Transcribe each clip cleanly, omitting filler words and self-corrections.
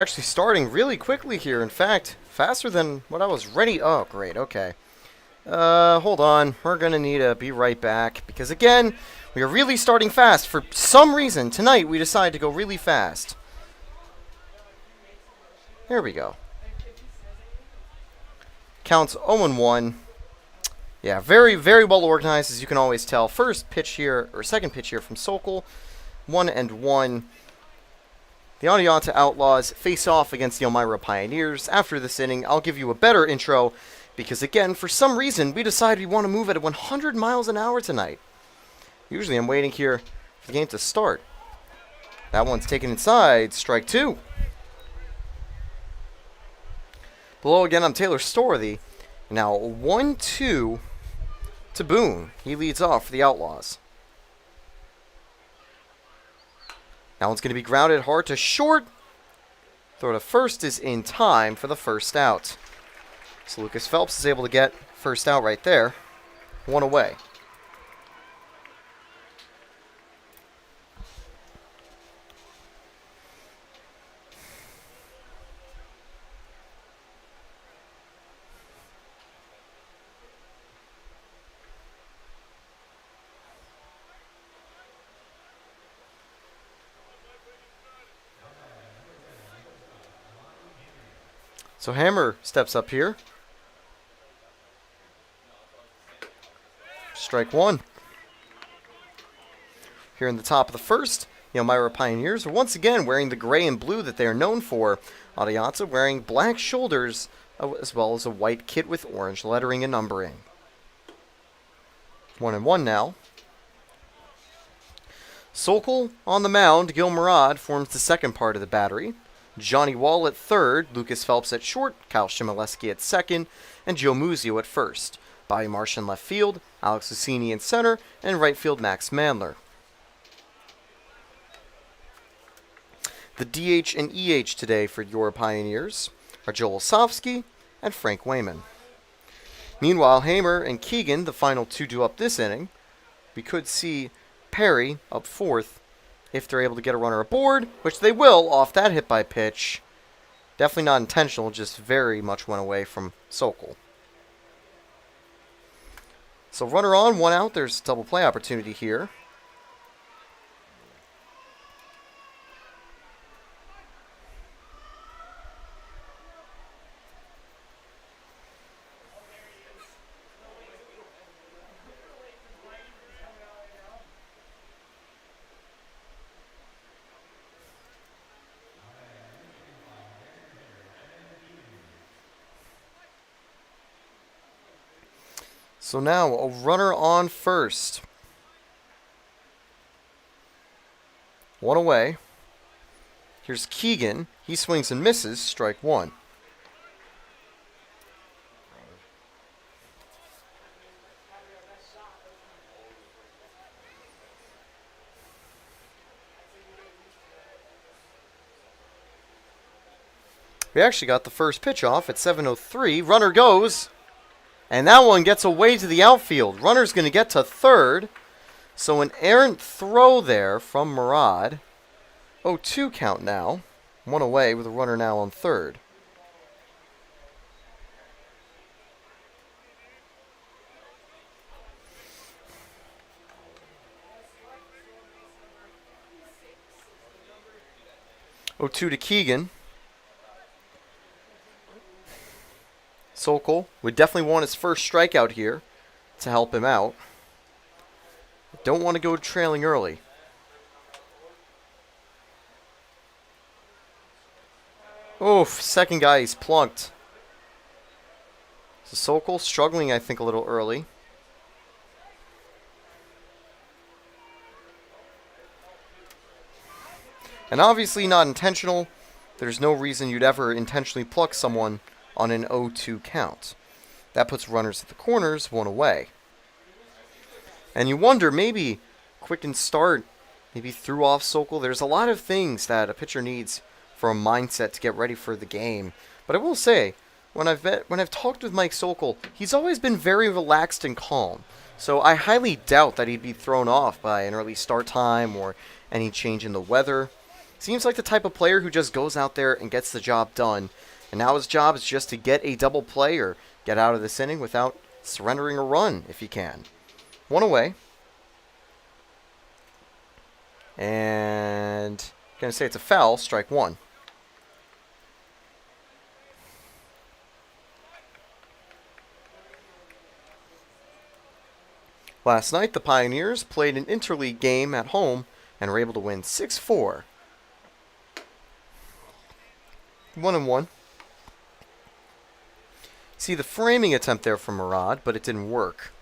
Actually starting really quickly here. In fact, faster than what I was ready. Oh, great. Okay. Hold on. We're going to need to be right back because, again, we are really starting fast. For some reason, tonight we decided to go really fast. There we go. Counts 0-1. Yeah, very, very well organized, as you can always tell. First pitch here, or second pitch here from Sokol. 1-1. The Adianta Outlaws face off against the Elmira Pioneers. After this inning, I'll give you a better intro because, again, for some reason, we decided we want to move at 100 miles an hour tonight. Usually I'm waiting here for the game to start. That one's taken inside. Strike two. Below again, I'm Taylor Storthy. Now 1-2 to Boone. He leads off for the Outlaws. That one's going to be grounded hard to short. Throw to first is in time for the first out. So Lucas Phelps is able to get first out right there. One away. So Hammer steps up here. Strike one. Here in the top of the first, the Elmira Pioneers are once again wearing the gray and blue that they are known for. Adianta wearing black shoulders as well as a white kit with orange lettering and numbering. 1-1 now. Sokol on the mound. Gil Murad forms the second part of the battery. Johnny Wall at third, Lucas Phelps at short, Kyle Shimoleski at second, and Joe Muzio at first. Bobby Marsh in left field, Alex Lucini in center, and right field Max Mandler. The DH and EH today for your Pioneers are Joel Osofsky and Frank Wayman. Meanwhile, Hamer and Keegan, the final two due up this inning. We could see Perry up fourth if they're able to get a runner aboard, which they will off that hit by pitch. Definitely not intentional, just very much went away from Sokol. So runner on, one out. There's double play opportunity here. So now a runner on first. One away. Here's Keegan. He swings and misses. Strike one. We actually got the first pitch off at 7:03. Runner goes. And that one gets away to the outfield. Runner's going to get to third. So an errant throw there from Murad. 0-2 count now. One away with a runner now on third. To Keegan. Sokol would definitely want his first strikeout here to help him out. Don't want to go trailing early. Oof, second guy he's plunked. So Sokol struggling, I think, a little early. And obviously not intentional. There's no reason you'd ever intentionally pluck someone on an 0-2 count. That puts runners at the corners, one away. And you wonder, maybe quicken start, maybe threw off Sokol. There's a lot of things that a pitcher needs for a mindset to get ready for the game. But I will say, when I've talked with Mike Sokol, he's always been very relaxed and calm. So I highly doubt that he'd be thrown off by an early start time or any change in the weather. Seems like the type of player who just goes out there and gets the job done. And now his job is just to get a double play or get out of this inning without surrendering a run if he can. One away. And going to say it's a foul, strike one. Last night, the Pioneers played an interleague game at home and were able to win 6-4. 1-1. See the framing attempt there from Murad, but it didn't work.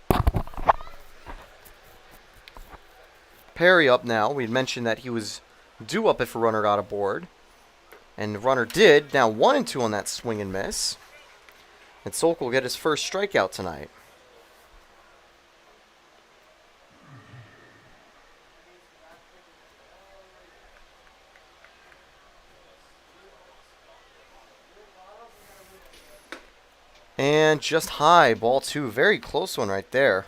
Perry up now. We had mentioned that he was due up if a runner got aboard. And the runner did. Now 1-2 on that swing and miss. And Solk will get his first strikeout tonight. And just high, ball two. Very close one right there.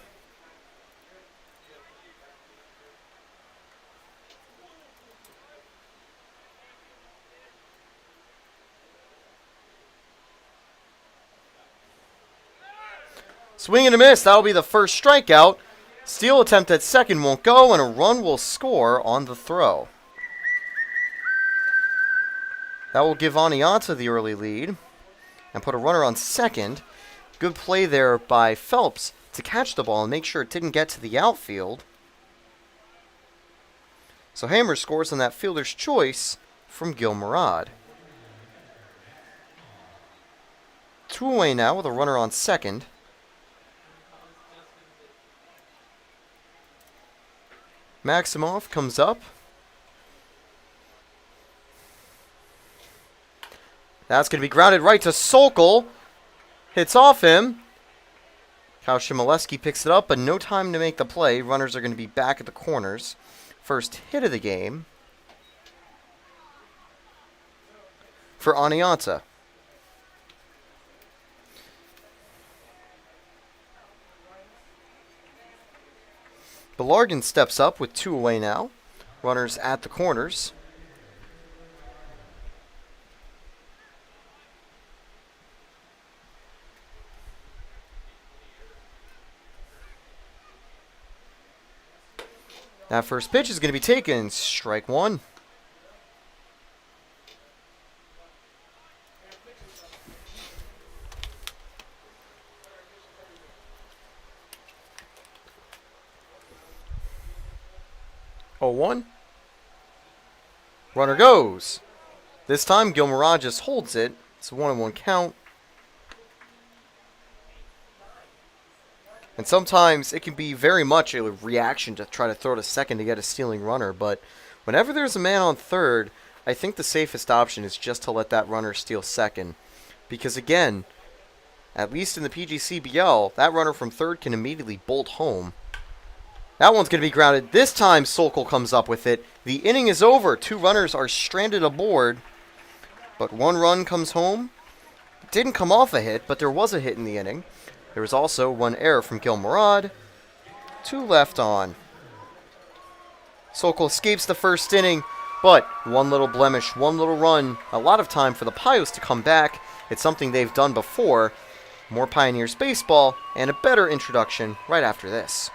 Swing and a miss. That'll be the first strikeout. Steal attempt at second won't go, and a run will score on the throw. That will give Anianta the early lead and put a runner on second. Good play there by Phelps to catch the ball and make sure it didn't get to the outfield. So Hammer scores on that fielder's choice from Gil Murad. 2 away now with a runner on second. Maximoff comes up. That's going to be grounded right to Sokol. Hits off him. Kyle Shimoleski picks it up, but no time to make the play. Runners are going to be back at the corners. First hit of the game for Anianta. Belargin steps up with 2 away now. Runners at the corners. That first pitch is going to be taken. Strike one. Oh, 1. Runner goes. This time, Gil Murad just holds it. It's a 1-1 count. And sometimes it can be very much a reaction to try to throw to second to get a stealing runner. But whenever there's a man on third, I think the safest option is just to let that runner steal second. Because again, at least in the PGCBL, that runner from third can immediately bolt home. That one's going to be grounded. This time, Sokol comes up with it. The inning is over. 2 runners are stranded aboard. But 1 run comes home. Didn't come off a hit, but there was a hit in the inning. There was also 1 error from Gil Murad. 2 left on. Sokol escapes the first inning, but 1 little blemish, 1 little run. A lot of time for the PIOS to come back. It's something they've done before. More Pioneers baseball and a better introduction right after this.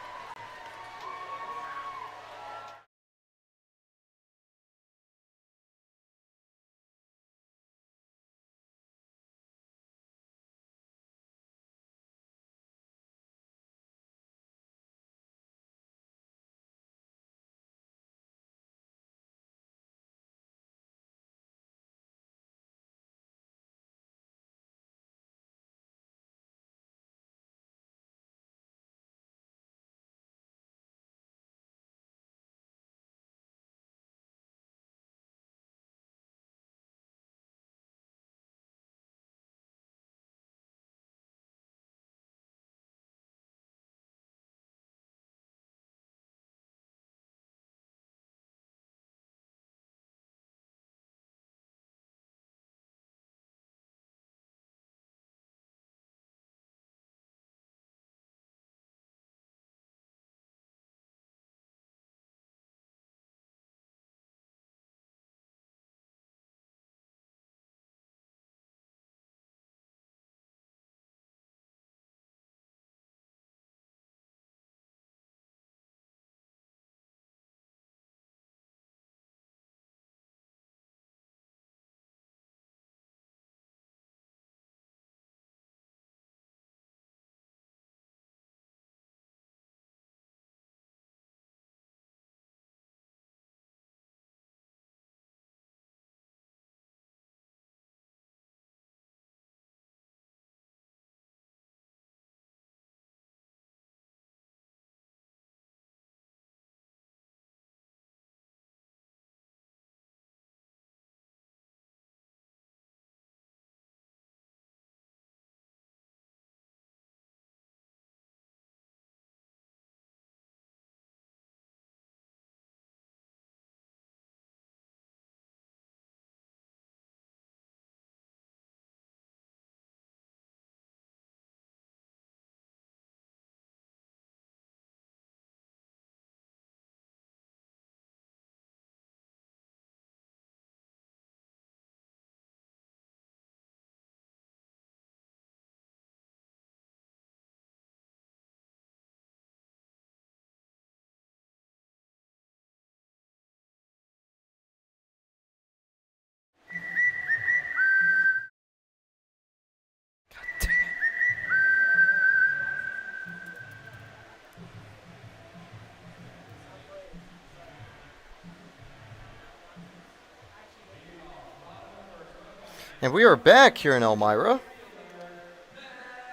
And we are back here in Elmira.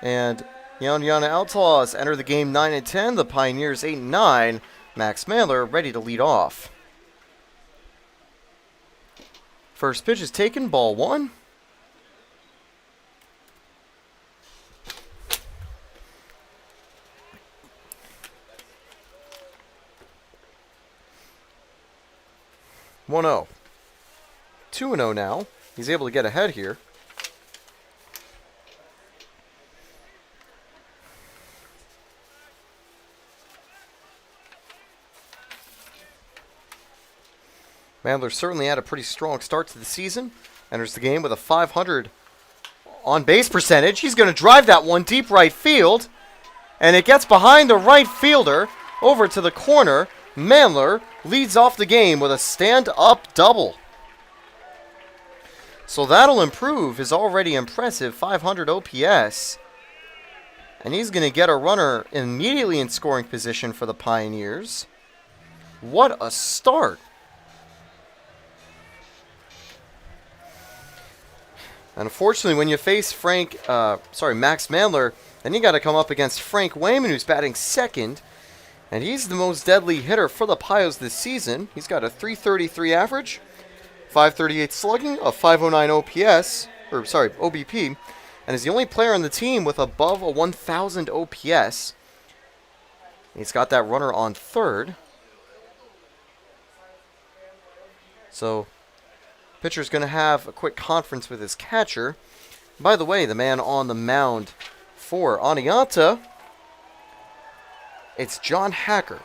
And the Oneonta Outlaws enter the game 9-10. The Pioneers 8-9. Max Mandler ready to lead off. First pitch is taken, ball one. One 0. 2-0 now. He's able to get ahead here. Mandler certainly had a pretty strong start to the season. Enters the game with a .500 on-base percentage. He's going to drive that one deep right field. And it gets behind the right fielder over to the corner. Mandler leads off the game with a stand-up double. So that'll improve his already impressive .500 OPS. And he's going to get a runner immediately in scoring position for the Pioneers. What a start. And unfortunately, when you face Max Mandler, then you got to come up against Frank Wayman, who's batting second. And he's the most deadly hitter for the PIOS this season. He's got a .333 average, .538 slugging, a .509 OBP, and is the only player on the team with above a 1,000 OPS. He's got that runner on third. So, pitcher's going to have a quick conference with his catcher. By the way, the man on the mound for Oneonta, it's John Hacker.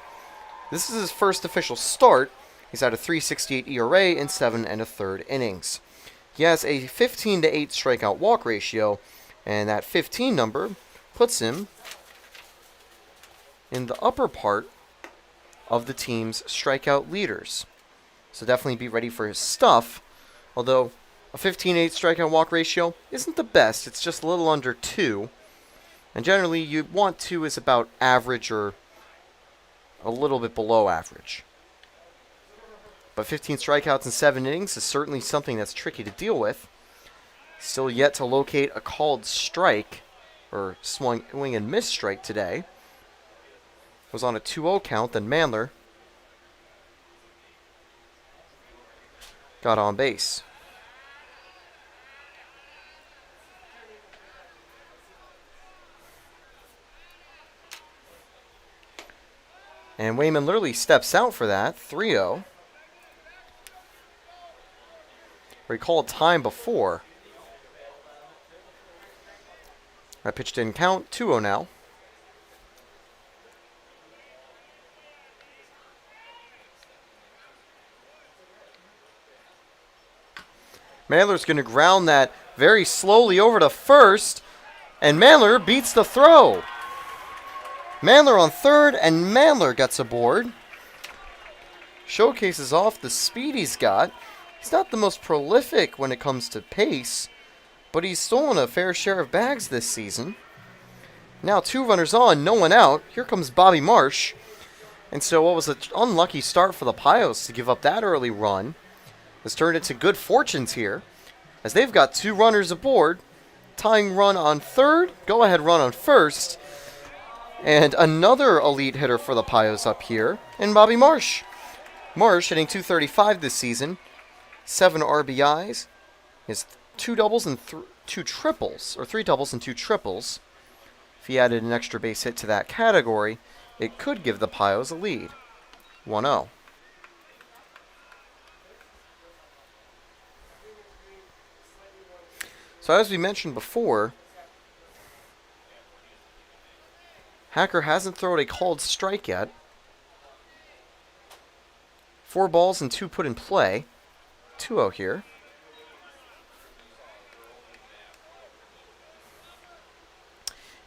This is his first official start. He's had a .368 ERA in 7 1/3 innings. He has a 15-8 strikeout walk ratio, and that 15 number puts him in the upper part of the team's strikeout leaders. So definitely be ready for his stuff. Although a 15-8 strikeout walk ratio isn't the best. It's just a little under 2. And generally, you want 2 is about average or a little bit below average. But 15 strikeouts in 7 innings is certainly something that's tricky to deal with. Still yet to locate a called strike, or swing and miss strike today. Was on a 2-0 count, then Mandler got on base. And Wayman literally steps out for that, 3-0. Where he called time before. That pitch didn't count, 2-0 now. Mandler's going to ground that very slowly over to first, and Mandler beats the throw. Mandler on third, and Mandler gets aboard. Showcases off the speed he's got. He's not the most prolific when it comes to pace, but he's stolen a fair share of bags this season. Now 2 runners on, no one out. Here comes Bobby Marsh. And so what was an unlucky start for the PIOS to give up that early run has turned into good fortunes here, as they've got 2 runners aboard. Tying run on third, go-ahead run on first, and another elite hitter for the PIOS up here in Bobby Marsh. Marsh hitting .235 this season, 7 RBIs, his 2 doubles and 2 triples, or 3 doubles and 2 triples. If he added an extra base hit to that category, it could give the PIOS a lead, 1-0. So as we mentioned before, Hacker hasn't thrown a called strike yet. 4 balls and 2 put in play. 2-0 here.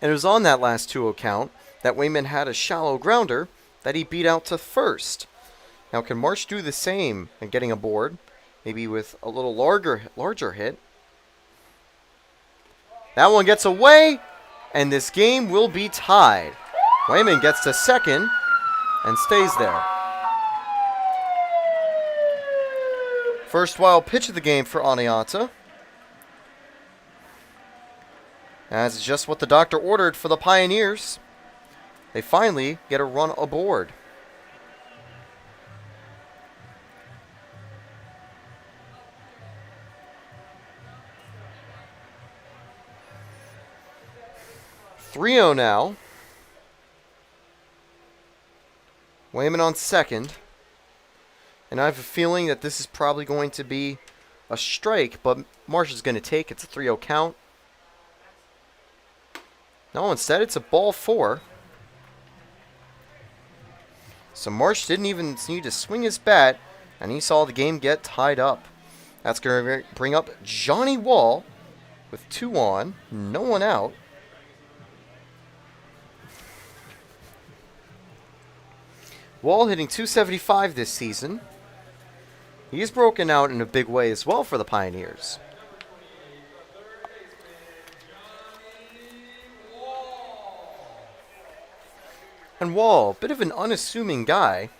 And it was on that last 2-0 count that Wayman had a shallow grounder that he beat out to first. Now can Marsh do the same and getting aboard? Maybe with a little larger hit. That one gets away, and this game will be tied. Wayman gets to second and stays there. First wild pitch of the game for Oneonta. That's just what the doctor ordered for the Pioneers. They finally get a run aboard. Three-0 now. Wayman on second. And I have a feeling that this is probably going to be a strike, but Marsh is going to take. It's a 3-0 count. No, instead it's a ball 4. So Marsh didn't even need to swing his bat, and he saw the game get tied up. That's going to bring up Johnny Wall with 2 on, no one out. Wall hitting .275 this season. He's broken out in a big way as well for the Pioneers. And Wall, a bit of an unassuming guy,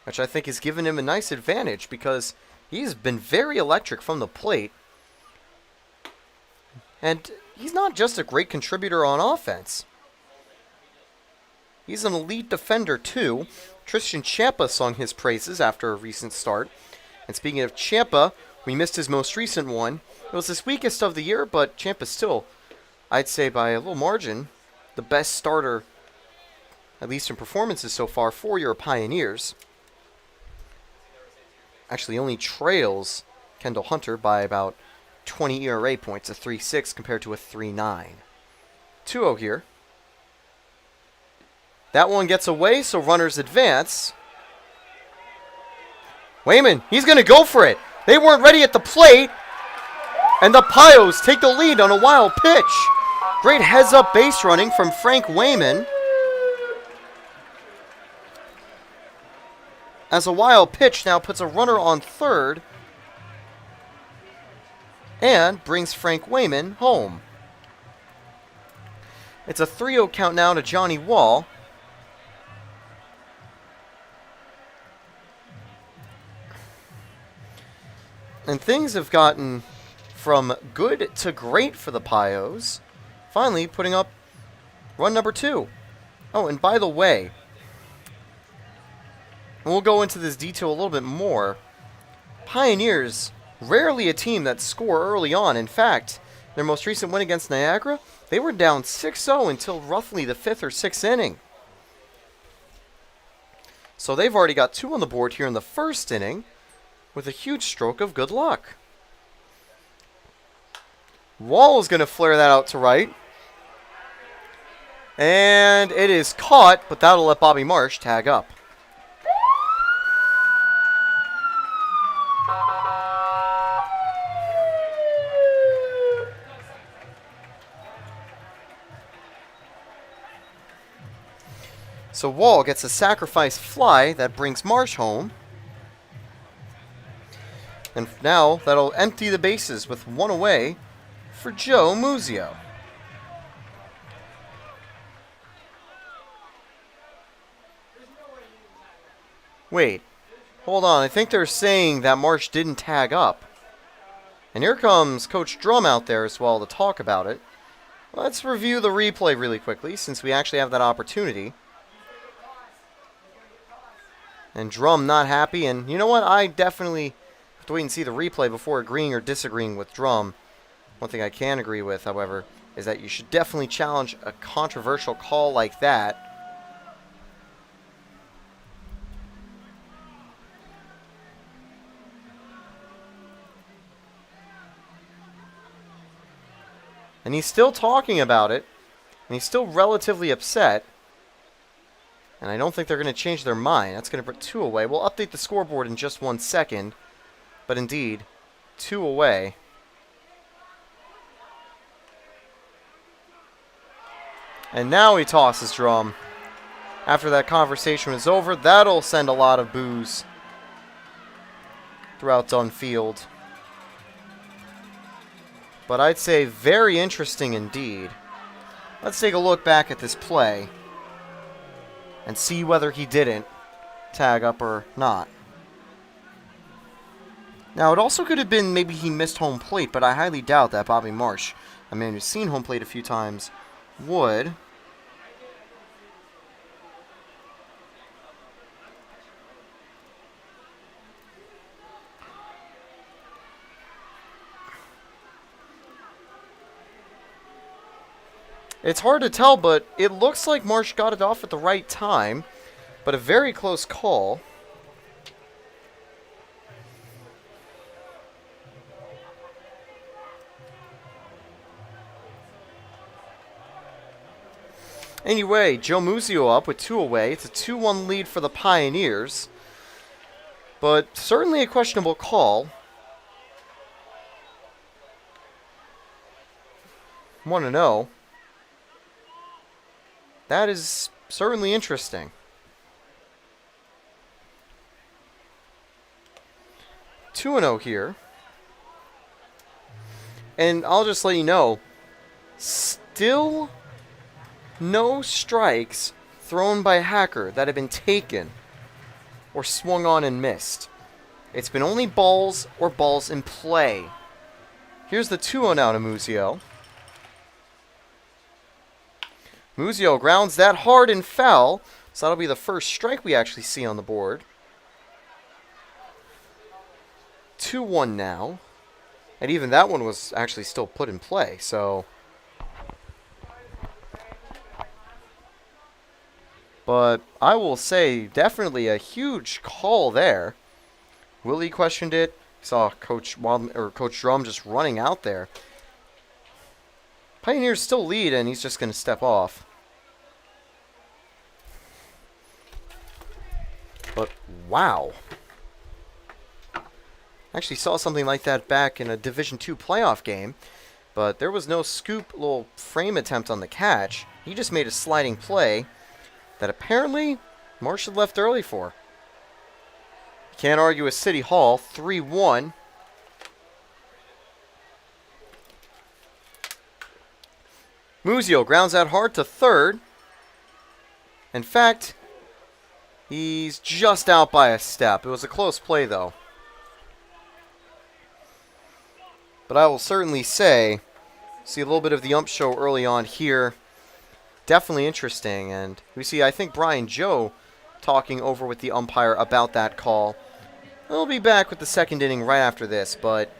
which I think has given him a nice advantage because he's been very electric from the plate. And he's not just a great contributor on offense. He's an elite defender, too. Tristan Champa sung his praises after a recent start. And speaking of Champa, we missed his most recent one. It was his weakest of the year, but Champa's still, I'd say by a little margin, the best starter, at least in performances so far, for your Pioneers. Actually, only trails Kendall Hunter by about 20 ERA points, a 3.6 compared to a 3.9. 2-0 here. That one gets away, so runners advance. Wayman, he's going to go for it. They weren't ready at the plate. And the PIOS take the lead on a wild pitch. Great heads-up base running from Frank Wayman. As a wild pitch now puts a runner on third. And brings Frank Wayman home. It's a 3-0 count now to Johnny Wall. And things have gotten from good to great for the PIOS. Finally putting up run number 2. Oh, and by the way, we'll go into this detail a little bit more. Pioneers, rarely a team that score early on. In fact, their most recent win against Niagara, they were down 6-0 until roughly the 5th or 6th inning. So they've already got 2 on the board here in the first inning, with a huge stroke of good luck. Wall is going to flare that out to right. And it is caught, but that'll let Bobby Marsh tag up. So Wall gets a sacrifice fly that brings Marsh home. And now that'll empty the bases with 1 away for Joe Muzio. Wait, hold on. I think they're saying that Marsh didn't tag up. And here comes Coach Drum out there as well to talk about it. Let's review the replay really quickly since we actually have that opportunity. And Drum not happy. And you know what? I definitely have to wait and see the replay before agreeing or disagreeing with Drum. One thing I can agree with, however, is that you should definitely challenge a controversial call like that. And he's still talking about it, and he's still relatively upset. And I don't think they're going to change their mind. That's going to put 2 away. We'll update the scoreboard in just 1 second. But indeed, 2 away. And now he tosses Drum. After that conversation was over, that'll send a lot of boos throughout Dunfield. But I'd say very interesting indeed. Let's take a look back at this play and see whether he didn't tag up or not. Now, it also could have been maybe he missed home plate, but I highly doubt that Bobby Marsh a man who's seen home plate a few times, would. It's hard to tell, but it looks like Marsh got it off at the right time. But a very close call. Anyway, Joe Muzio up with 2 away. It's a 2-1 lead for the Pioneers. But certainly a questionable call. 1-0. That is certainly interesting. 2-0 here. And I'll just let you know, still no strikes thrown by Hacker that have been taken or swung on and missed. It's been only balls or balls in play. Here's the 2-0 now to Muzio. Muzio grounds that hard and foul, so that'll be the first strike we actually see on the board. 2-1 now. And even that one was actually still put in play, so. But I will say, definitely a huge call there. Willie questioned it. Saw Coach Drum just running out there. Pioneers still lead, and he's just going to step off. But, wow. Actually saw something like that back in a Division II playoff game. But there was no scoop little frame attempt on the catch. He just made a sliding play that apparently Marsh had left early for. Can't argue with City Hall. 3-1. Muzio grounds that hard to third. In fact, he's just out by a step. It was a close play, though. But I will certainly say, see a little bit of the ump show early on here. Definitely interesting. And we see, I think, Brian Joe talking over with the umpire about that call. We'll be back with the second inning right after this. But,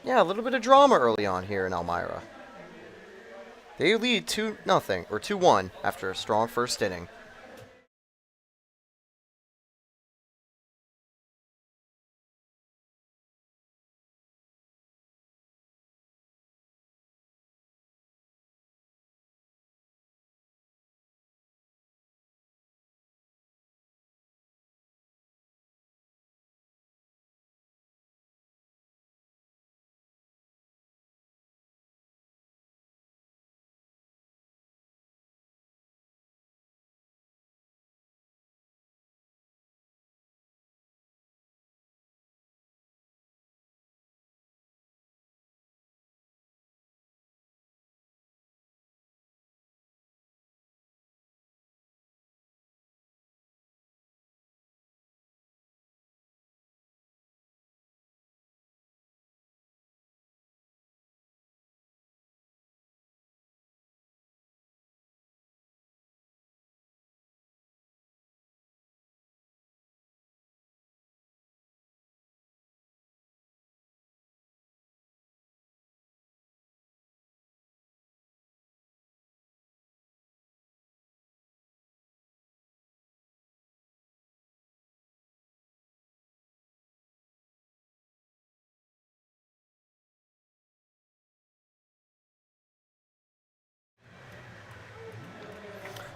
yeah, a little bit of drama early on here in Elmira. They lead 2-0, or 2-1, after a strong first inning.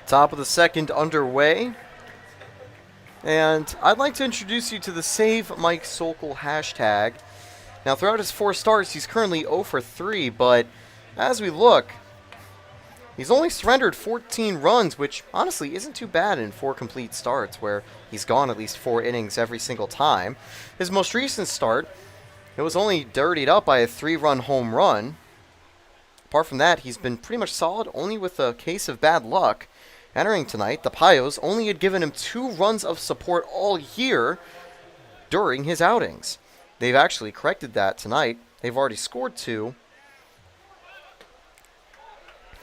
Top of the second underway. And I'd like to introduce you to the Save Mike Sokol hashtag. Now, throughout his 4 starts, he's currently 0 for 3, but as we look, he's only surrendered 14 runs, which honestly isn't too bad in 4 complete starts, where he's gone at least 4 innings every single time. His most recent start, it was only dirtied up by a 3-run home run. Apart from that, he's been pretty much solid, only with a case of bad luck. Entering tonight, the PIOS only had given him 2 runs of support all year during his outings. They've actually corrected that tonight. They've already scored 2.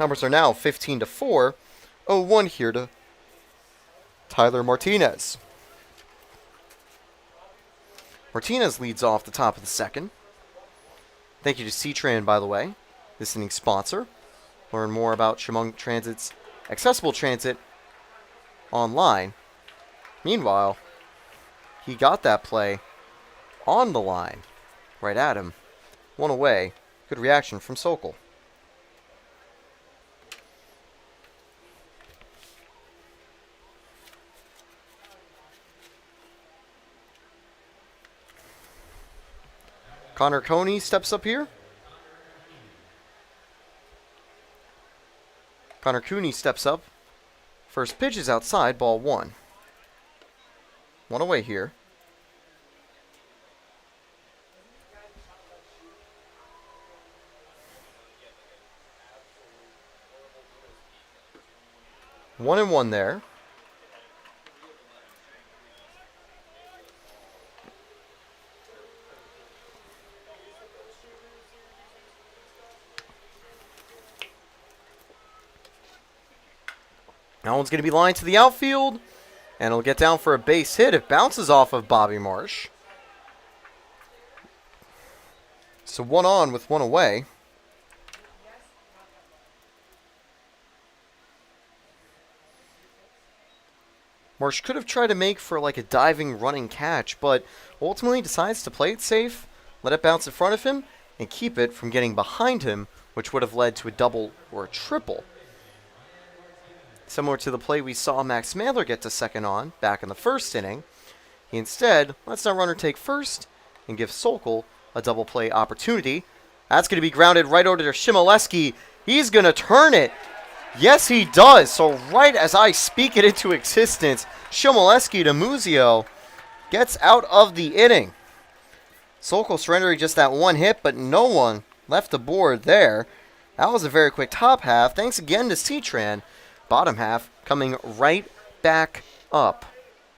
Numbers are now 15-4. 0-1 here to Tyler Martinez. Martinez leads off the top of the second. Thank you to C-Tran, by the way, this inning's sponsor. Learn more about Chemung Transit's accessible transit online. Meanwhile, he got that play on the line, right at him. One away. Good reaction from Sokol. Connor Coney steps up here. Connor Cooney steps up. First pitch is outside, ball 1. One away here. One and one there. That one's going to be lined to the outfield, and it'll get down for a base hit. It bounces off of Bobby Marsh. So 1 on with 1 away. Marsh could have tried to make for like a diving running catch, but ultimately decides to play it safe, let it bounce in front of him, and keep it from getting behind him, which would have led to a double or a triple. Similar to the play we saw Max Mandler get to second on back in the first inning. He instead lets that runner take first and give Sokol a double play opportunity. That's going to be grounded right over to Shimoleski. He's going to turn it. Yes, he does. So right as I speak it into existence, Shimoleski to Muzio gets out of the inning. Sokol surrendering just that one hit, but no one left the board there. That was a very quick top half. Thanks again to C-Tran. Bottom half coming right back up.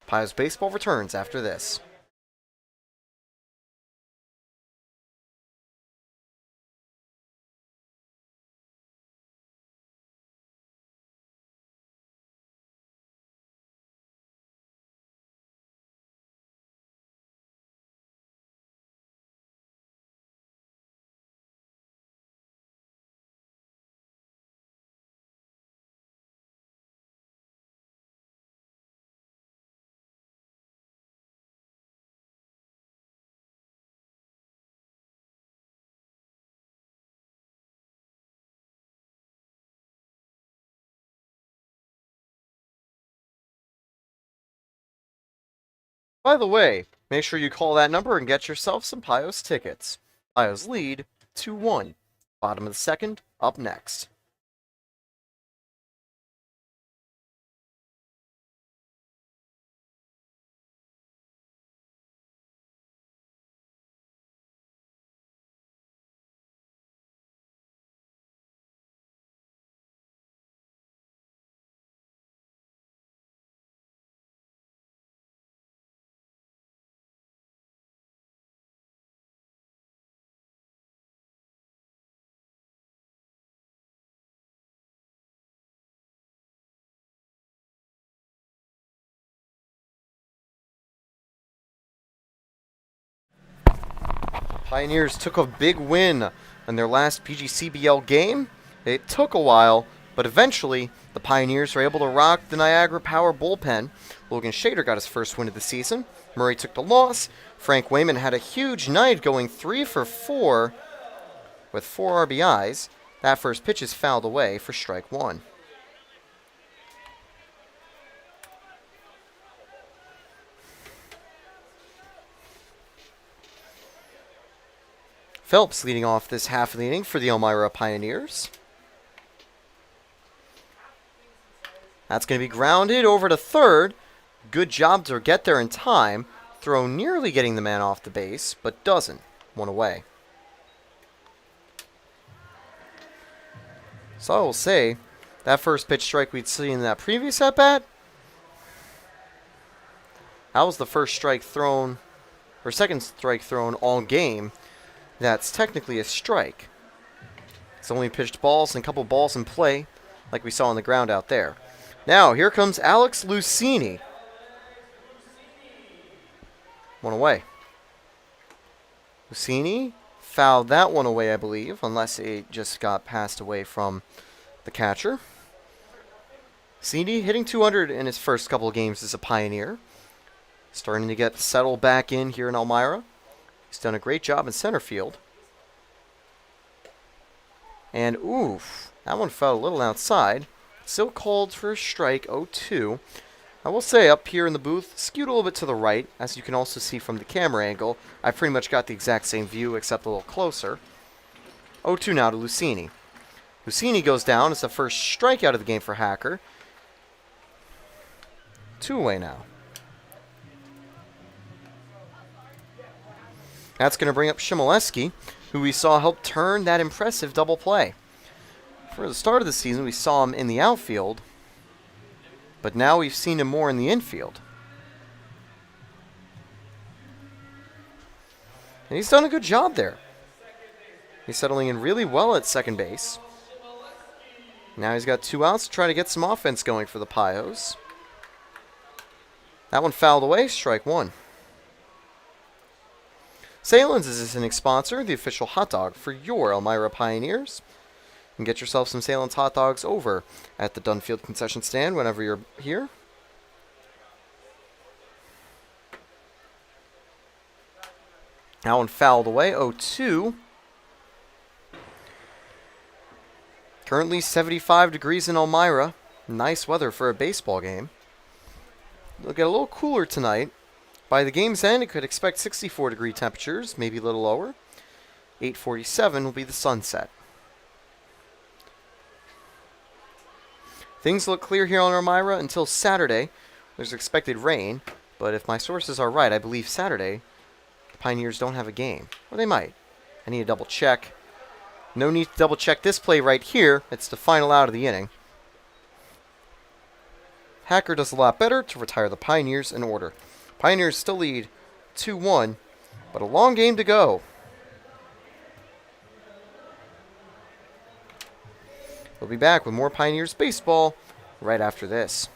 PIOS Baseball returns after this. By the way, make sure you call that number and get yourself some PIOS tickets. PIOS lead 2-1. Bottom of the second, up next. Pioneers took a big win in their last PGCBL game. It took a while, but eventually the Pioneers were able to rock the Niagara Power bullpen. Logan Shader got his first win of the season. Murray took the loss. Frank Wayman had a huge night, going 3 for 4 with 4 RBIs. That first pitch is fouled away for strike 1. Phelps leading off this half of the inning for the Elmira Pioneers. That's going to be grounded over to third. Good job to get there in time. Throw nearly getting the man off the base, but doesn't. 1 away. So I will say, that first pitch strike we'd seen in that previous at-bat, that was the first strike thrown, or second strike thrown all game. That's technically a strike. It's only pitched balls and a couple balls in play, like we saw on the ground out there. Now, here comes Alex Lucchini. One away. Lucchini fouled that one away, I believe, unless it just got passed away from the catcher. Lucchini hitting 200 in his first couple of games as a Pioneer. Starting to get settled back in here in Elmira. He's done a great job in center field. And, oof, that one fell a little outside. Still called for a strike, 0-2. I will say, up here in the booth, skewed a little bit to the right, as you can also see from the camera angle. I pretty much got the exact same view, except a little closer. 0-2 now to Lucchini. Lucchini goes down. It's the first strikeout of the game for Hacker. 2 away now. That's going to bring up Shimoleski, who we saw help turn that impressive double play. For the start of the season, we saw him in the outfield, but now we've seen him more in the infield. And he's done a good job there. He's settling in really well at second base. Now he's got 2 outs to try to get some offense going for the PIOS. That one fouled away, strike 1. Salen's is this next sponsor, the official hot dog for your Elmira Pioneers. You can get yourself some Salen's hot dogs over at the Dunfield concession stand whenever you're here. That one fouled away, 0-2. Currently 75 degrees in Elmira. Nice weather for a baseball game. It'll get a little cooler tonight. By the game's end, it could expect 64-degree temperatures, maybe a little lower. 8:47 will be the sunset. Things look clear here on Elmira until Saturday. There's expected rain, but if my sources are right, I believe Saturday the Pioneers don't have a game. Or they might. I need to double check. No need to double check this play right here. It's the final out of the inning. Hacker does a lot better to retire the Pioneers in order. Pioneers still lead 2-1, but a long game to go. We'll be back with more Pioneers baseball right after this.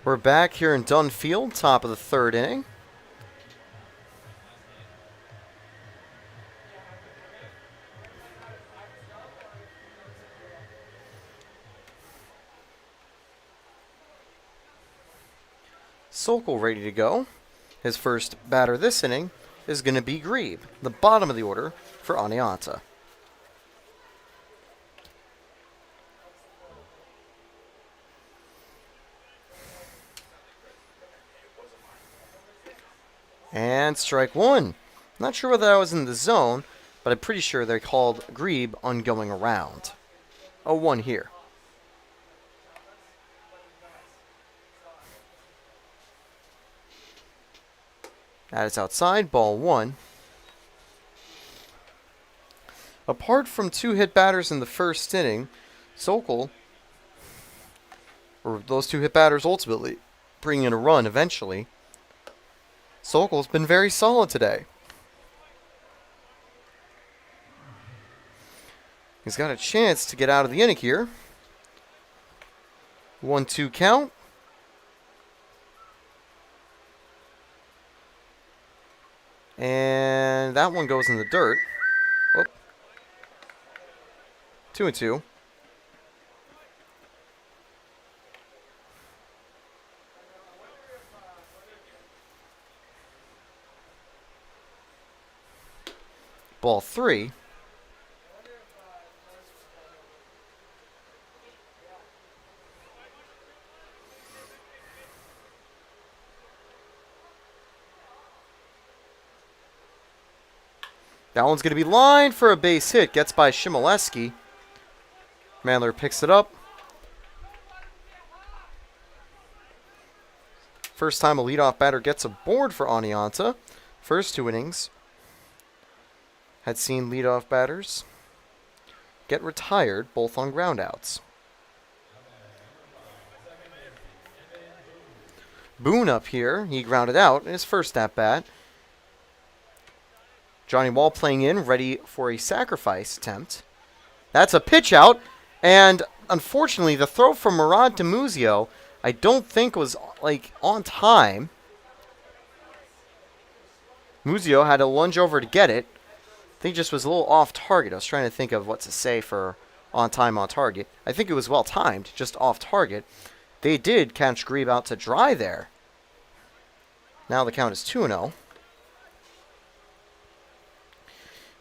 We're back here in Dunfield, top of the third inning. Sokol ready to go. His first batter this inning is going to be Grebe, the bottom of the order for Oneonta. And strike 1. Not sure whether that was in the zone, but I'm pretty sure they called Grebe on going around. 0-1 here. That is outside, ball 1. Apart from 2 hit batters in the first inning, Sokol, or those 2 hit batters ultimately bringing in a run eventually, Sokol's been very solid today. He's got a chance to get out of the inning here. 1-2 count. And that one goes in the dirt. Whoop. 2-2. Ball 3. That one's going to be lined for a base hit. Gets by Shimoleski. Mandler picks it up. First time a leadoff batter gets a board for Oneonta. First 2 innings had seen leadoff batters get retired, both on groundouts. Boone up here. He grounded out in his first at-bat. Johnny Wall playing in, ready for a sacrifice attempt. That's a pitch out, and unfortunately, the throw from Murad to Muzio, I don't think was on time. Muzio had to lunge over to get it. I think just was a little off target. I was trying to think of what to say for on time, on target. I think it was well timed, just off target. They did catch Grieb out to dry there. Now the count is 2-0.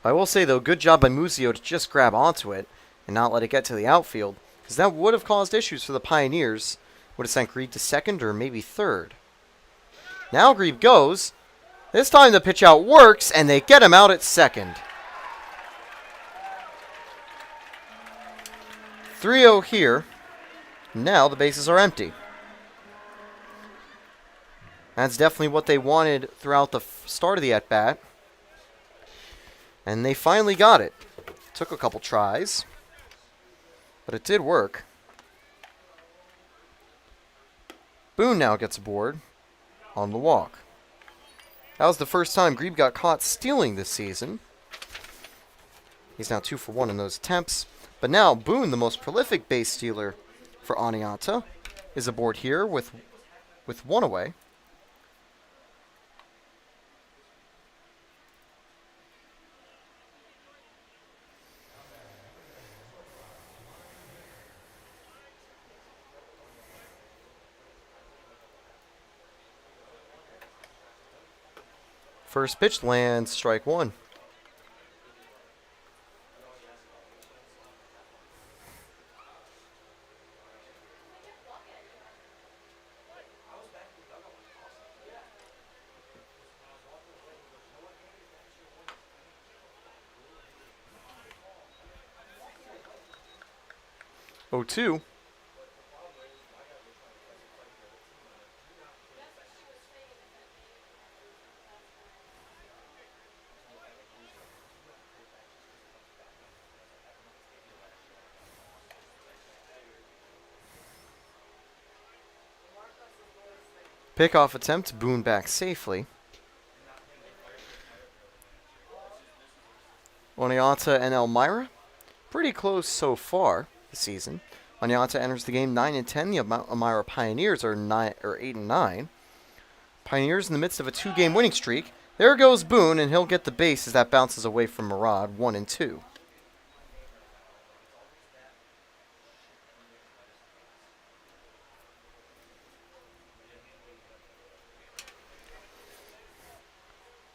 I will say, though, good job by Muzio to just grab onto it and not let it get to the outfield, because that would have caused issues for the Pioneers. Would have sent Grieb to second or maybe third. Now Grieb goes. This time the pitch out works, and they get him out at second. 3-0 here. Now the bases are empty. That's definitely what they wanted throughout the start of the at-bat. And they finally got it. Took a couple tries, but it did work. Boone now gets aboard on the walk. That was the first time Grieb got caught stealing this season. He's now 2 for 1 in those attempts. But now Boone, the most prolific base stealer for Oneonta, is aboard here with 1 away. First pitch lands, strike 1. Oh, 2. Pickoff attempt, Boone back safely. Oneonta and Elmira, pretty close so far this season. Oneonta enters the game 9-10. The Elmira Pioneers are 8-9. Pioneers in the midst of a 2-game winning streak. There goes Boone, and he'll get the base as that bounces away from Murad, 1-2.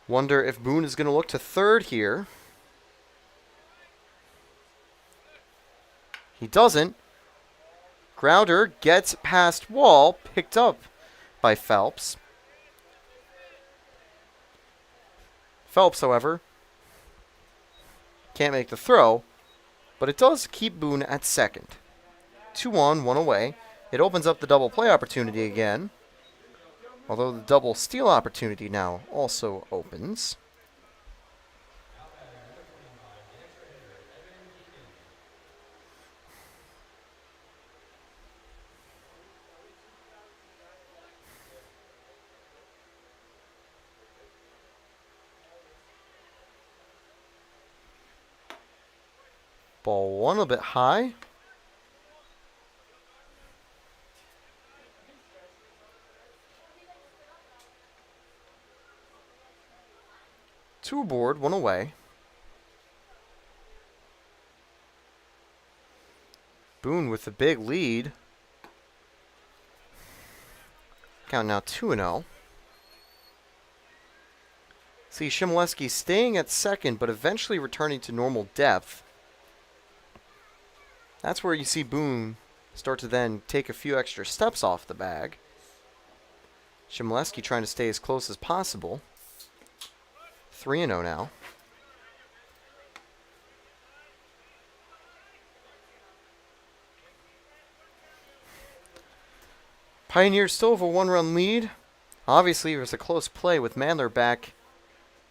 Wonder if Boone is going to look to third here. He doesn't. Grounder gets past Wall, picked up by Phelps. Phelps, however, can't make the throw, but it does keep Boone at second. 2 on, 1 away. It opens up the double play opportunity again. Although the double steal opportunity now also opens. Ball 1 a little bit high. Two aboard, 1 away. Boone with the big lead. Count now 2-0. See Shimoleski staying at second, but eventually returning to normal depth. That's where you see Boone start to then take a few extra steps off the bag. Shimoleski trying to stay as close as possible. 3-0 now. Pioneers still have a 1-run lead. Obviously, it was a close play with Mandler back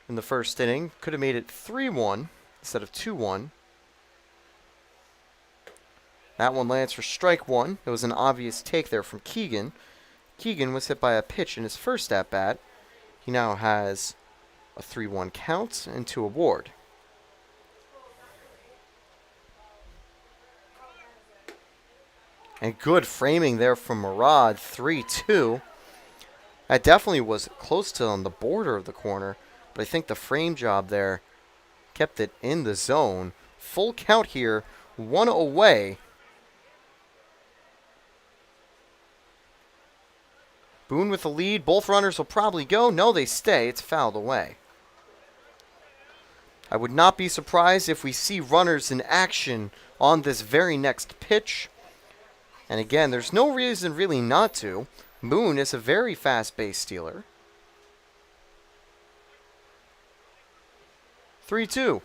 in the first inning. Could have made it 3-1 instead of 2-1. That one lands for strike one. It was an obvious take there from Keegan. Keegan was hit by a pitch in his first at-bat. He now has a 3-1 count and 2 aboard. And good framing there from Murad, 3-2. That definitely was close to on the border of the corner, but I think the frame job there kept it in the zone. Full count here, 1 away. Boone with the lead. Both runners will probably go. No, they stay. It's fouled away. I would not be surprised if we see runners in action on this very next pitch. And again, there's no reason really not to. Boone is a very fast base stealer. 3-2.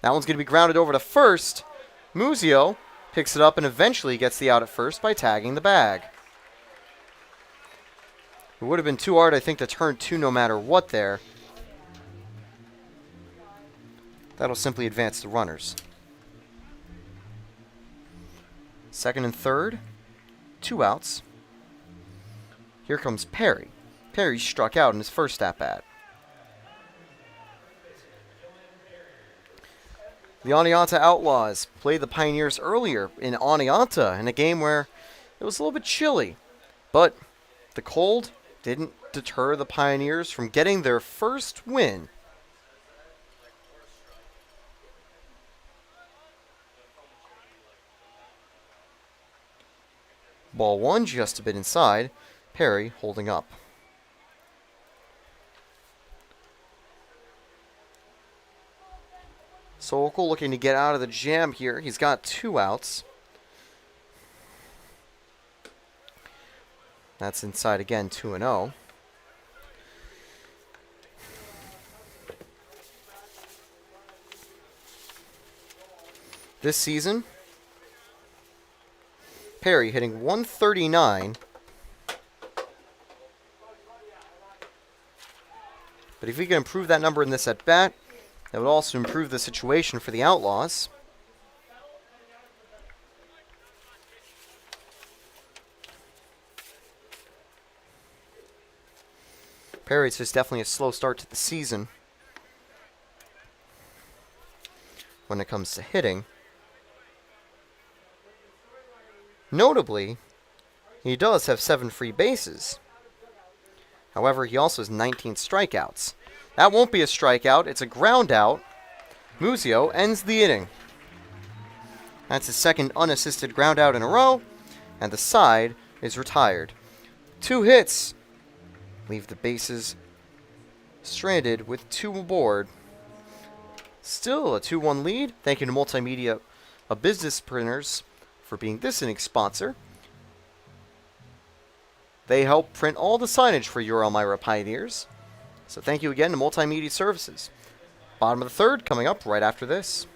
That one's going to be grounded over to first. Muzio picks it up and eventually gets the out at first by tagging the bag. It would have been too hard, I think, to turn 2 no matter what there. That'll simply advance the runners. Second and third, 2 outs. Here comes Perry. Perry struck out in his first at-bat. The Oneonta Outlaws played the Pioneers earlier in Oneonta in a game where it was a little bit chilly. But the cold didn't deter the Pioneers from getting their first win. Ball 1 just a bit inside. Perry holding up. Sokol looking to get out of the jam here. He's got 2 outs. That's inside again, 2-0. This season, Perry hitting 139. But if we can improve that number in this at-bat, that would also improve the situation for the Outlaws. Perry's is definitely a slow start to the season when it comes to hitting. Notably, he does have 7 free bases. However, he also has 19 strikeouts. That won't be a strikeout. It's a ground out. Muzio ends the inning. That's his second unassisted ground out in a row, and the side is retired. 2 hits leave the bases stranded with 2 aboard. Still a 2-1 lead. Thank you to Multimedia, a business printers, for being this inning's sponsor. They help print all the signage for your Elmira Pioneers. So thank you again to Multimedia Services. Bottom of the third coming up right after this.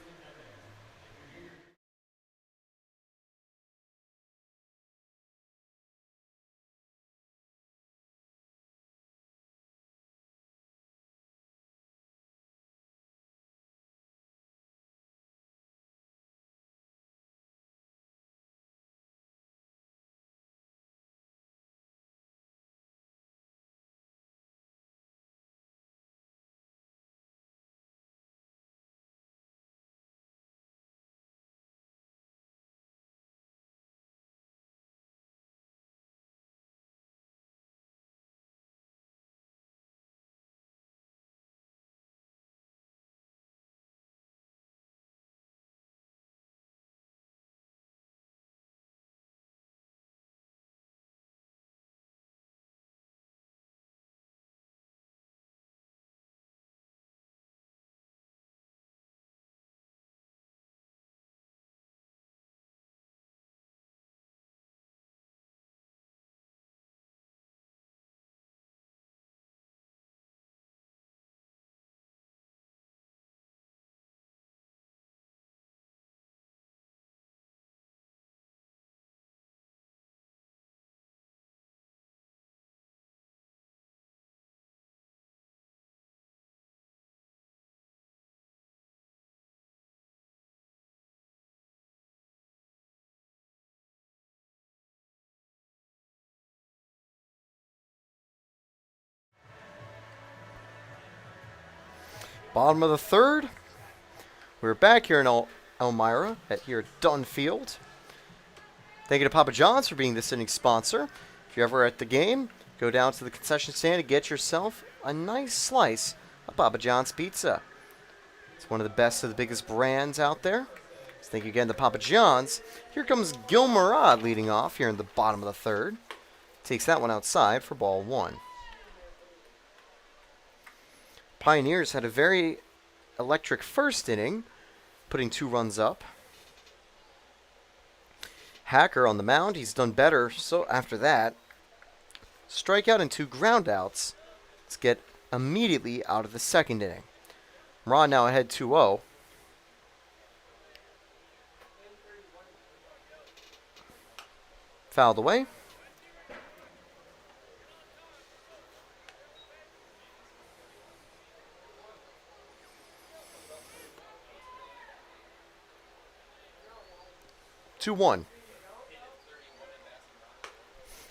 Bottom of the third. We're back here in Elmira at here at Dunfield. Thank you to Papa John's for being this inning's sponsor. If you're ever at the game, go down to the concession stand and get yourself a nice slice of Papa John's pizza. It's one of the best of the biggest brands out there. So thank you again to Papa John's. Here comes Gil Murad leading off here in the bottom of the third. Takes that one outside for ball one. Pioneers had a very electric first inning, putting 2 runs up. Hacker on the mound, he's done better, so after that, strikeout and 2 groundouts. Let's get immediately out of the second inning. Murad now ahead 2-0. Fouled away. Two one.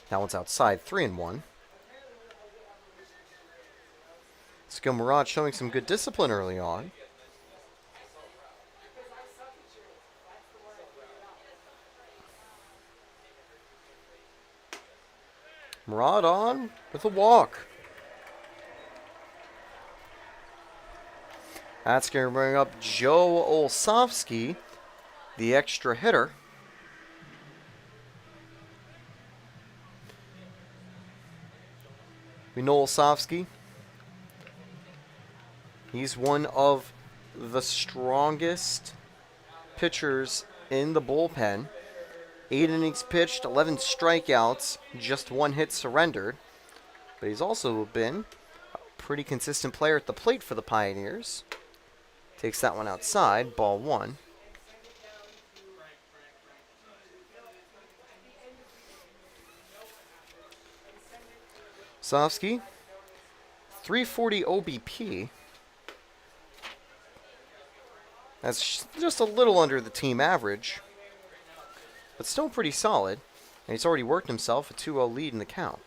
That one's outside, 3-1. Skill Murad showing some good discipline early on. Murad on with a walk. That's going to bring up Joe Olsovsky, the extra hitter. We know Olsovsky. He's one of the strongest pitchers in the bullpen. 8 innings pitched, 11 strikeouts, just 1 hit surrendered. But he's also been a pretty consistent player at the plate for the Pioneers. Takes that one outside, ball one. Olsovsky, 340 OBP. That's just a little under the team average, but still pretty solid. And he's already worked himself a 2-0 lead in the count.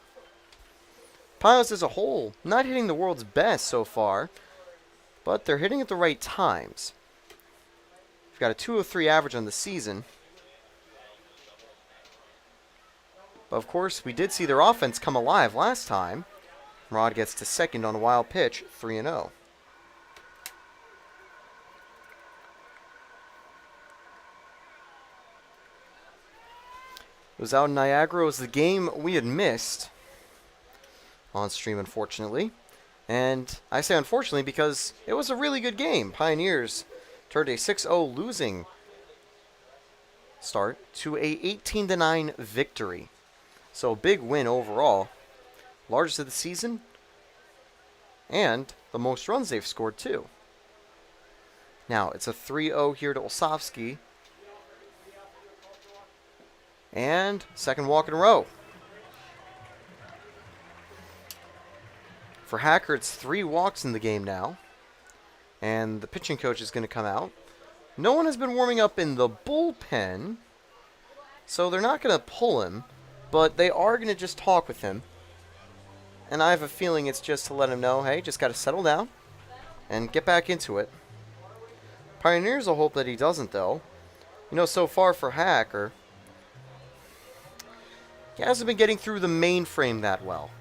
PIOS as a whole, not hitting the world's best so far, but they're hitting at the right times. We've got a 203 average on the season. But of course, we did see their offense come alive last time. Rod gets to second on a wild pitch, 3-0. It was out in Niagara. It was the game we had missed on stream, unfortunately. And I say unfortunately because it was a really good game. Pioneers turned a 6-0 losing start to a 18-9 victory. So a big win overall. Largest of the season. And the most runs they've scored too. Now it's a 3-0 here to Olsovsky. And second walk in a row. For Hacker, it's 3 walks in the game now. And the pitching coach is going to come out. No one has been warming up in the bullpen, so they're not going to pull him, but they are going to just talk with him. And I have a feeling it's just to let him know, hey, just got to settle down and get back into it. Pioneers will hope that he doesn't, though. You know, so far for Hacker, he hasn't been getting through the mainframe that well.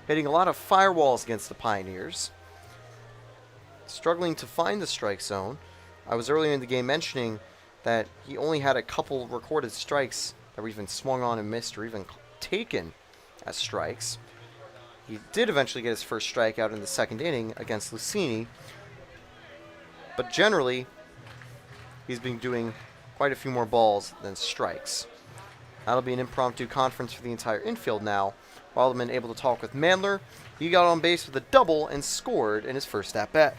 Hitting a lot of firewalls against the Pioneers. Struggling to find the strike zone. I was earlier in the game mentioning that he only had a couple recorded strikes that were even swung on and missed or even taken as strikes. He did eventually get his first strikeout in the second inning against Lucini. But generally, he's been doing quite a few more balls than strikes. That'll be an impromptu conference for the entire infield now. Wildman able to talk with Mandler. He got on base with a double and scored in his first at-bat.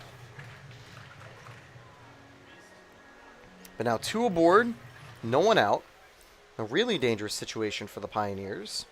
But now 2 aboard, no one out. A really dangerous situation for the Pioneers.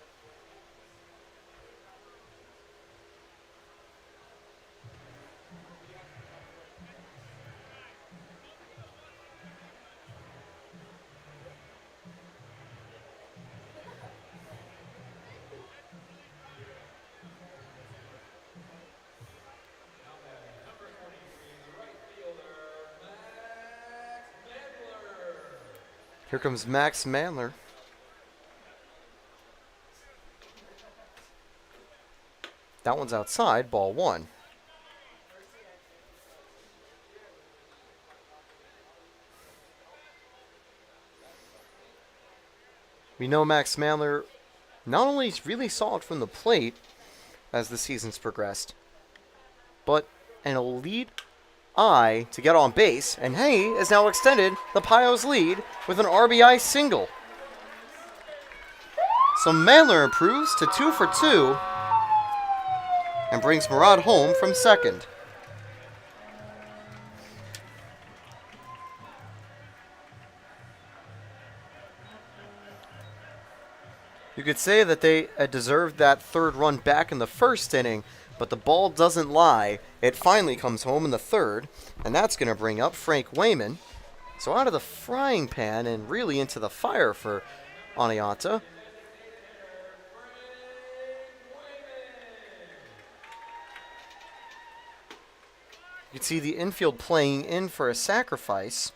Here comes Max Mandler. That one's outside, ball 1. We know Max Mandler not only is really solid from the plate as the season's progressed, but an elite eye to get on base, and he has now extended the PIOS lead with an RBI single. So Mandler improves to 2 for 2 and brings Murad home from second. You could say that they deserved that third run back in the first inning, but the ball doesn't lie. It finally comes home in the third, and that's going to bring up Frank Wayman. So out of the frying pan and really into the fire for Oneonta. You can see the infield playing in for a sacrifice.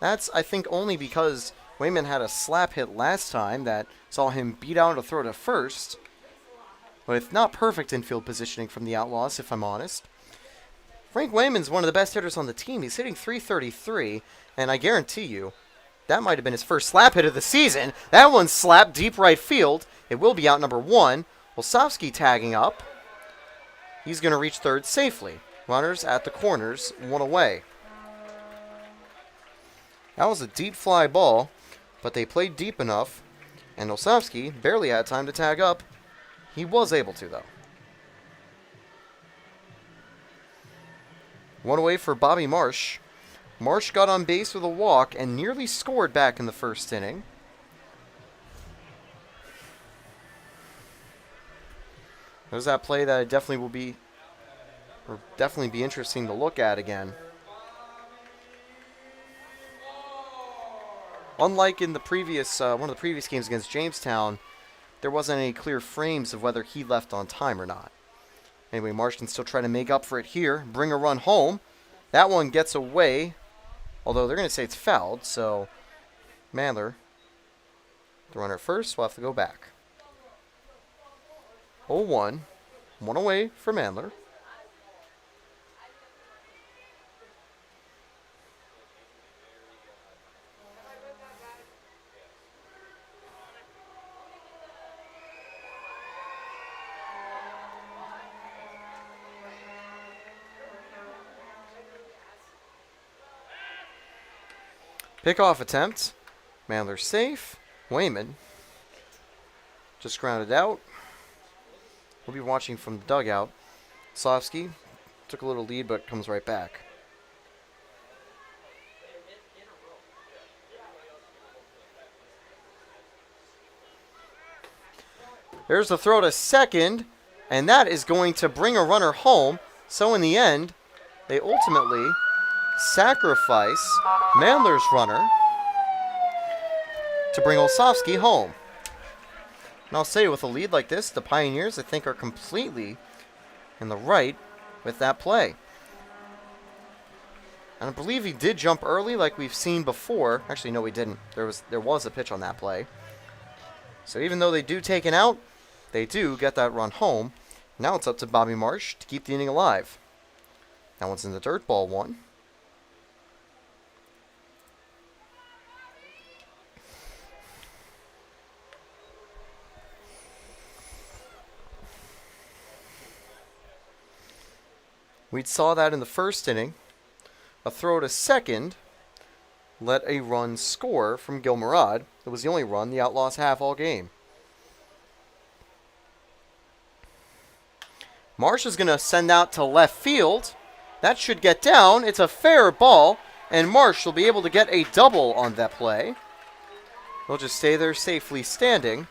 That's, I think, only because Wayman had a slap hit last time that saw him beat out a throw to first, with not perfect infield positioning from the Outlaws, if I'm honest. Frank Wayman's one of the best hitters on the team. He's hitting .333, and I guarantee you, that might have been his first slap hit of the season. That one's slapped deep right field. It will be out number 1. Olsovsky tagging up. He's going to reach third safely. Runners at the corners, 1 away. That was a deep fly ball, but they played deep enough, and Olsovsky barely had time to tag up. He was able to, though. 1 away for Bobby Marsh. Marsh got on base with a walk and nearly scored back in the first inning. There's that play that definitely will be interesting to look at again. Unlike in the previous one of the previous games against Jamestown, there wasn't any clear frames of whether he left on time or not. Anyway, Marsh can still try to make up for it here, bring a run home. That one gets away, although they're going to say it's fouled, so Mandler, the runner first, will have to go back. 0-1, 1 away for Mandler. Pickoff attempt. Mandler safe. Wayman just grounded out. We'll be watching from the dugout. Olsovsky took a little lead but comes right back. There's the throw to second, and that is going to bring a runner home. So in the end, they ultimately sacrifice Mandler's runner to bring Olsovsky home. And I'll say, with a lead like this, the Pioneers, I think, are completely in the right with that play. And I believe he did jump early like we've seen before. Actually, no, he didn't. There was a pitch on that play. So even though they do take it out, they do get that run home. Now it's up to Bobby Marsh to keep the inning alive. That one's in the dirt, ball 1. We saw that in the first inning. A throw to second let a run score from Gil Murad. It was the only run the Outlaws have all game. Marsh is going to send out to left field. That should get down. It's a fair ball, and Marsh will be able to get a double on that play. He'll just stay there safely standing.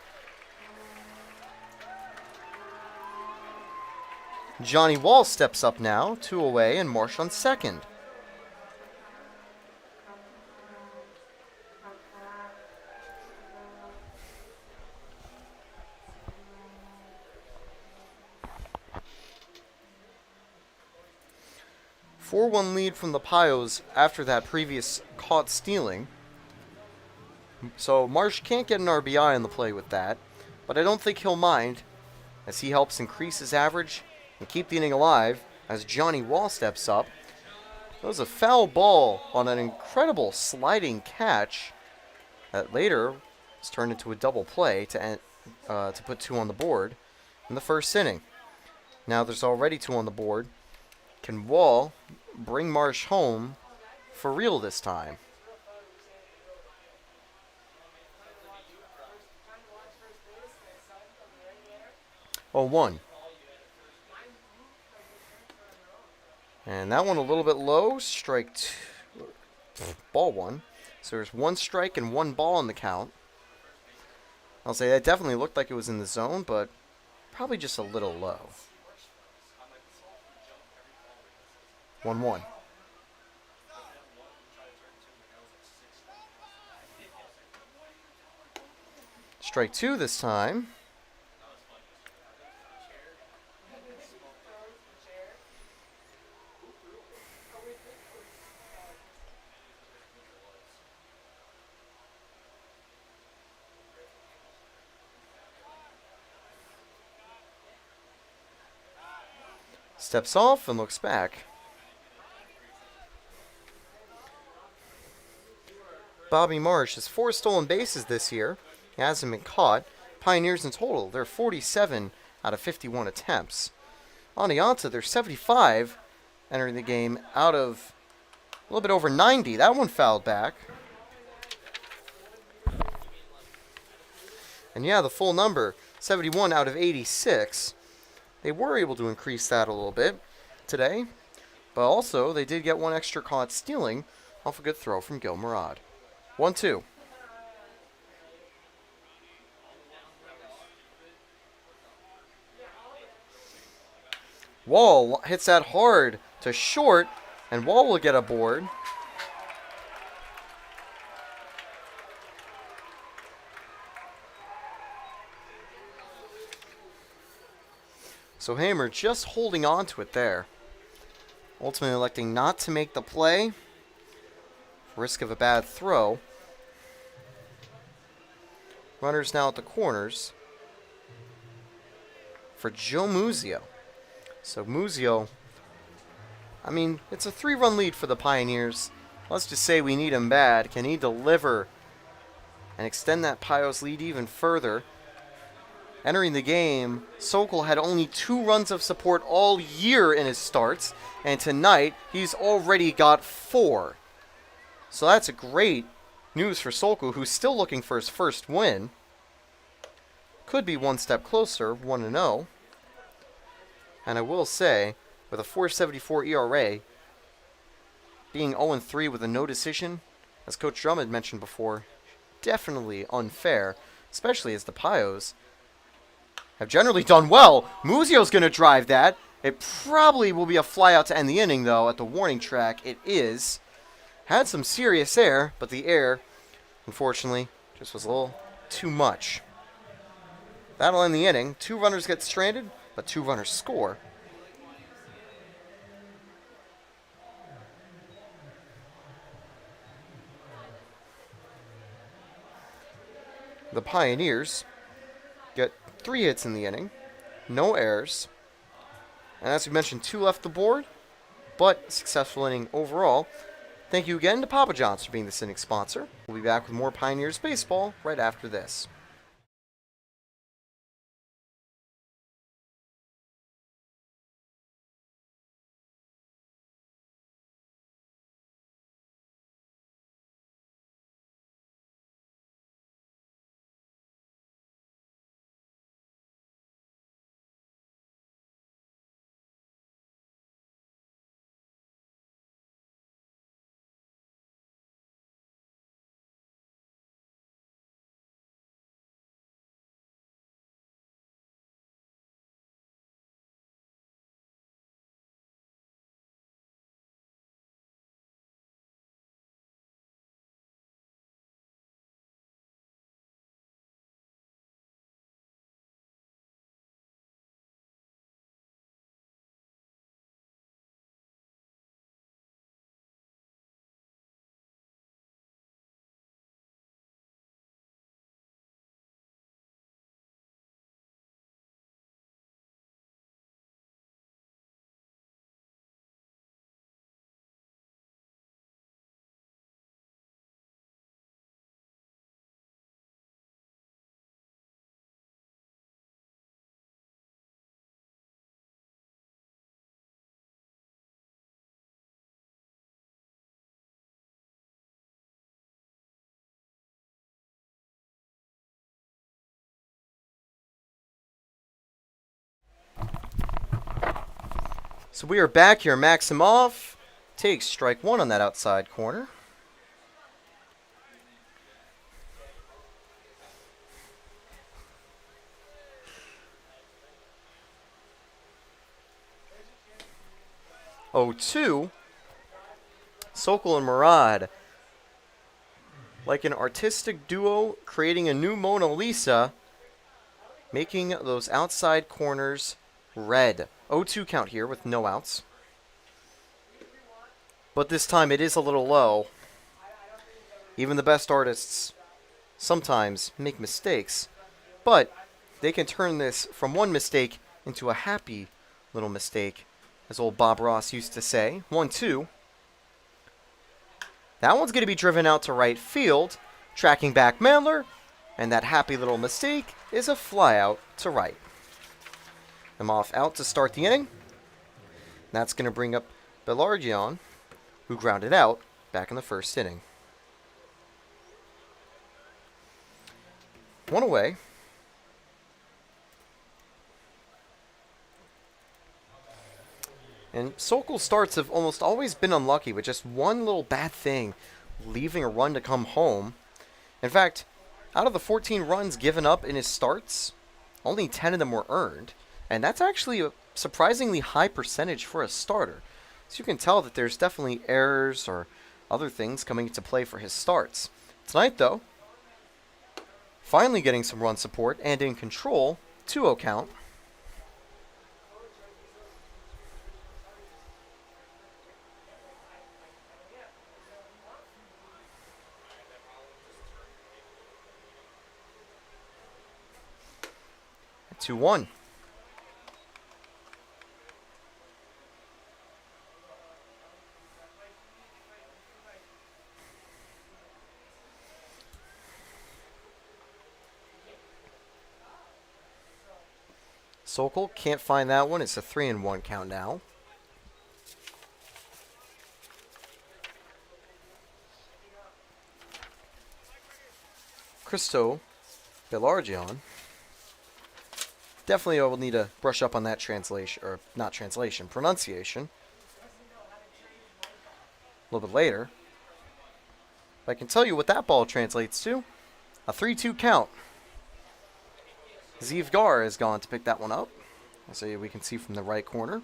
Johnny Wall steps up now, 2 away, and Marsh on second. A 4-1 lead from the PIOS after that previous caught stealing. So Marsh can't get an RBI on the play with that, but I don't think he'll mind as he helps increase his average and keep the inning alive as Johnny Wall steps up. That was a foul ball on an incredible sliding catch that later was turned into a double play to put 2 on the board in the first inning. Now there's already 2 on the board. Can Wall bring Marsh home for real this time? 0-1. And that one a little bit low. Strike 2. Ball 1. So there's 1 strike and 1 ball in the count. I'll say that definitely looked like it was in the zone, but probably just a little low. 1-1. Strike 2 this time. Steps off and looks back. Bobby Marsh has 4 stolen bases this year. He hasn't been caught. Pioneers in total, they're 47 out of 51 attempts. Oneonta, they're 75 entering the game out of a little bit over 90. That one fouled back. And yeah, the full number, 71 out of 86. They were able to increase that a little bit today. But also, they did get 1 extra caught stealing off a good throw from Gil Murad. 1-2. Wall hits that hard to short, and Wall will get a board. So Hamer just holding on to it there. Ultimately electing not to make the play. Risk of a bad throw. Runners now at the corners for Joe Muzio. So Muzio, I mean, it's a 3-run lead for the Pioneers. Let's just say we need him bad. Can he deliver and extend that PIOS lead even further? Entering the game, Sokol had only 2 runs of support all year in his starts, and tonight he's already got 4. So that's a great news for Sokol, who's still looking for his first win. Could be 1 step closer, 1-0. And I will say, with a 4.74 ERA, being 0-3 with a no decision, as Coach Drummond mentioned before, definitely unfair, especially as the Pios have generally done well. Muzio's going to drive that. It probably will be a flyout to end the inning, though, at the warning track. It is. Had some serious air, but the air, unfortunately, just was a little too much. That'll end the inning. 2 runners get stranded, but 2 runners score. The Pioneers get 3 hits in the inning, no errors, and as we mentioned, 2 left the board, but successful inning overall. Thank you again to Papa John's for being this inning sponsor. We'll be back with more Pioneers baseball right after this. So we are back here. Maximov takes strike one on that outside corner. Oh, 2. Sokol and Murad. Like an artistic duo creating a new Mona Lisa, making those outside corners red. 0-2 count here with no outs. But this time it is a little low. Even the best artists sometimes make mistakes. But they can turn this from one mistake into a happy little mistake, as old Bob Ross used to say. 1-2. That one's going to be driven out to right field, tracking back Mandler, and that happy little mistake is a fly out to right. I'm off out to start the inning. That's going to bring up Belardian, who grounded out back in the first inning. One away. And Sokol's starts have almost always been unlucky with just one little bad thing, leaving a run to come home. In fact, out of the 14 runs given up in his starts, only 10 of them were earned. And that's actually a surprisingly high percentage for a starter. So you can tell that there's definitely errors or other things coming into play for his starts. Tonight, though, finally getting some run support and in control, 2-0 count. At 2-1. Sokol can't find that one. It's a 3-1 count now. Christo Belardian. Definitely I will need to brush up on that translation, or not translation, pronunciation. A little bit later. But I can tell you what that ball translates to. A 3-2 count. Zeev Gar has gone to pick that one up, as we can see from the right corner.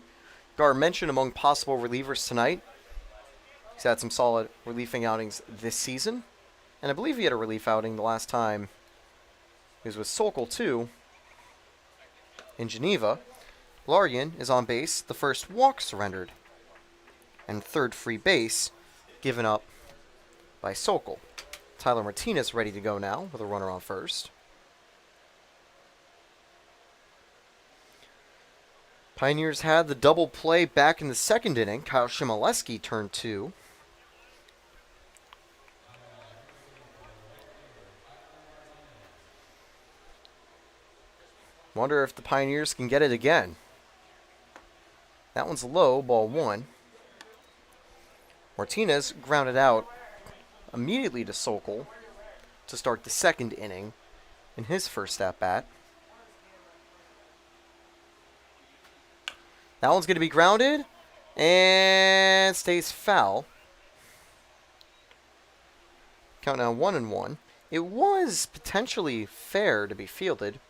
Gar mentioned among possible relievers tonight. He's had some solid relieving outings this season. And I believe he had a relief outing the last time he was with Sokol too, in Geneva. Laryan is on base, the first walk surrendered, and third free base given up by Sokol. Tyler Martinez ready to go now with a runner on first. Pioneers had the double play back in the second inning. Kyle Shimoleski turned 2. Wonder if the Pioneers can get it again. That one's low, ball 1. Martinez grounded out immediately to Sokol to start the second inning in his first at-bat. That one's going to be grounded and stays foul. Count now 1-1. It was potentially fair to be fielded,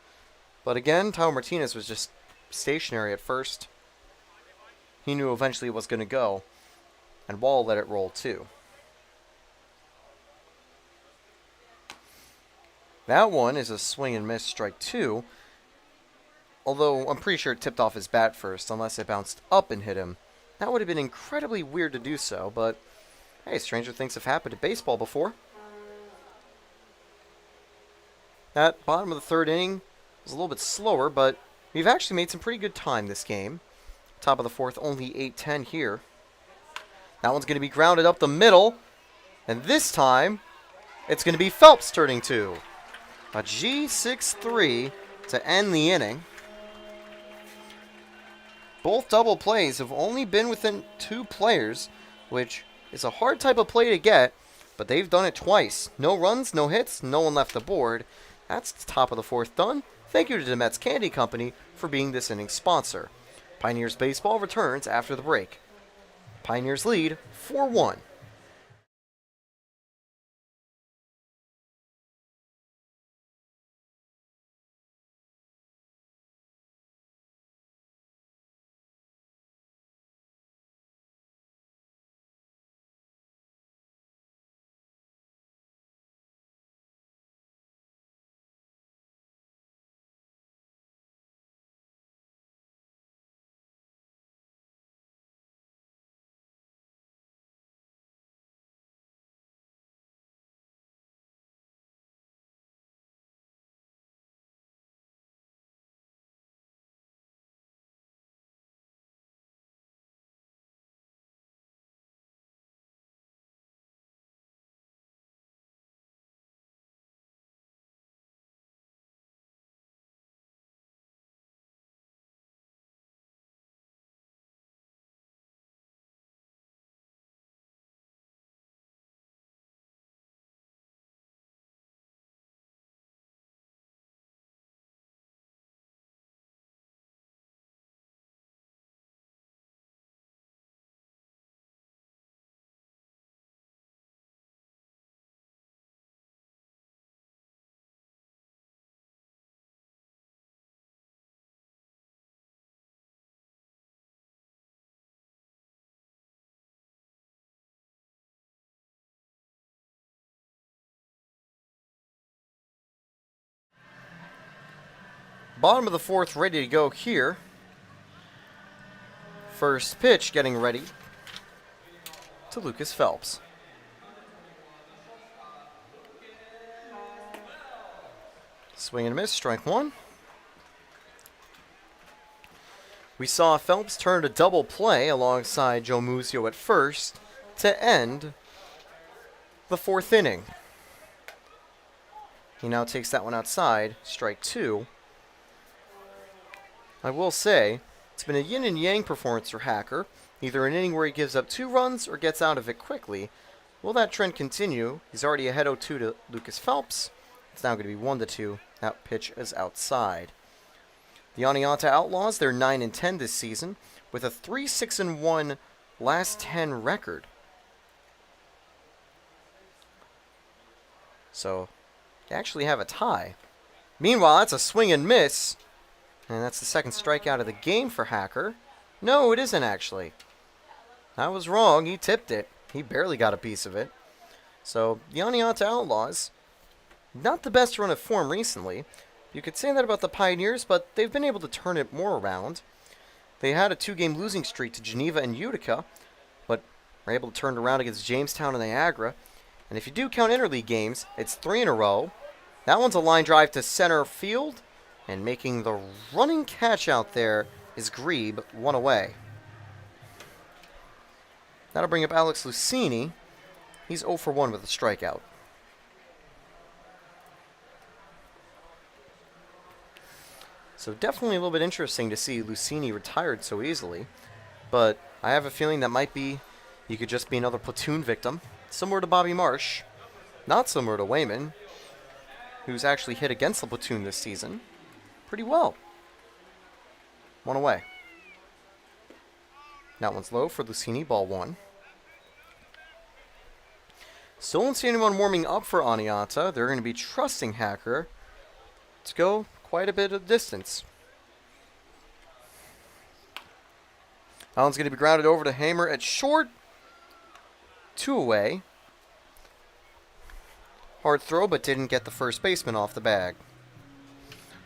but again, Tyler Martinez was just stationary at first. He knew eventually it was going to go, and Wall let it roll too. That one is a swing and miss, strike 2. Although I'm pretty sure it tipped off his bat first, unless it bounced up and hit him. That would have been incredibly weird to do so, but hey, stranger things have happened to baseball before. That bottom of the third inning was a little bit slower, but we've actually made some pretty good time this game. Top of the fourth, only 8-10 here. That one's going to be grounded up the middle, and this time it's going to be Phelps turning 2. A G6-3 to end the inning. Both double plays have only been within 2 players, which is a hard type of play to get, but they've done it twice. No runs, no hits, no one left the board. That's the top of the fourth done. Thank you to Demet's Candy Company for being this inning's sponsor. Pioneers baseball returns after the break. Pioneers lead 4-1. Bottom of the fourth, ready to go here. First pitch getting ready to Lucas Phelps. Swing and a miss, strike one. We saw Phelps turn a double play alongside Joe Muzio at first to end the fourth inning. He now takes that one outside, strike two. I will say, it's been a yin and yang performance for Hacker, either an inning where he gives up 2 runs or gets out of it quickly. Will that trend continue? He's already ahead 0-2 to Lucas Phelps. It's now going to be 1-2. That pitch is outside. The Oneonta Outlaws, they're 9-10 this season, with a 3-6-1 last 10 record. So, they actually have a tie. Meanwhile, that's a swing and miss. And that's the second strikeout of the game for Hacker. No, it isn't actually. I was wrong. He tipped it. He barely got a piece of it. So, the Oneonta Outlaws, not the best run of form recently. You could say that about the Pioneers, but they've been able to turn it more around. They had a 2-game losing streak to Geneva and Utica, but were able to turn it around against Jamestown and Niagara. And if you do count interleague games, it's 3 in a row. That one's a line drive to center field. And making the running catch out there is Grebe, 1 away. That'll bring up Alex Lucini. He's 0 for 1 with a strikeout. So definitely a little bit interesting to see Lucini retired so easily. But I have a feeling that he could just be another platoon victim. Similar to Bobby Marsh. Not similar to Wayman, who's actually hit against the platoon this season pretty well. 1 away. That one's low for Lucini, ball 1. Still don't see anyone warming up for Oneonta. They're going to be trusting Hacker to go quite a bit of distance. That one's going to be grounded over to Hamer at short. 2 away. Hard throw, but didn't get the first baseman off the bag.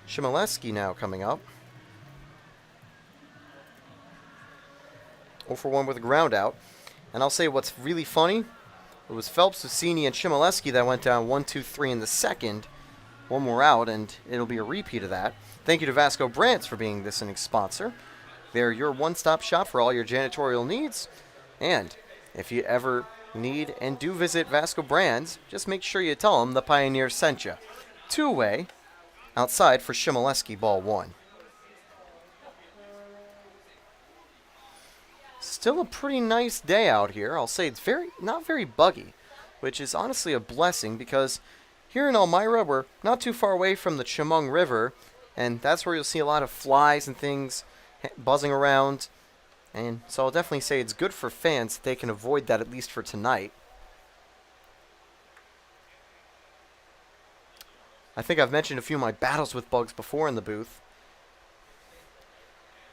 Chmielewski now coming up. 0 for 1 with a ground out. And I'll say what's really funny, it was Phelps, Lucini, and Chmielewski that went down 1-2-3 in the second. One more out, and it'll be a repeat of that. Thank you to Vasco Brands for being this innings sponsor. They're your one-stop shop for all your janitorial needs. And if you ever need and do visit Vasco Brands, just make sure you tell them the Pioneers sent you. 2 away. Outside for Chmielewski, ball 1. Still a pretty nice day out here. I'll say it's not very buggy, which is honestly a blessing because here in Elmira, we're not too far away from the Chemung River, and that's where you'll see a lot of flies and things buzzing around. And so I'll definitely say it's good for fans that they can avoid that at least for tonight. I think I've mentioned a few of my battles with bugs before in the booth.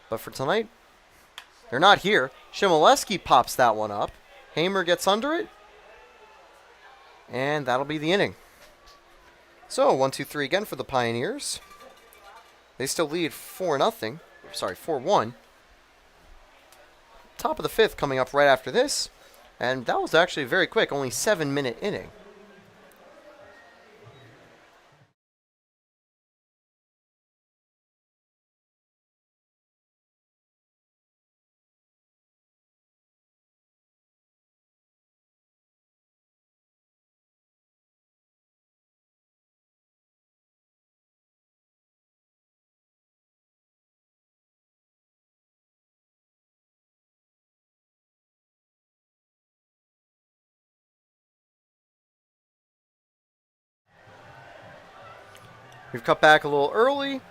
But for tonight, they're not here. Shimoleski pops that one up. Hamer gets under it. And that'll be the inning. So, 1-2-3 again for the Pioneers. They still lead 4-0. Sorry, 4-1. Top of the fifth coming up right after this. And that was actually very quick, only 7-minute inning. We've cut back a little early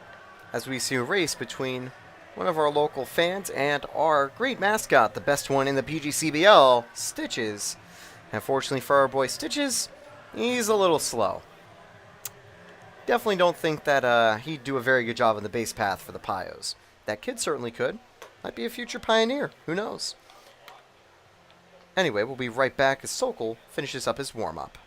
as we see a race between one of our local fans and our great mascot, the best one in the PGCBL, Stitches. And fortunately for our boy Stitches, he's a little slow. Definitely don't think that he'd do a very good job on the base path for the PIOS. That kid certainly could. Might be a future Pioneer. Who knows? Anyway, we'll be right back as Sokol finishes up his warm-up.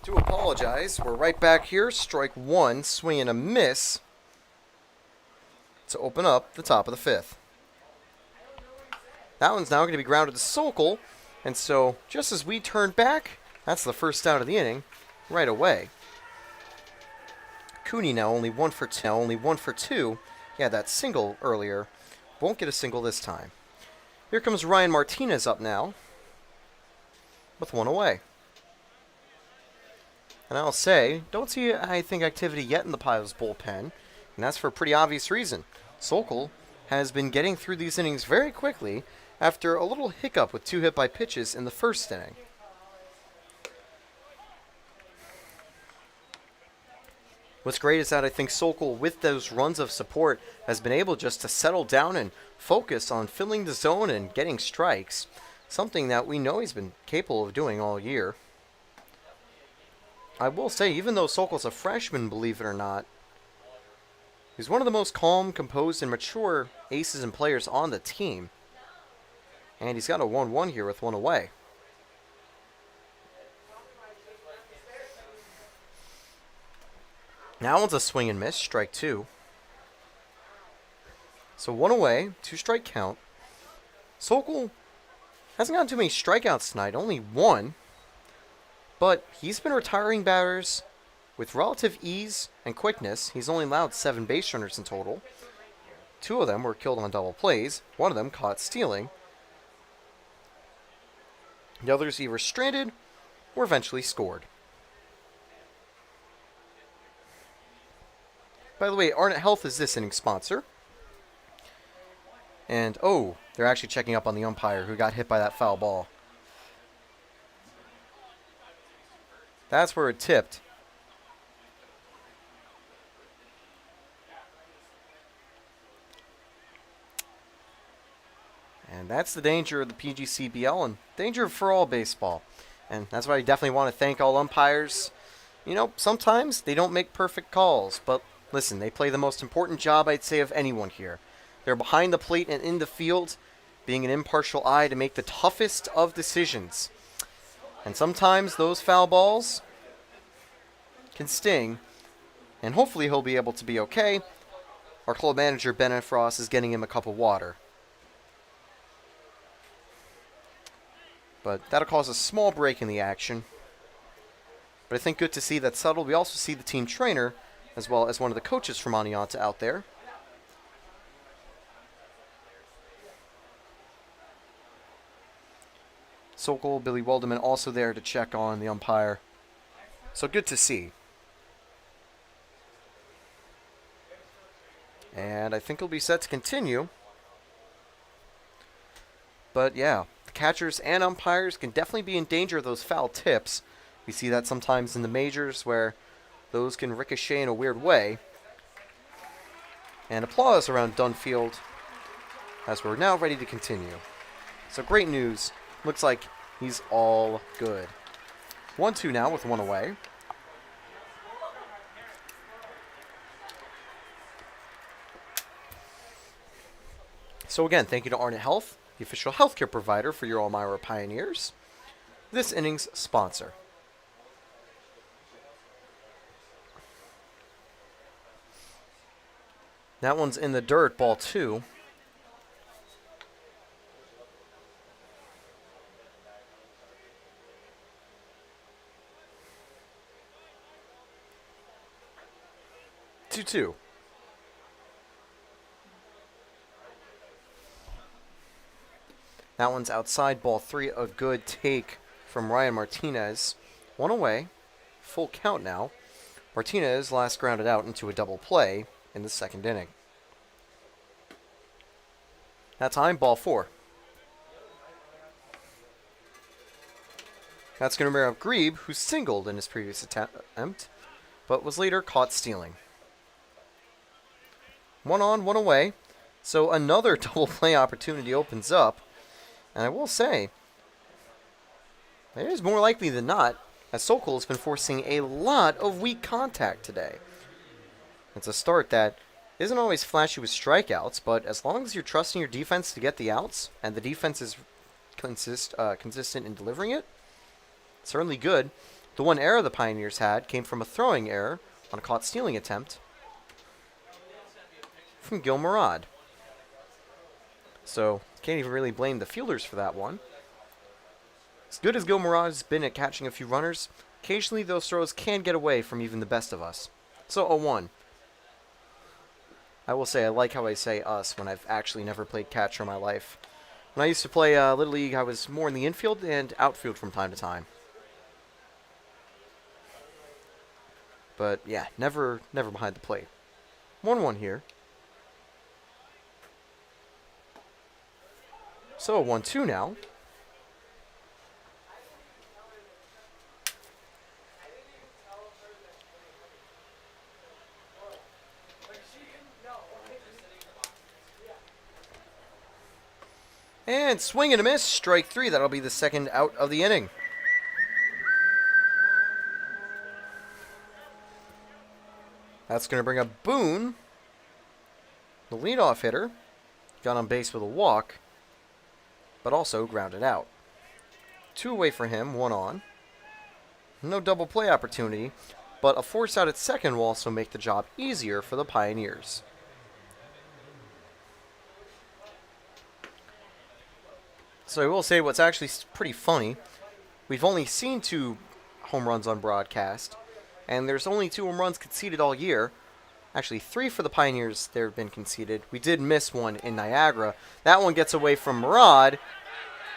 Do apologize. We're right back here. Strike one, swing and a miss to open up the top of the fifth. That one's now going to be grounded to Sokol, and so just as we turn back, that's the first out of the inning right away. Cooney now only one for two. Yeah, that single earlier. Won't get a single this time. Here comes Ryan Martinez up now with one away. And I'll say, don't see, I think, activity yet in the PIOS bullpen, and that's for a pretty obvious reason. Sokol has been getting through these innings very quickly after a little hiccup with 2 hit by pitches in the first inning. What's great is that I think Sokol, with those runs of support, has been able just to settle down and focus on filling the zone and getting strikes, something that we know he's been capable of doing all year. I will say, even though Sokol's a freshman, believe it or not, he's one of the most calm, composed, and mature aces and players on the team. And he's got a 1-1 here with one away. Now one's a swing and miss, strike 2. So 1 away, 2 strike count. Sokol hasn't gotten too many strikeouts tonight, only 1. But he's been retiring batters with relative ease and quickness. He's only allowed 7 base runners in total. 2 of them were killed on double plays. 1 of them caught stealing. The others either stranded or eventually scored. By the way, Arnett Health is this inning's sponsor. And, oh, they're actually checking up on the umpire who got hit by that foul ball. That's where it tipped. And that's the danger of the PGCBL and danger for all baseball. And that's why I definitely want to thank all umpires. You know, sometimes they don't make perfect calls, but listen, they play the most important job, I'd say, of anyone here. They're behind the plate and in the field, being an impartial eye to make the toughest of decisions. And sometimes those foul balls can sting, and hopefully he'll be able to be okay. Our club manager, Ben Frost, is getting him a cup of water. But that'll cause a small break in the action. But I think good to see that subtle. We also see the team trainer, as well as one of the coaches from Anianta out there. Sokol, Billy Waldeman also there to check on the umpire. So good to see. And I think he'll be set to continue. But yeah, the catchers and umpires can definitely be in danger of those foul tips. We see that sometimes in the majors where those can ricochet in a weird way. And applause around Dunfield as we're now ready to continue. So great news. Looks like he's all good. 1-2 now with one away. So again, thank you to Arnett Health, the official healthcare provider for your Elmira Pioneers. This inning's sponsor. That one's in the dirt, ball 2. Two. That one's outside, ball 3. A good take from Ryan Martinez. One away. Full count now. Martinez last grounded out into a double play in the second inning. That time, ball 4. That's going to bring up Grebe, who singled in his previous attempt, but was later caught stealing. 1 on, 1 away. So another double play opportunity opens up. And I will say, it is more likely than not, as Sokol has been forcing a lot of weak contact today. It's a start that isn't always flashy with strikeouts, but as long as you're trusting your defense to get the outs, and the defense is consistent in delivering it, it's certainly good. The one error the Pioneers had came from a throwing error on a caught stealing attempt from Gil Murad. So, can't even really blame the fielders for that one. As good as Gil Murad has been at catching a few runners, occasionally those throws can get away from even the best of us. So, 0-1. I will say, I like how I say us when I've actually never played catcher in my life. When I used to play Little League, I was more in the infield and outfield from time to time. But, yeah, never behind the plate. 1-1 here. So, 1-2 now. And swing and a miss, strike 3. That'll be the second out of the inning. That's going to bring up Boone, the leadoff hitter. Got on base with a walk, but also grounded out. 2 away for him, 1 on. No double play opportunity, but a force out at second will also make the job easier for the Pioneers. So I will say what's actually pretty funny, we've only seen 2 home runs on broadcast, and there's only 2 home runs conceded all year. Actually, 3 for the Pioneers there have been conceded. We did miss one in Niagara. That one gets away from Murad,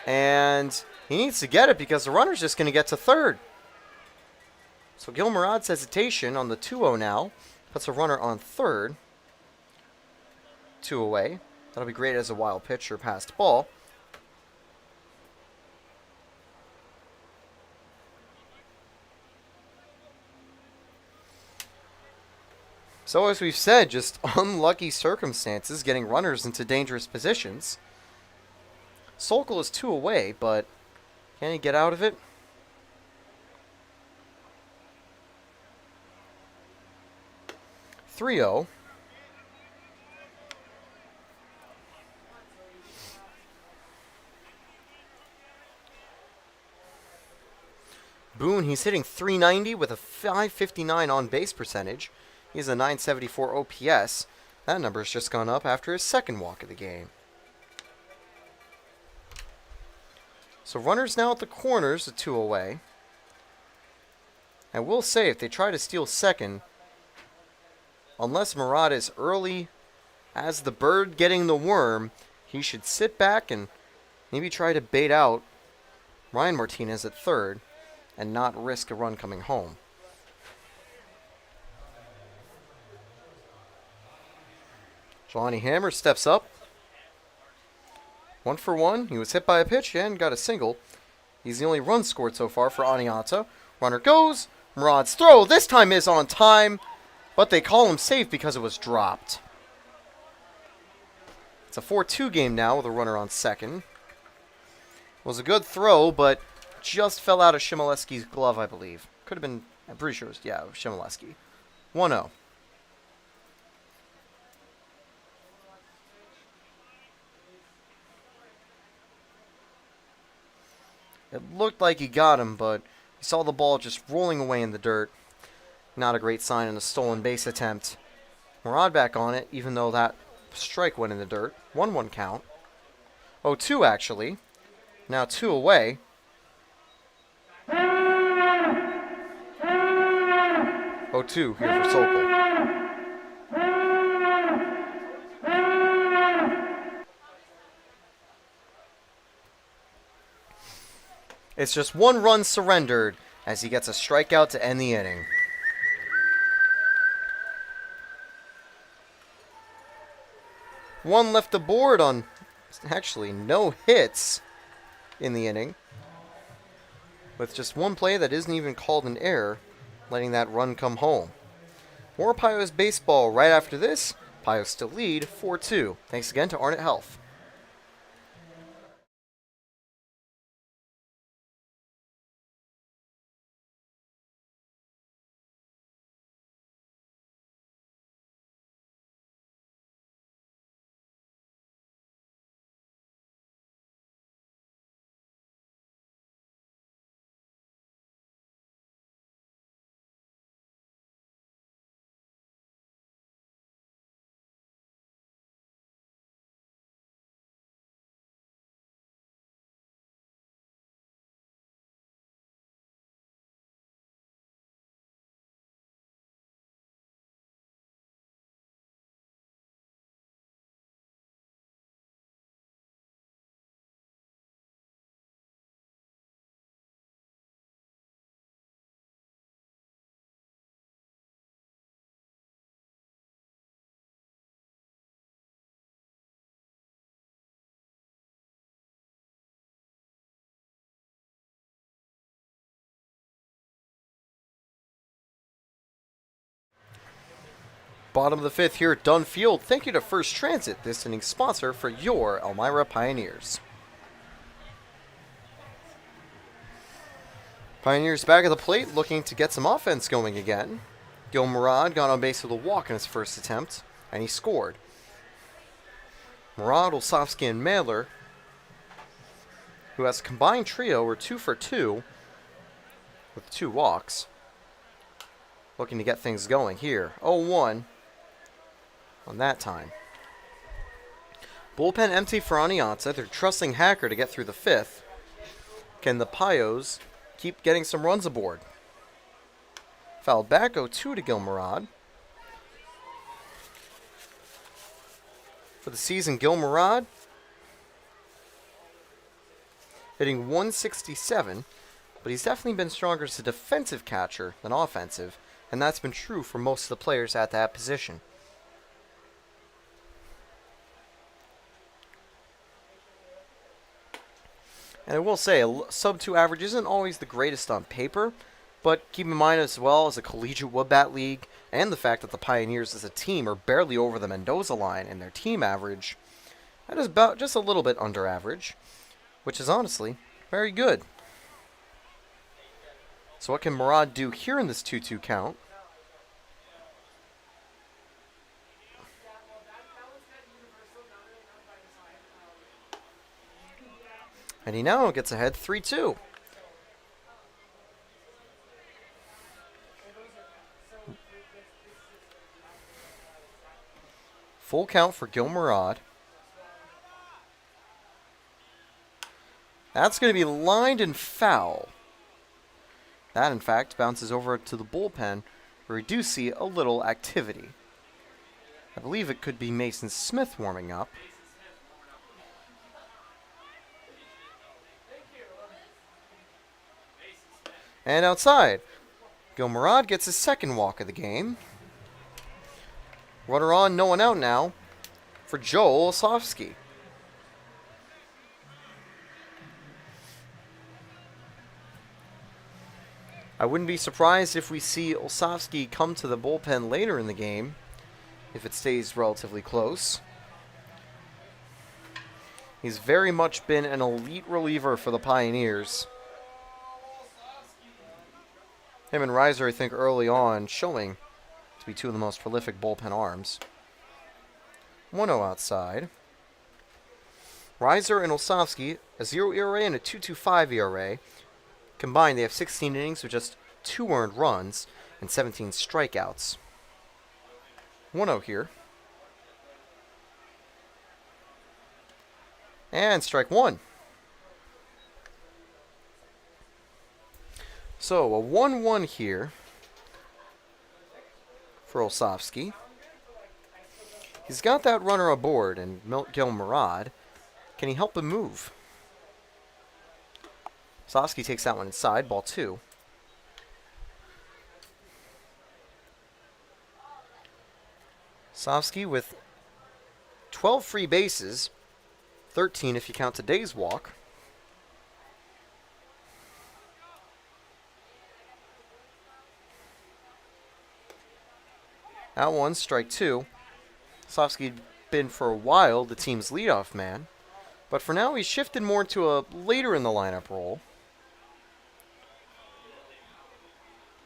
and he needs to get it because the runner's just going to get to third. So Gil Murad's hesitation on the 2-0 now puts a runner on third. 2 away. That'll be great as a wild pitch or passed ball. So as we've said, just unlucky circumstances getting runners into dangerous positions. Sokol is 2 away, but can he get out of it? (3-0). Boone, he's hitting .390 with a .559 on-base percentage. He has a .974 OPS. That number's just gone up after his second walk of the game. So runners now at the corners, a 2 away. I will say, if they try to steal second, unless Murad is early as the bird getting the worm, he should sit back and maybe try to bait out Ryan Martinez at third and not risk a run coming home. Jelani Hammer steps up. 1 for 1. He was hit by a pitch and got a single. He's the only run scored so far for Aniata. Runner goes. Murad's throw this time is on time, but they call him safe because it was dropped. It's a 4-2 game now with a runner on second. It was a good throw, but just fell out of Shimoleski's glove, I believe. Could have been, I'm pretty sure it was, yeah, Shimoleski. 1-0. It looked like he got him, but he saw the ball just rolling away in the dirt. Not a great sign in a stolen base attempt. Murad back on it, even though that strike went in the dirt. 1-1 count. 0-2 actually. Now 2 away. Oh, 2 here for Sokol. It's just 1 run surrendered as he gets a strikeout to end the inning. One left aboard on actually no hits in the inning, with just 1 play that isn't even called an error, letting that run come home. More PIOS baseball right after this. PIOS still lead 4-2. Thanks again to Arnett Health. Bottom of the 5th here at Dunn Field. Thank you to First Transit, this inning's sponsor for your Elmira Pioneers. Pioneers back at the plate, looking to get some offense going again. Gil Murad got on base with a walk in his first attempt, and he scored. Murad, Olsovsky, and Mailer, who has a combined trio, were 2 for 2 with 2 walks. Looking to get things going here. 0-1 on that time. Bullpen empty for Aniata. They're trusting Hacker to get through the 5th. Can the PIOS keep getting some runs aboard? Fouled back, 0-2 to Gil Murad. For the season, Gil Murad hitting 167, but he's definitely been stronger as a defensive catcher than offensive, and that's been true for most of the players at that position. And I will say, a sub-2 average isn't always the greatest on paper, but keep in mind as well as a collegiate woodbat league, and the fact that the Pioneers as a team are barely over the Mendoza line in their team average, that is about just a little bit under average, which is honestly very good. So what can Murad do here in this 2-2 count? And he now gets ahead 3-2. Full count for Gilmarad. That's going to be lined and foul. That, in fact, bounces over to the bullpen, where we do see a little activity. I believe it could be Mason Smith warming up. And outside, Gilmarad gets his second walk of the game. Runner on, no one out now for Joel Osofsky. I wouldn't be surprised if we see Osofsky come to the bullpen later in the game, if it stays relatively close. He's very much been an elite reliever for the Pioneers. Him and Reiser, I think, early on, showing to be two of the most prolific bullpen arms. 1-0 outside. Reiser and Osofsky, a 0 ERA and a 2.25 ERA. Combined, they have 16 innings with just 2 earned runs and 17 strikeouts. 1-0 here. And strike one. So a 1-1 here for Osofsky. He's got that runner aboard, and Gilmarad. Can he help him move? Osofsky takes that one inside, ball 2. Osofsky with 12 free bases, 13 if you count today's walk. That one, strike 2. Osofsky had been for a while the team's leadoff man, but for now he's shifted more to a later in the lineup role,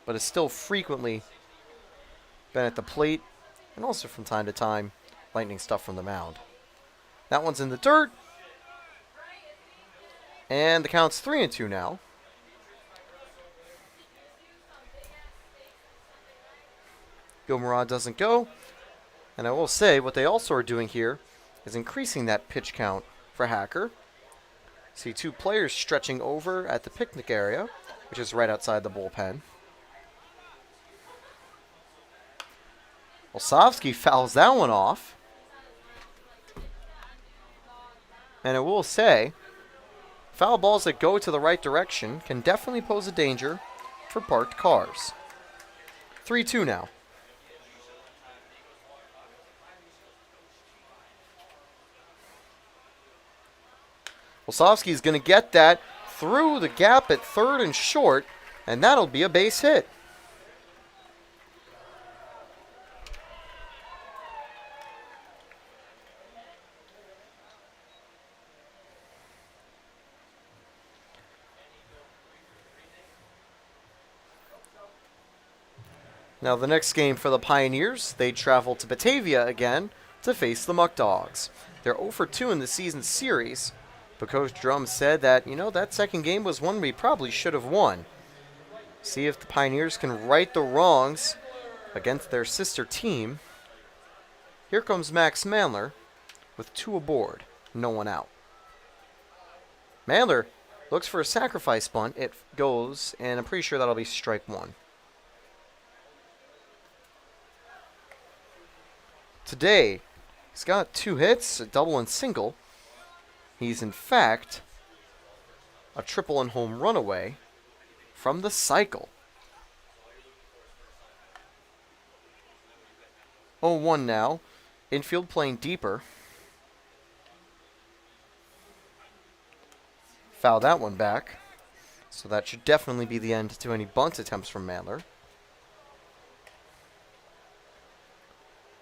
but has still frequently been at the plate and also from time to time lightning stuff from the mound. That one's in the dirt, and the count's 3-2 now. Gilmarad doesn't go. And I will say, what they also are doing here is increasing that pitch count for Hacker. See 2 players stretching over at the picnic area, which is right outside the bullpen. Osofsky fouls that one off. And I will say, foul balls that go to the right direction can definitely pose a danger for parked cars. 3-2 now. Osofsky's going to get that through the gap at third and short, and that'll be a base hit. Now the next game for the Pioneers, they travel to Batavia again to face the Muck Dogs. They're 0-2 in the season series. But Coach Drum said that, that second game was one we probably should have won. See if the Pioneers can right the wrongs against their sister team. Here comes Max Mandler with 2 aboard, no one out. Mandler looks for a sacrifice bunt. It goes, and I'm pretty sure that'll be strike 1. Today, he's got 2 hits, a double and single. He's, in fact, a triple and home run away from the cycle. 0-1 now. Infield playing deeper. Foul that one back. So that should definitely be the end to any bunt attempts from Mandler.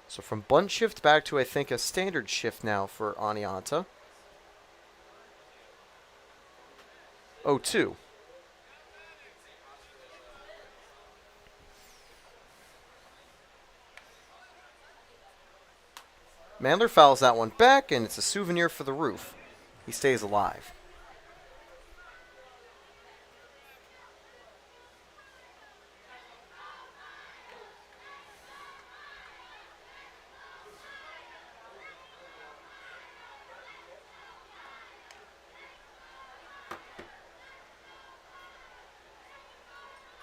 So from bunt shift back to, I think, a standard shift now for Anianta. 0-2. Mandler fouls that one back, and it's a souvenir for the roof. He stays alive.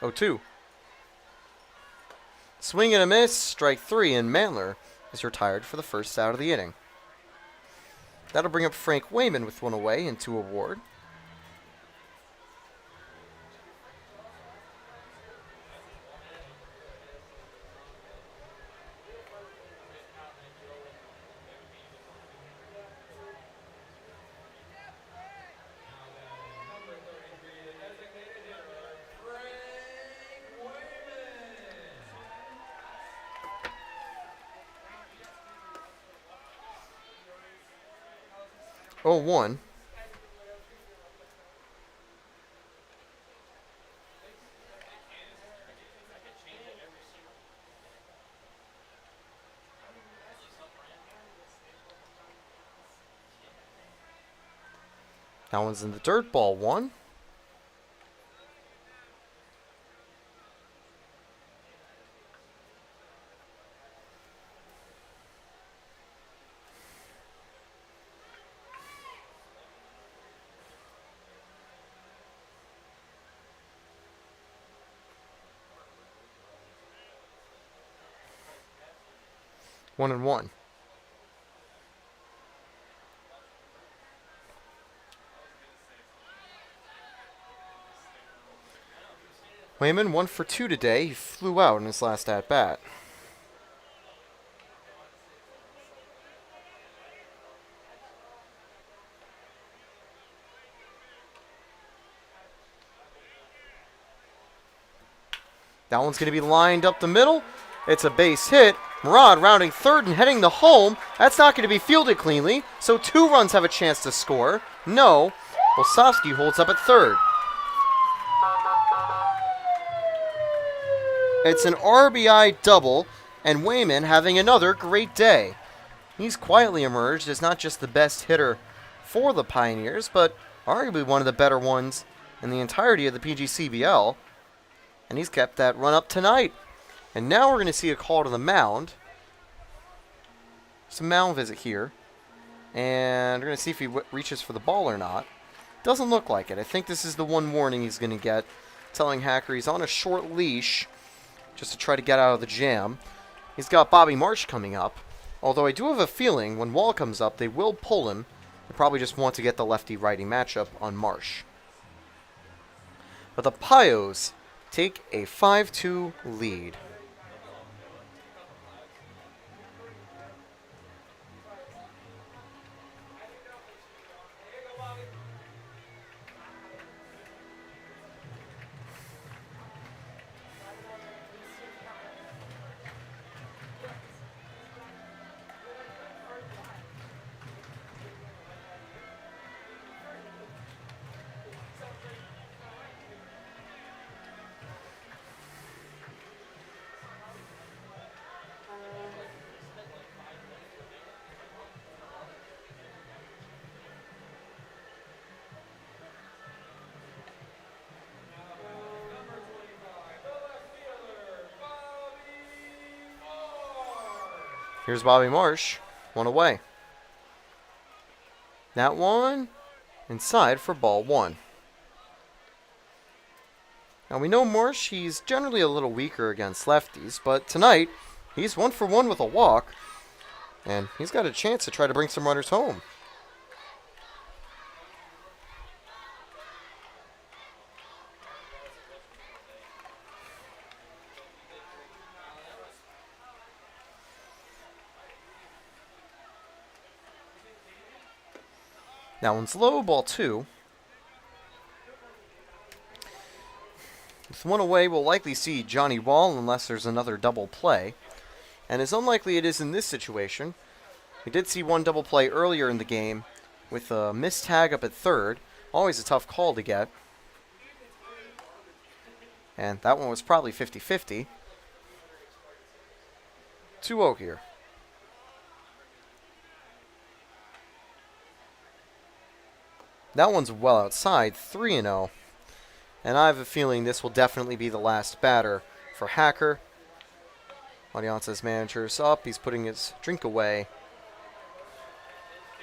0-2. Swing and a miss, strike 3, and Mandler is retired for the first out of the inning. That'll bring up Frank Wayman with 1 away and 2 aboard. Oh, 1. That one's in the dirt, ball 1. One and one. Wayman 1 for 2 today. He flew out in his last at bat. That one's going to be lined up the middle. It's a base hit. Murad rounding third and heading to home. That's not going to be fielded cleanly, so 2 runs have a chance to score. No. Olsowski holds up at third. It's an RBI double, and Wayman having another great day. He's quietly emerged as not just the best hitter for the Pioneers, but arguably one of the better ones in the entirety of the PGCBL. And he's kept that run up tonight. And now we're going to see a call to the mound. Some mound visit here. And we're going to see if he reaches for the ball or not. Doesn't look like it. I think this is the one warning he's going to get, telling Hacker he's on a short leash just to try to get out of the jam. He's got Bobby Marsh coming up. Although I do have a feeling when Wall comes up, they will pull him. They probably just want to get the lefty-righty matchup on Marsh. But the PIOS take a 5-2 lead. Here's Bobby Marsh, 1 away. That one inside for ball 1. Now we know Marsh, he's generally a little weaker against lefties, but tonight he's 1 for 1 with a walk, and he's got a chance to try to bring some runners home. That one's low, ball 2. With 1 away, we'll likely see Johnny Wall unless there's another double play. And as unlikely it is in this situation, we did see 1 double play earlier in the game with a missed tag up at third. Always a tough call to get. And that one was probably 50-50. 2-0 here. That one's well outside, 3-0. And I have a feeling this will definitely be the last batter for Hacker. Audiance's manager's up. He's putting his drink away.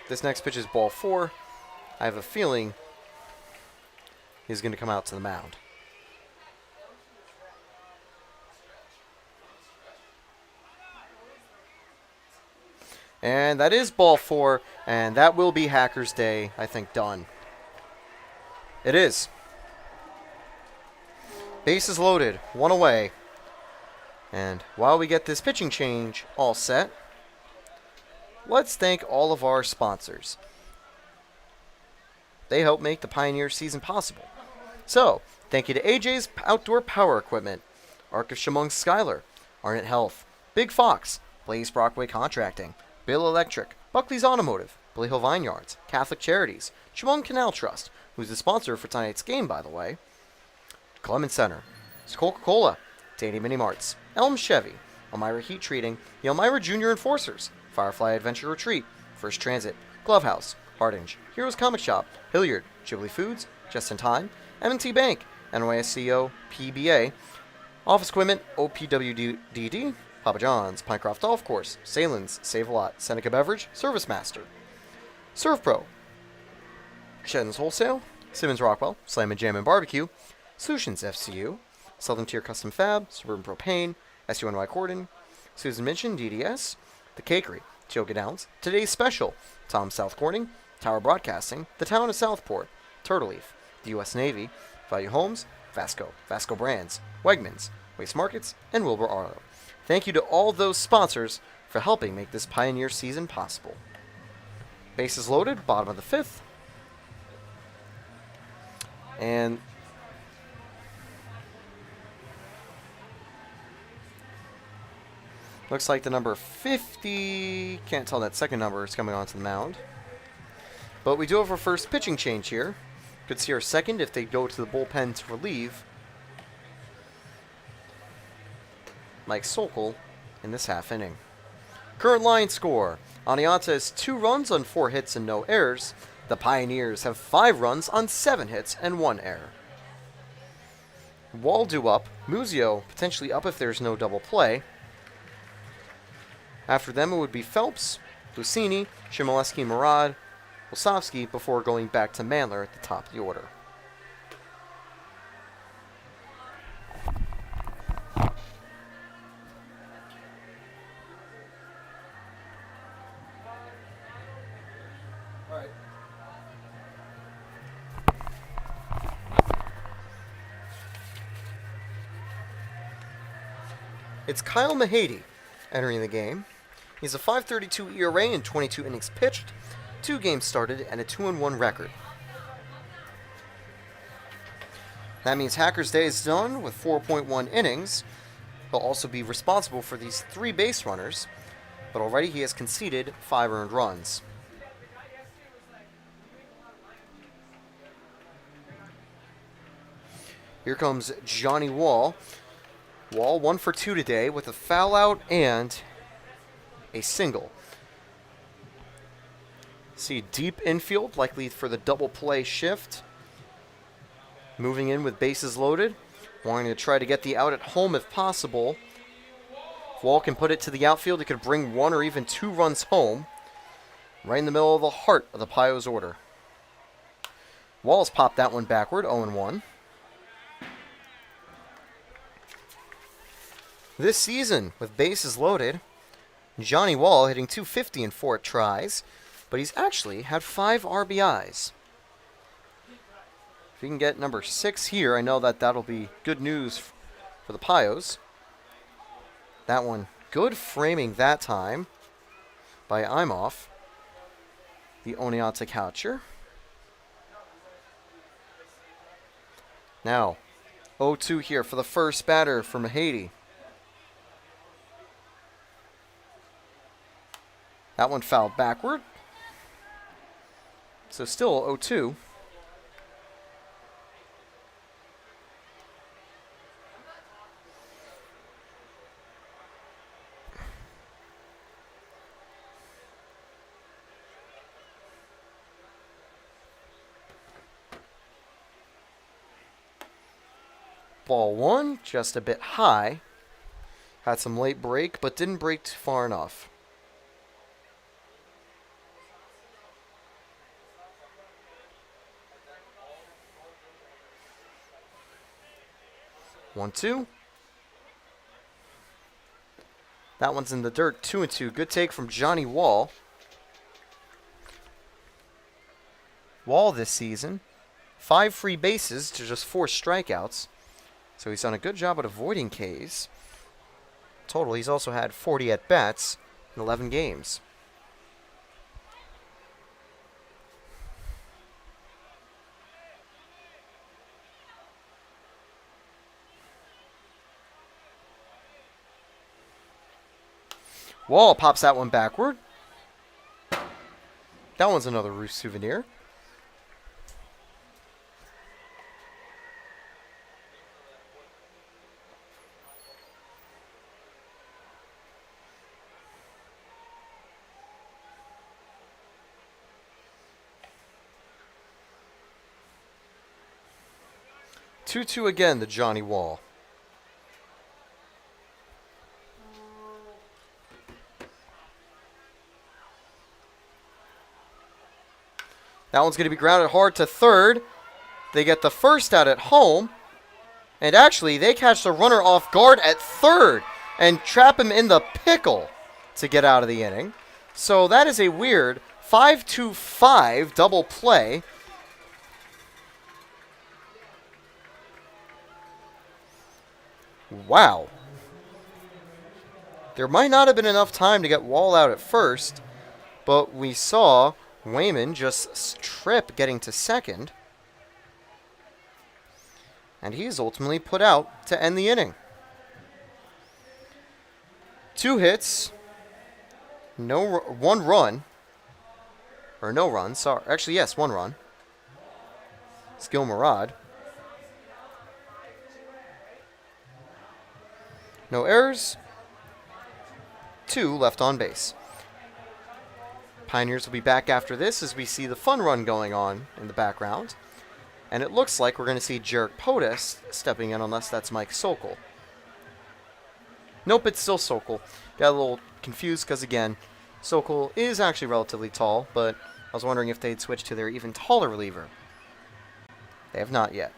This next pitch is ball 4. I have a feeling he's going to come out to the mound. And that is ball 4, and that will be Hackers Day, I think, done. It is. Bases loaded, 1 away. And while we get this pitching change all set, let's thank all of our sponsors. They help make the Pioneer season possible. So, thank you to AJ's Outdoor Power Equipment, Arc of Chemung Skylar, Arnett Health, Big Fox, Blaze Brockway Contracting, Bill Electric, Buckley's Automotive, Billy Hill Vineyards, Catholic Charities, Chemung Canal Trust, who's the sponsor for tonight's game, by the way, Clemens Center, Coca-Cola, Danny Mini Marts, Elm Chevy, Elmira Heat Treating, the Elmira Junior Enforcers, Firefly Adventure Retreat, First Transit, Glovehouse, Hardinge, Heroes Comic Shop, Hilliard, Ghibli Foods, Just in Time, M&T Bank, NYSCO, PBA, Office Equipment, OPWDD, Papa John's, Pinecroft Golf Course, Salen's, Save a Lot, Seneca Beverage, Service Master, Surf Pro, Shedden's Wholesale, Simmons Rockwell, Slam and Jam and Barbecue, Solutions FCU, Southern Tier Custom Fab, Suburban Propane, SUNY Corden, Susan Minchin, DDS, The Cakery, Tioga Downs, Today's Special, Tom South Corning, Tower Broadcasting, The Town of Southport, Turtle Leaf, the U.S. Navy, Value Homes, Vasco, Vasco Brands, Wegmans, Waste Markets, and Wilbur Auto. Thank you to all those sponsors for helping make this Pioneer season possible. Bases loaded, bottom of the 5th. And looks like the number 50, can't tell that second number, is coming onto the mound. But we do have our first pitching change here. Could see our second if they go to the bullpen to relieve Mike Sokol in this half inning. Current line score. Oneonta has 2 runs on 4 hits and no errors. The Pioneers have 5 runs on 7 hits and 1 error. Waldo up. Muzio potentially up if there's no double play. After them it would be Phelps, Lucini, Chmielewski, Murad, Wasowski before going back to Mandler at the top of the order. All right. It's Kyle Mahady entering the game. He's a .532 ERA in 22 innings pitched, 2 games started, and a 2-1 record. That means Hackers Day is done with 4.1 innings. He'll also be responsible for these 3 base runners, but already he has conceded 5 earned runs. Here comes Johnny Wall. Wall 1 for 2 today with a foul out and a single. See deep infield, likely for the double play shift. Moving in with bases loaded, wanting to try to get the out at home if possible. If Wall can put it to the outfield, it could bring 1 or even 2 runs home. Right in the middle of the heart of the PIOS order. Wall's popped that one backward, 0-1. This season, with bases loaded, Johnny Wall hitting .250 in 4 tries, but he's actually had 5 RBIs. If he can get number 6 here, I know that that'll be good news for the PIOS. That one, good framing that time by Imhoff, the Oneonta catcher. Now, 0-2 here for the first batter for Mahady. That one fouled backward. So still 0-2. Ball 1, just a bit high. Had some late break, but didn't break far enough. One, 2. That one's in the dirt, 2-2. Good take from Johnny Wall. Wall this season, 5 free bases to just 4 strikeouts. So he's done a good job at avoiding Ks. Total, he's also had 40 at-bats in 11 games. Wall pops that one backward. That one's another Roost souvenir. Two again, the Johnny Wall. That one's going to be grounded hard to third. They get the first out at home. And actually, they catch the runner off guard at third and trap him in the pickle to get out of the inning. So that is a weird 5-2-5 double play. Wow. There might not have been enough time to get Wall out at first, but we saw Wayman just trip getting to second. And he's ultimately put out to end the inning. 2 hits, one run, or no run, sorry. Actually, yes, 1 run. It's Gil Murad. No errors, 2 left on base. Pioneers will be back after this as we see the fun run going on in the background. And it looks like we're going to see Jarek Podest stepping in, unless that's Mike Sokol. Nope, it's still Sokol. Got a little confused because, again, Sokol is actually relatively tall, but I was wondering if they'd switch to their even taller reliever. They have not yet.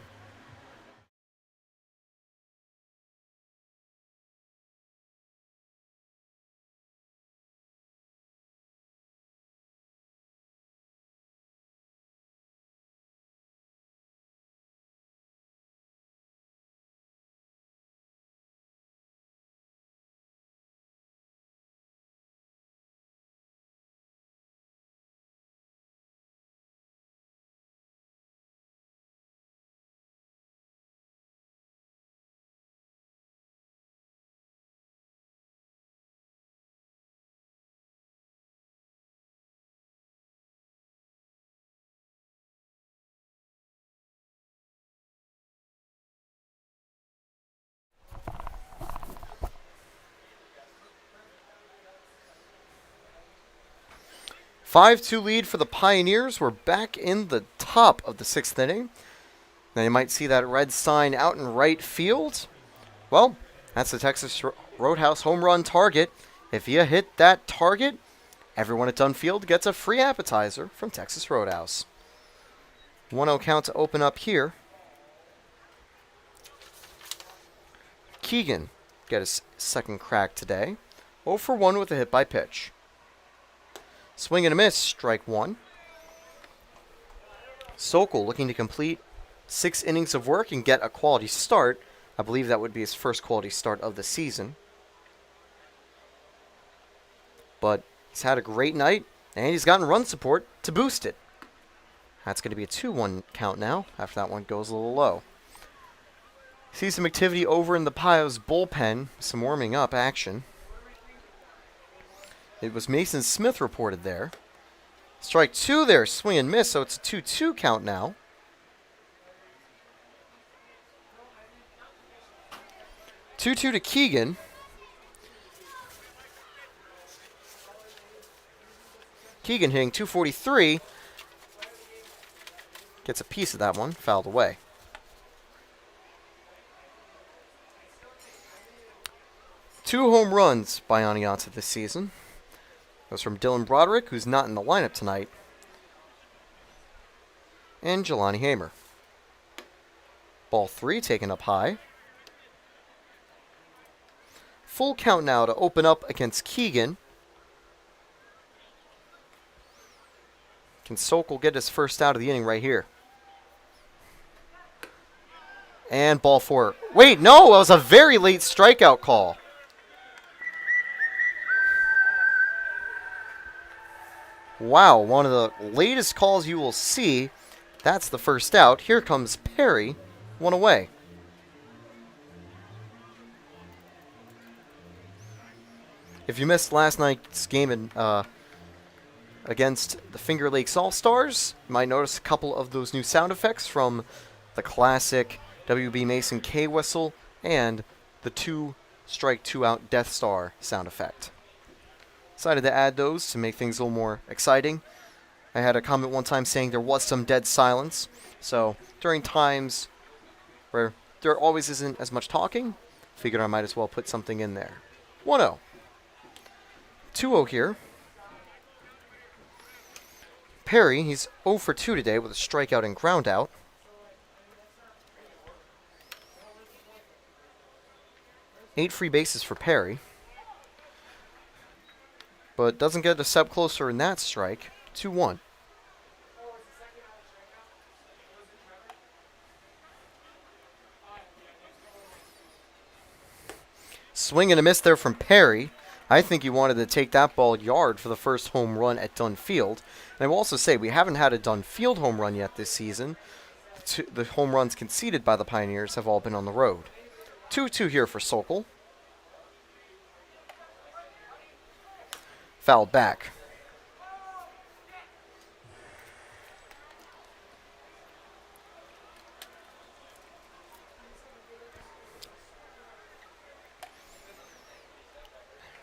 Five-two lead for the Pioneers. We're back in the top of the 6th inning. Now you might see that red sign out in right field. Well, that's the Texas Roadhouse home run target. If you hit that target, everyone at Dunfield gets a free appetizer from Texas Roadhouse. 1-0 count to open up here. Keegan get his second crack today. 0 for 1 with a hit by pitch. Swing and a miss, strike 1. Sokol looking to complete 6 innings of work and get a quality start. I believe that would be his first quality start of the season. But he's had a great night, and he's gotten run support to boost it. That's going to be a 2-1 count now, after that one goes a little low. See some activity over in the PIOS bullpen, some warming up action. It was Mason Smith reported there. Strike 2 there, swing and miss, so it's a 2-2 count now. Two-two to Keegan. Keegan hitting .243. Gets a piece of that one, fouled away. Two home runs by Anianta this season. That was from Dylan Broderick, who's not in the lineup tonight, and Jelani Hamer. Ball 3 taken up high. Full count now to open up against Keegan. Can Sokol get his first out of the inning right here? And ball 4. Wait, no, it was a very late strikeout call. Wow, one of the latest calls you will see. That's the first out. Here comes Perry, 1 away. If you missed last night's game against the Finger Lakes All-Stars, you might notice a couple of those new sound effects from the classic WB Mason K whistle and the 2-strike 2-out Death Star sound effect. Decided to add those to make things a little more exciting. I had a comment one time saying there was some dead silence, so during times where there always isn't as much talking, figured I might as well put something in there. 1-0. 2-0 here. Perry, he's 0 for 2 today with a strikeout and ground out. Eight free bases for Perry. But doesn't get a step closer in that strike. 2-1. Swing and a miss there from Perry. I think he wanted to take that ball yard for the first home run at Dunn Field. And I will also say we haven't had a Dunn Field home run yet this season. The home runs conceded by the Pioneers have all been on the road. 2-2 here for Sokol. Fouled back.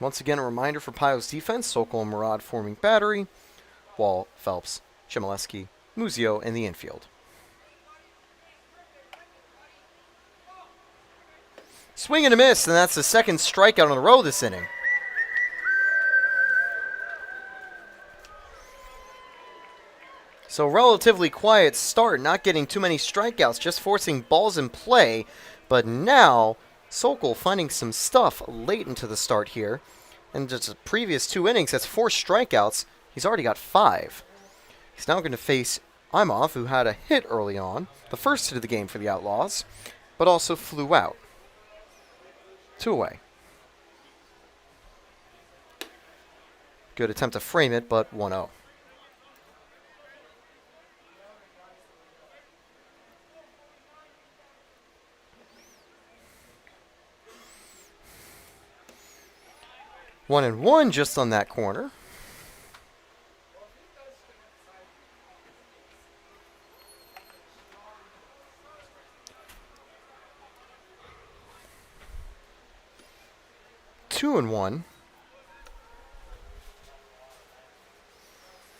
Once again, a reminder for PIOS defense, Sokol and Murad forming battery, Wall, Phelps, Chmielewski, Muzio in the infield. Swing and a miss, and that's the second strikeout in a row this inning. So relatively quiet start, not getting too many strikeouts, just forcing balls in play. But now, Sokol finding some stuff late into the start here. And just the previous 2 innings, that's 4 strikeouts. He's already got 5. He's now going to face Imhoff, who had a hit early on, the first hit of the game for the Outlaws, but also flew out. 2 away. Good attempt to frame it, but 1-0. One and one just on that corner. Two and one.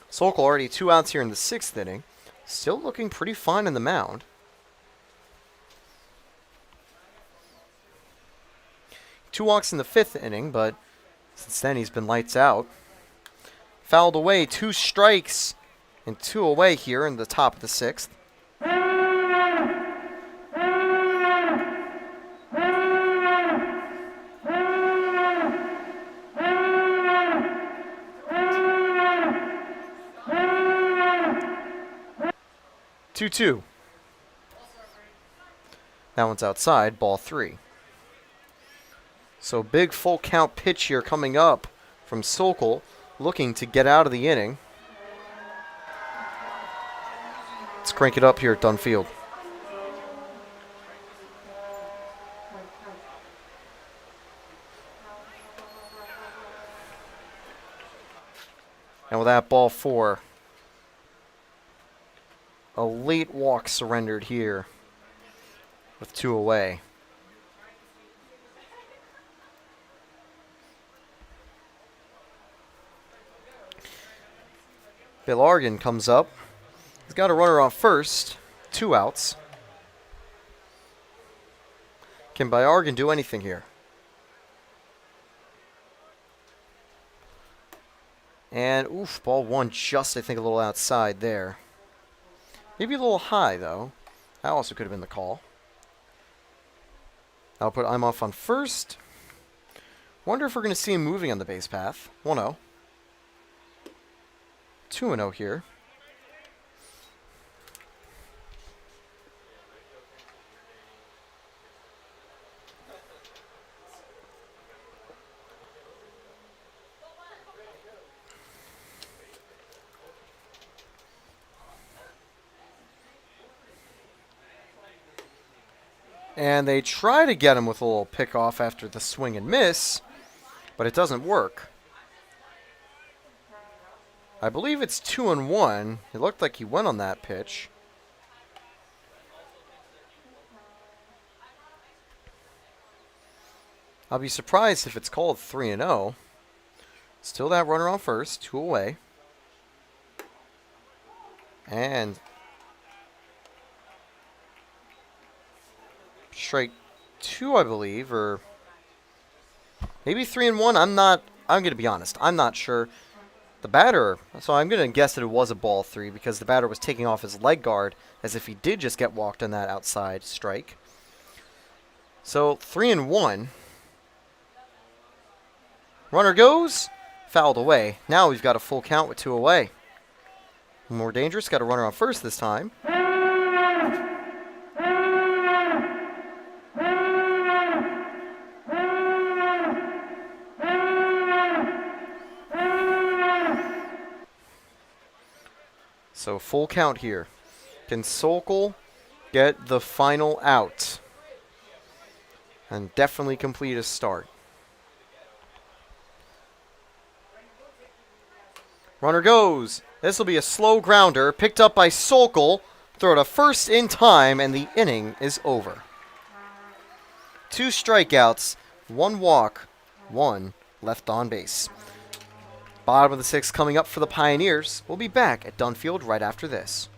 Sokol already 2 outs here in the 6th inning. Still looking pretty fine on the mound. 2 walks in the 5th inning, but since then he's been lights out. Fouled away, 2 strikes and 2 away here in the top of the 6th. Two. That one's outside, ball 3. So big full count pitch here coming up from Sokol, looking to get out of the inning. Let's crank it up here at Dunn Field. And with that, ball 4. A late walk surrendered here with 2 away. Bill Argan comes up. He's got a runner on first. 2 outs. Can Argan do anything here? And, oof, ball 1 just, I think, a little outside there. Maybe a little high, though. That also could have been the call. I'll put Imhoff on first. Wonder if we're going to see him moving on the base path. 1-0. 2-0 here. And they try to get him with a little pickoff after the swing and miss, but it doesn't work. I believe it's 2-1. It looked like he went on that pitch. I'll be surprised if it's called 3-0. Still that runner on first, 2 away. And strike 2, I believe, or maybe 3-1. I'm going to be honest. I'm not sure. The batter, so I'm going to guess that it was a ball 3 because the batter was taking off his leg guard as if he did just get walked on that outside strike. So 3-1. Runner goes, fouled away. Now we've got a full count with 2 away. More dangerous, got a runner on first this time. So full count here. Can Sokol get the final out? And definitely complete his start. Runner goes. This will be a slow grounder. Picked up by Sokol. Throw to first in time, and the inning is over. 2 strikeouts, 1 walk, 1 left on base. Bottom of the 6th coming up for the Pioneers. We'll be back at Dunfield right after this.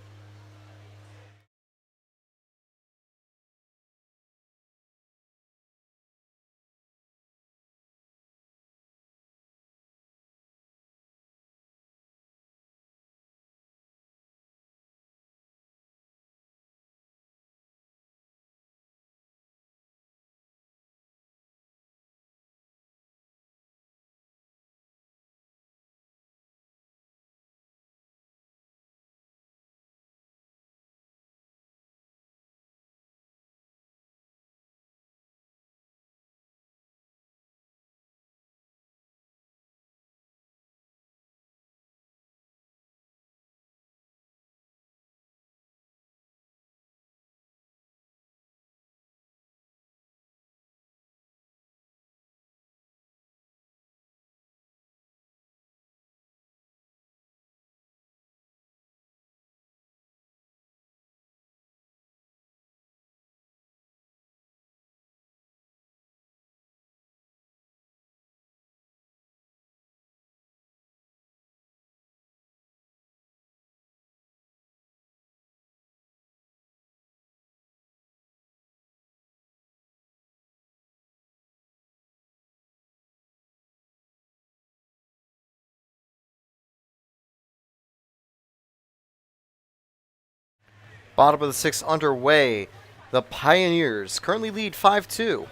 Bottom of the 6th underway. The Pioneers currently lead 5-2.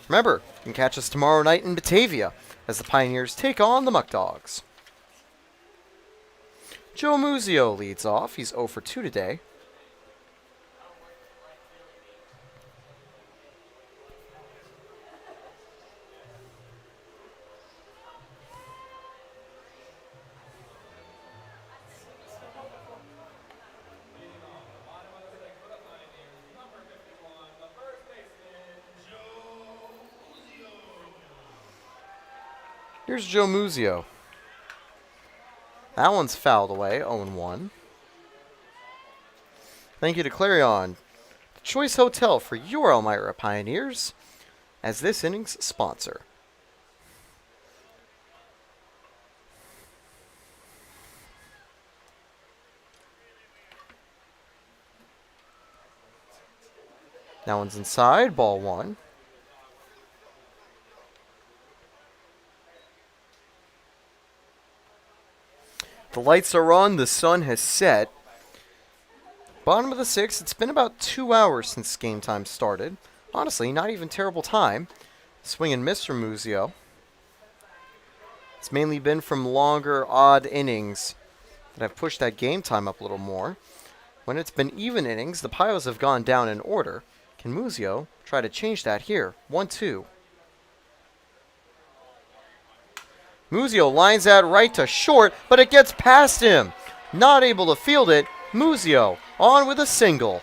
Remember, you can catch us tomorrow night in Batavia as the Pioneers take on the Muck Dogs. Joe Muzio leads off. He's 0 for 2 today. Here's Joe Muzio. That one's fouled away, 0-1. Thank you to Clarion, the Choice Hotel for your Elmira Pioneers, as this inning's sponsor. That one's inside, ball 1. The lights are on, the sun has set. Bottom of the 6th, it's been about 2 hours since game time started. Honestly, not even terrible time. Swing and miss from Muzio. It's mainly been from longer, odd innings that have pushed that game time up a little more. When it's been even innings, the PIOS have gone down in order. Can Muzio try to change that here? 1-2. Muzio lines that right to short, but it gets past him. Not able to field it. Muzio on with a single.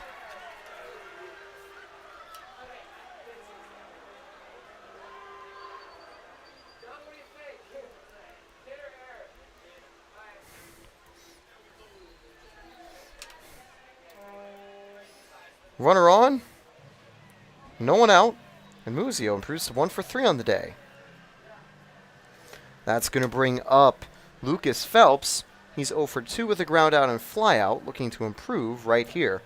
Runner on. No one out. And Muzio improves to 1 for 3 on the day. That's going to bring up Lucas Phelps. He's 0 for 2 with a ground out and fly out, looking to improve right here.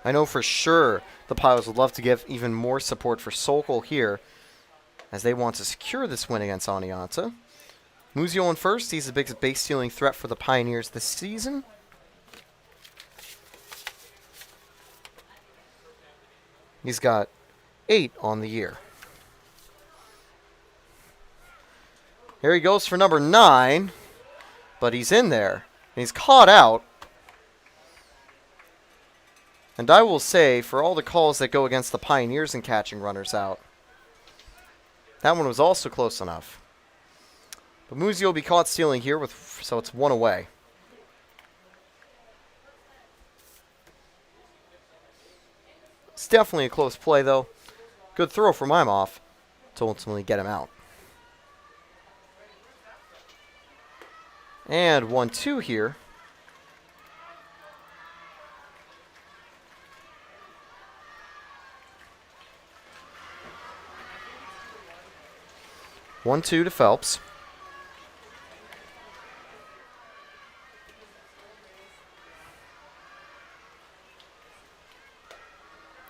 I know for sure the PIOS would love to give even more support for Sokol here, as they want to secure this win against Oneonta. Muzio on first. He's the biggest base stealing threat for the Pioneers this season. He's got 8 on the year. Here he goes for number 9, but he's in there, and he's caught out. And I will say, for all the calls that go against the Pioneers in catching runners out, that one was also close enough. But Muzio will be caught stealing here, so it's 1 away. It's definitely a close play, though. Good throw from Imhoff to ultimately get him out. And 1-2 here. One, 2 to Phelps.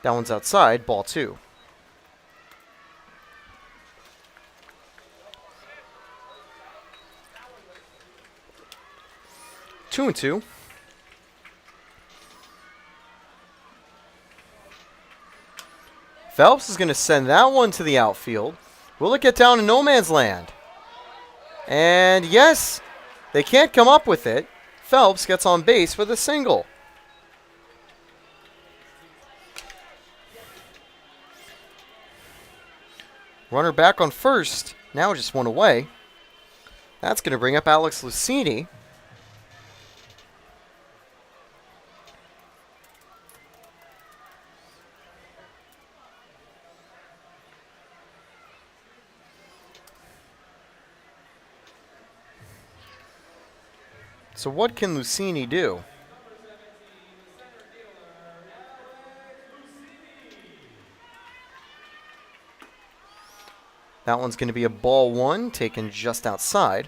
That one's outside, ball 2. Two and 2. Phelps is going to send that one to the outfield. Will it get down in no man's land? And yes, they can't come up with it. Phelps gets on base with a single. Runner back on first. Now just 1 away. That's going to bring up Alex Lucini. So what can Lucini do? That one's going to be a ball 1, taken just outside.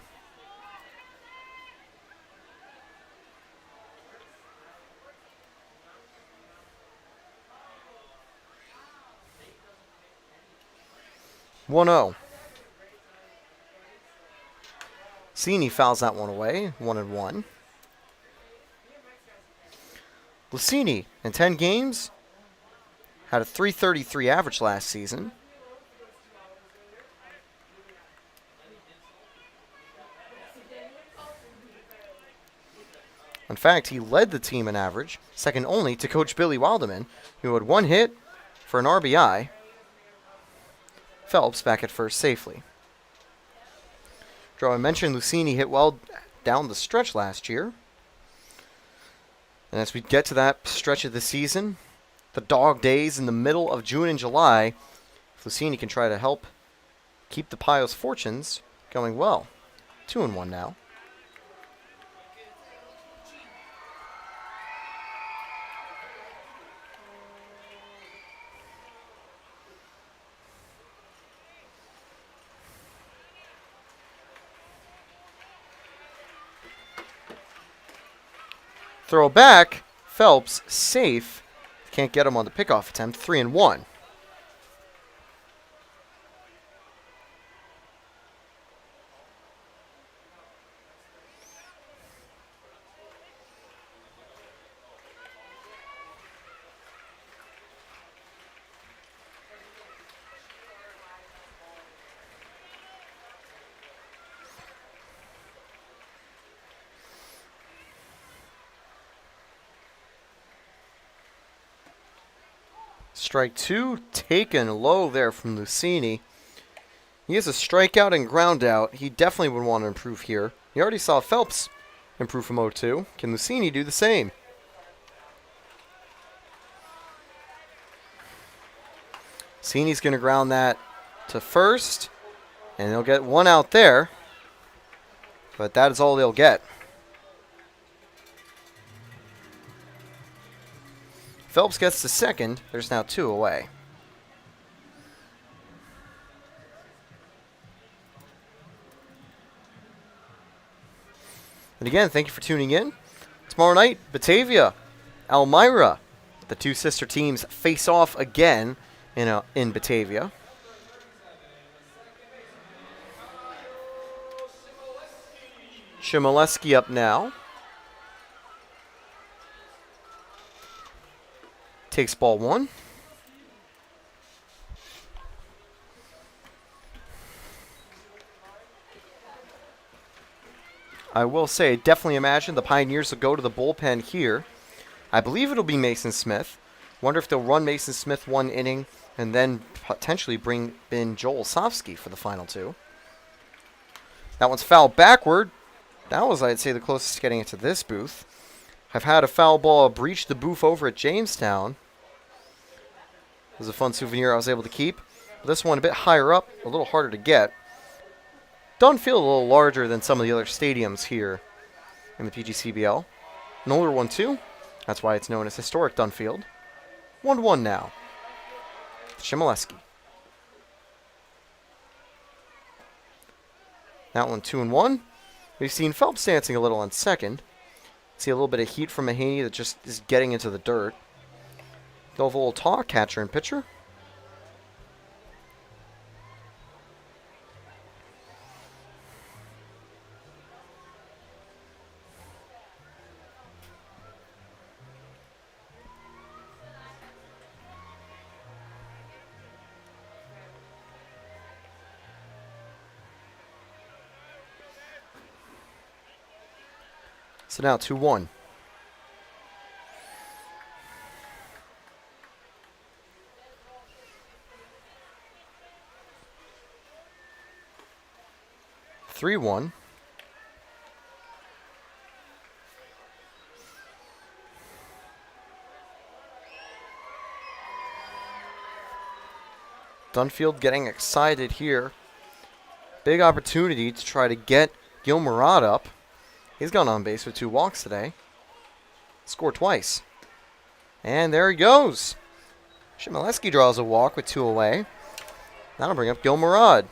One 0. Lucini fouls that one away, 1-1. Lucini, in 10 games, had a .333 average last season. In fact, he led the team in average, second only to Coach Billy Wilderman, who had 1 hit for an RBI. Phelps back at first safely. Drew, I mentioned Lucini hit well down the stretch last year. And as we get to that stretch of the season, the dog days in the middle of June and July, Lucini can try to help keep the PIOS fortunes going well. 2-1 now. Throw back, Phelps safe. Can't get him on the pickoff attempt. 3-1. Strike 2 taken low there from Lucchini. He has a strikeout and ground out. He definitely would want to improve here. You already saw Phelps improve from 0-2. Can Lucchini do the same? Lucchini's going to ground that to first, and they'll get one out there. But that is all they'll get. Phelps gets to second. There's now 2 away. And again, thank you for tuning in. Tomorrow night, Batavia, Elmira. The two sister teams face off again in Batavia. Shimoleski up now. Takes ball 1. I will say, definitely imagine the Pioneers will go to the bullpen here. I believe it'll be Mason Smith. Wonder if they'll run Mason Smith 1 inning and then potentially bring in Joel Osofsky for the final 2. That one's fouled backward. That was, I'd say, the closest to getting it to this booth. I've had a foul ball breach the booth over at Jamestown. It was a fun souvenir I was able to keep. But this one a bit higher up, a little harder to get. Doesn't feel a little larger than some of the other stadiums here in the PGCBL. An older one, too. That's why it's known as Historic Dunfield. 1-1 now. Shimoleski. That one 2-1. We've seen Phelps dancing a little on second. See a little bit of heat from Mahaney that just is getting into the dirt. They'll have a little talk, catcher and pitcher. So now 2-1. Three-one. Dunfield getting excited here. Big opportunity to try to get Gil Murad up. He's gone on base with 2 walks today. Scored twice. And there he goes. Shimoleski draws a walk with 2 away. That'll bring up Gil Murad.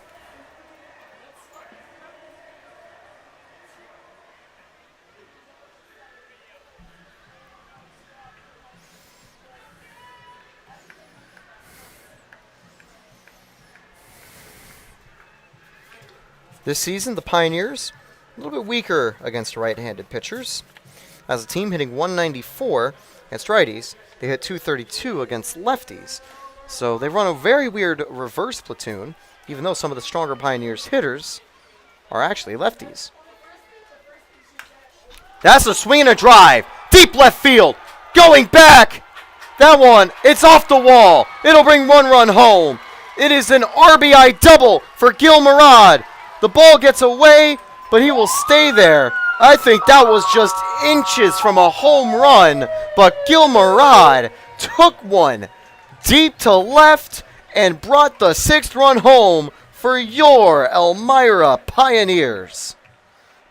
This season, the Pioneers, a little bit weaker against right-handed pitchers. As a team hitting 194 against righties, they hit 232 against lefties. So they run a very weird reverse platoon, even though some of the stronger Pioneers hitters are actually lefties. That's a swing and a drive. Deep left field. Going back. That one, it's off the wall. It'll bring 1 run home. It is an RBI double for Gil Murad. The ball gets away, but he will stay there. I think that was just inches from a home run, but Gil Murad took one deep to left and brought the 6th run home for your Elmira Pioneers.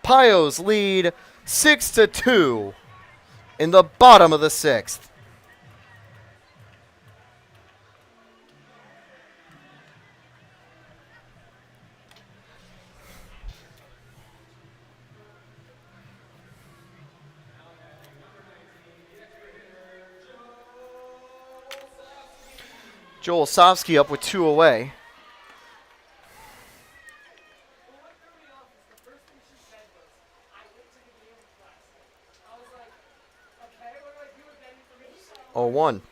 PIOS lead 6-2 in the bottom of the 6th. Joel Osofsky up with 2 away. Oh, 1.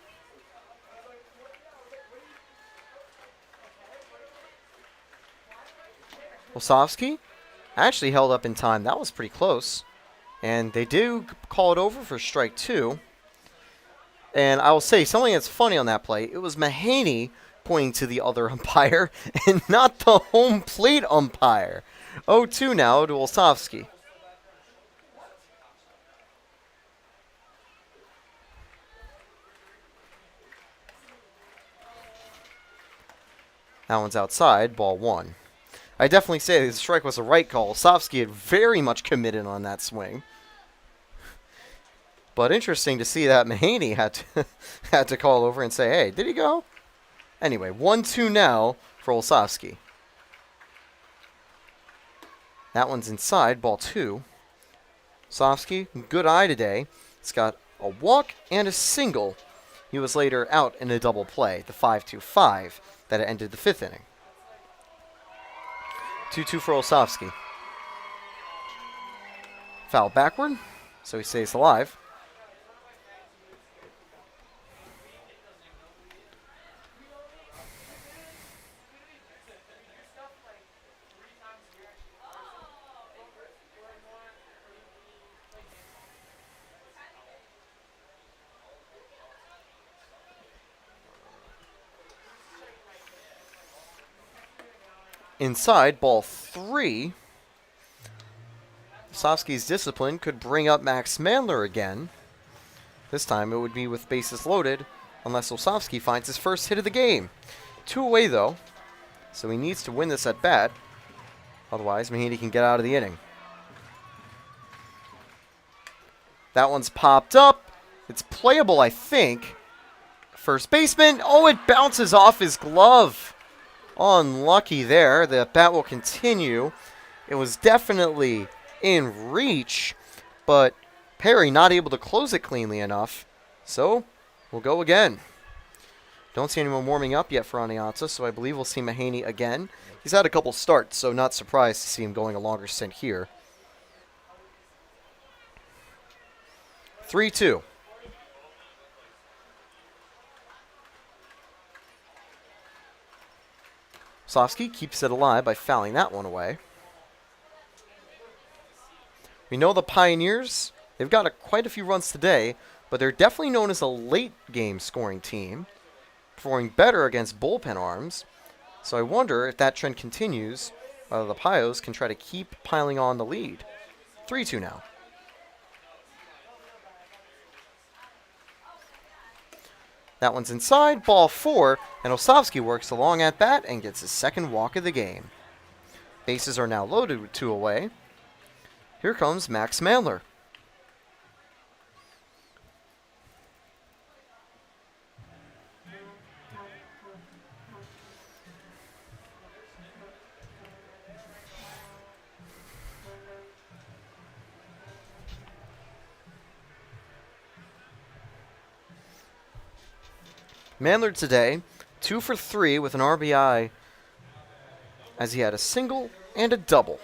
Osofsky actually held up in time. That was pretty close. And they do call it over for strike 2. And I will say something that's funny on that play. It was Mahaney pointing to the other umpire and not the home plate umpire. 0-2 now to Olszewski. That one's outside, ball 1. I definitely say the strike was a right call. Olszewski had very much committed on that swing. But interesting to see that Mahaney had to call over and say, hey, did he go? Anyway, 1-2 now for Olszewski. That one's inside, ball 2. Olszewski, good eye today. It's got a walk and a single. He was later out in a double play, the 5-2-5, that ended the 5th inning. 2-2 for Olszewski. Foul backward, so he stays alive. Inside, ball 3. Olszewski's discipline could bring up Max Mandler again. This time it would be with bases loaded, unless Olszewski finds his first hit of the game. 2 away, though, so he needs to win this at bat. Otherwise, Mahaney can get out of the inning. That one's popped up. It's playable, I think. First baseman. Oh, it bounces off his glove. Unlucky there. The bat will continue. It was definitely in reach, but Perry not able to close it cleanly enough. So we'll go again. Don't see anyone warming up yet for Oneonta, so I believe we'll see Mahaney again. He's had a couple starts, so not surprised to see him going a longer stint here. 3-2. Olszewski keeps it alive by fouling that one away. We know the Pioneers, they've got quite a few runs today, but they're definitely known as a late-game scoring team, performing better against bullpen arms. So I wonder if that trend continues, whether the PIOS can try to keep piling on the lead. 3-2 now. That one's inside, ball 4, and Olszewski works along at bat and gets his second walk of the game. Bases are now loaded with 2 away. Here comes Max Mandler. Mandler today, 2 for 3 with an RBI, as he had a single and a double.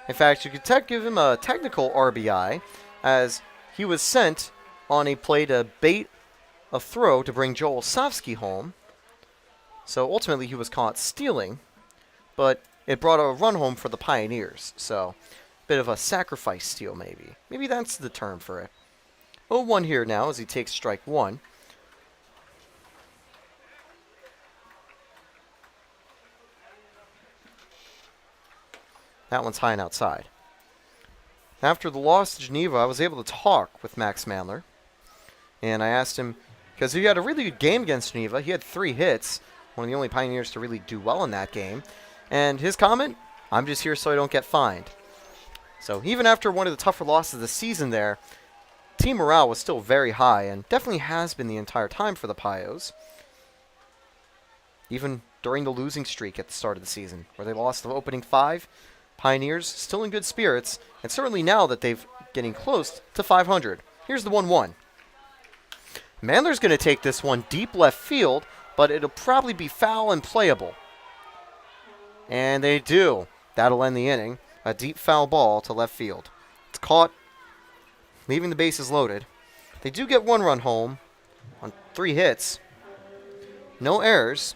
In fact, you could give him a technical RBI, as he was sent on a play to bait a throw to bring Joel Olszewski home. So ultimately he was caught stealing, but it brought a run home for the Pioneers. So a bit of a sacrifice steal maybe. Maybe that's the term for it. 0-1 here now as he takes strike 1. That one's high and outside. After the loss to Geneva, I was able to talk with Max Mandler. And I asked him, because he had a really good game against Geneva. He had 3 hits, one of the only Pioneers to really do well in that game. And his comment, I'm just here so I don't get fined. So even after one of the tougher losses of the season there, team morale was still very high and definitely has been the entire time for the PIOS. Even during the losing streak at the start of the season, where they lost the opening 5, Pioneers still in good spirits, and certainly now that they've getting close to 500. Here's the 1-1. Mandler's going to take this one deep left field, but it'll probably be foul and playable. And they do. That'll end the inning. A deep foul ball to left field. It's caught, leaving the bases loaded. They do get 1 run home on 3 hits. No errors.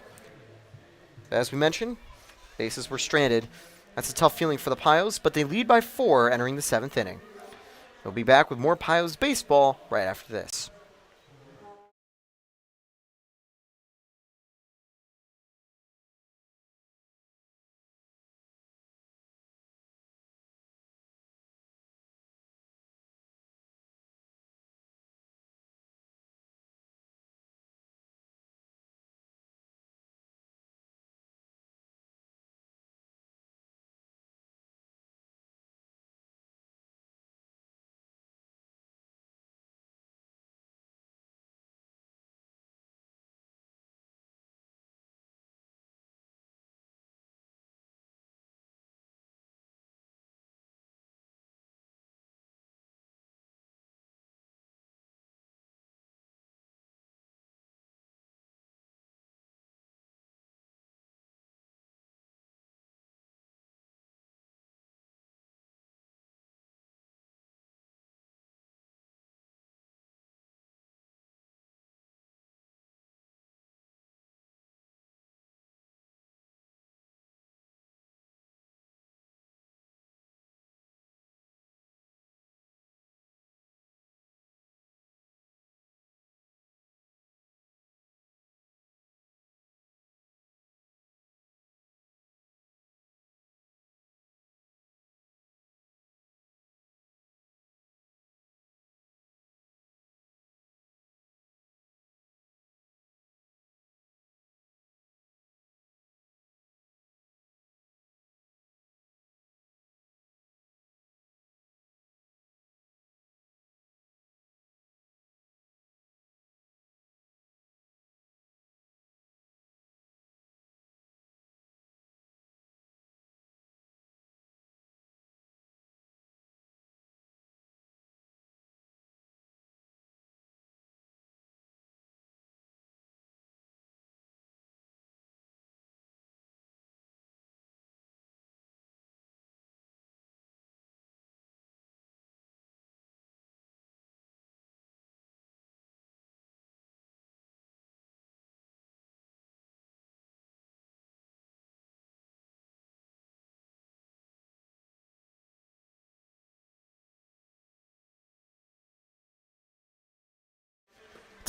As we mentioned, bases were stranded. That's a tough feeling for the PIOS, but they lead by 4 entering the 7th inning. We'll be back with more PIOS baseball right after this.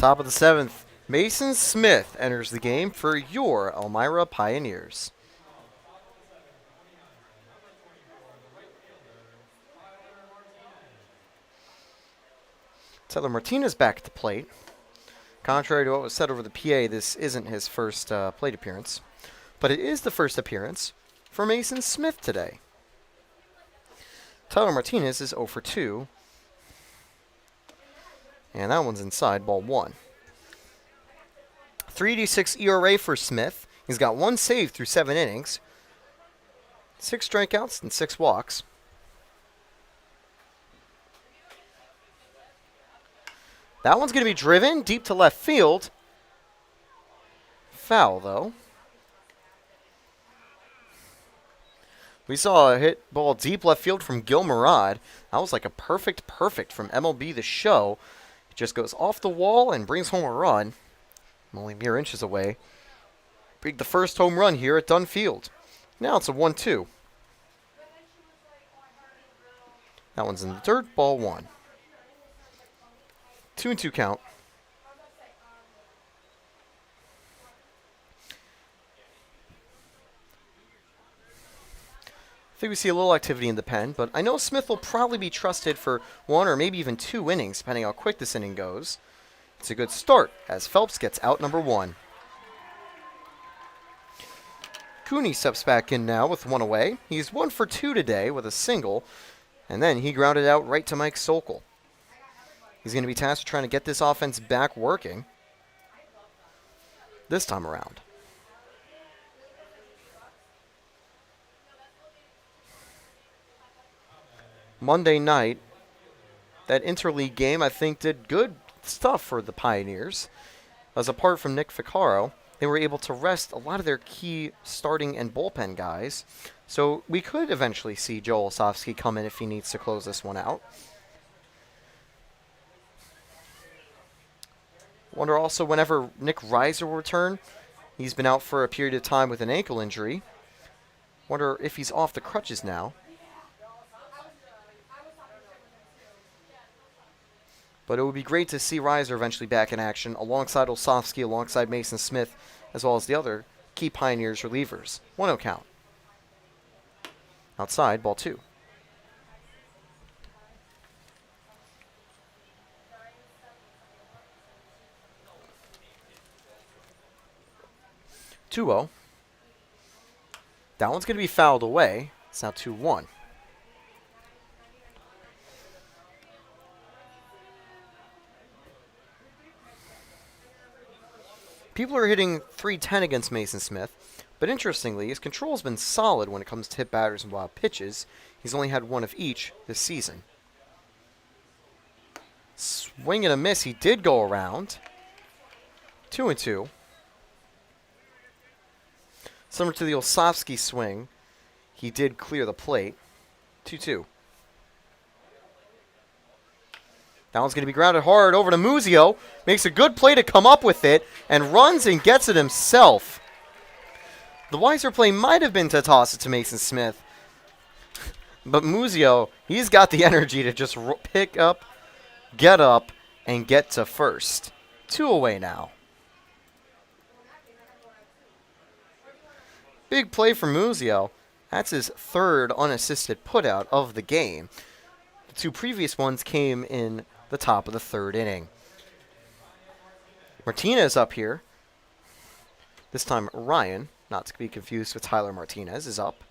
Top of the 7th, Mason Smith enters the game for your Elmira Pioneers. Tyler Martinez back at the plate. Contrary to what was said over the PA, this isn't his first plate appearance, but it is the first appearance for Mason Smith today. Tyler Martinez is 0 for 2, and that one's inside, ball 1. 3.86 ERA for Smith. He's got 1 save through 7 innings, 6 strikeouts, and 6 walks. That one's going to be driven deep to left field. Foul, though. We saw a hit ball deep left field from Gil Murad. That was like a perfect from MLB The Show. It just goes off the wall and brings home a run. Only mere inches away. Big the first home run here at Dunn Field. Now it's a 1-2. That one's in the dirt, ball 1. 2-2 count. I think we see a little activity in the pen, but I know Smith will probably be trusted for 1 or maybe even 2 innings, depending how quick this inning goes. It's a good start as Phelps gets out number 1. Cooney steps back in now with 1 away. He's 1 for 2 today with a single, and then he grounded out right to Mike Sokol. He's going to be tasked with trying to get this offense back working this time around. Monday night, that interleague game, I think, did good stuff for the Pioneers. As apart from Nick Ficcaro, they were able to rest a lot of their key starting and bullpen guys. So we could eventually see Joel Osofsky come in if he needs to close this one out. Wonder also whenever Nick Reiser will return. He's been out for a period of time with an ankle injury. Wonder if he's off the crutches now. But it would be great to see Reiser eventually back in action alongside Osofsky, alongside Mason Smith, as well as the other key Pioneers relievers. 1-0 count. Outside, ball 2. That one's going to be fouled away. It's now 2-1. People are hitting .310 against Mason Smith, but interestingly, his control's been solid when it comes to hit batters and wild pitches. He's only had 1 of each this season. Swing and a miss. He did go around. 2-2. Similar to the Osofsky swing, he did clear the plate. 2-2. That one's going to be grounded hard over to Muzio. Makes a good play to come up with it and runs and gets it himself. The wiser play might have been to toss it to Mason Smith. But Muzio, he's got the energy to just pick up, get up, and get to first. 2 away now. Big play for Muzio. That's his 3rd unassisted putout of the game. The 2 previous ones came in the top of the 3rd inning. Martinez up here. This time Ryan, not to be confused with Tyler Martinez, is up.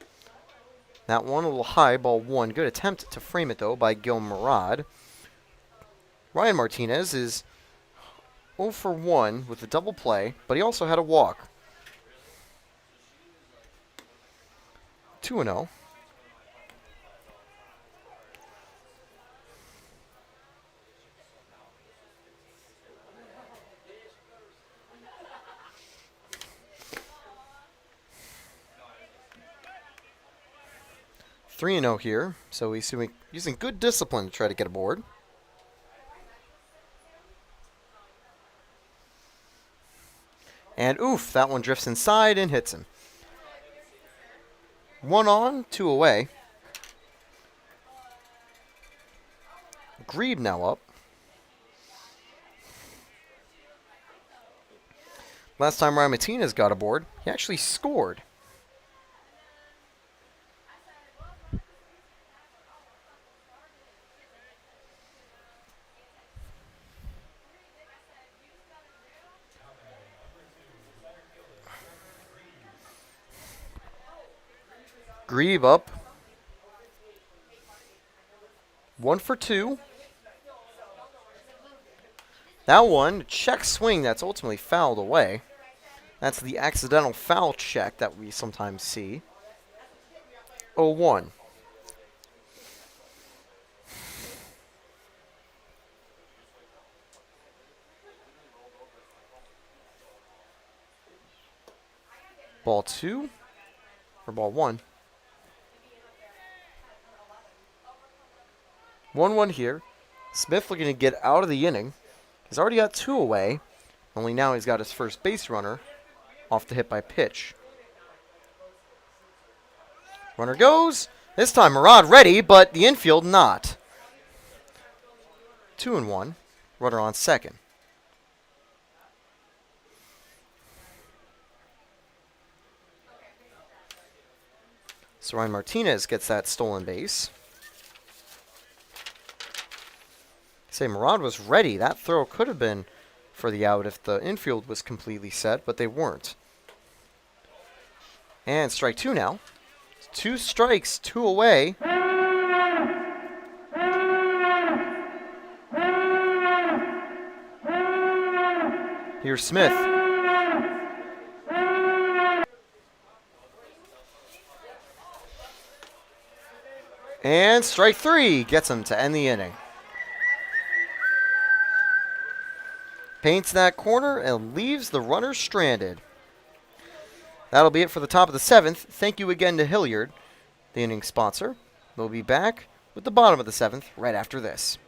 That one a little high, ball 1. Good attempt to frame it, though, by Gil Murad. Ryan Martinez is 0 for 1 with a double play, but he also had a walk. 2-0. Three and 0 here, so he's using good discipline to try to get aboard. And oof, that one drifts inside and hits him. 1 on, 2 away. Grebe now up. Last time Ryan Martinez got aboard, he actually scored. Grieve up. 1 for 2. That one, check swing that's ultimately fouled away. That's the accidental foul check that we sometimes see. 0-1. Ball 2 or ball 1. 1-1 here. Smith looking to get out of the inning. He's already got 2 away. Only now he's got his first base runner off the hit by pitch. Runner goes. This time Murad ready, but the infield not. 2-1. Runner on second. So Ryan Martinez gets that stolen base. Say Murad was ready. That throw could have been for the out if the infield was completely set, but they weren't. And strike 2 now. 2 strikes, 2 away. Here's Smith. And strike 3 gets him to end the inning. Paints that corner and leaves the runner stranded. That'll be it for the top of the 7th. Thank you again to Hilliard, the inning sponsor. We'll be back with the bottom of the 7th right after this.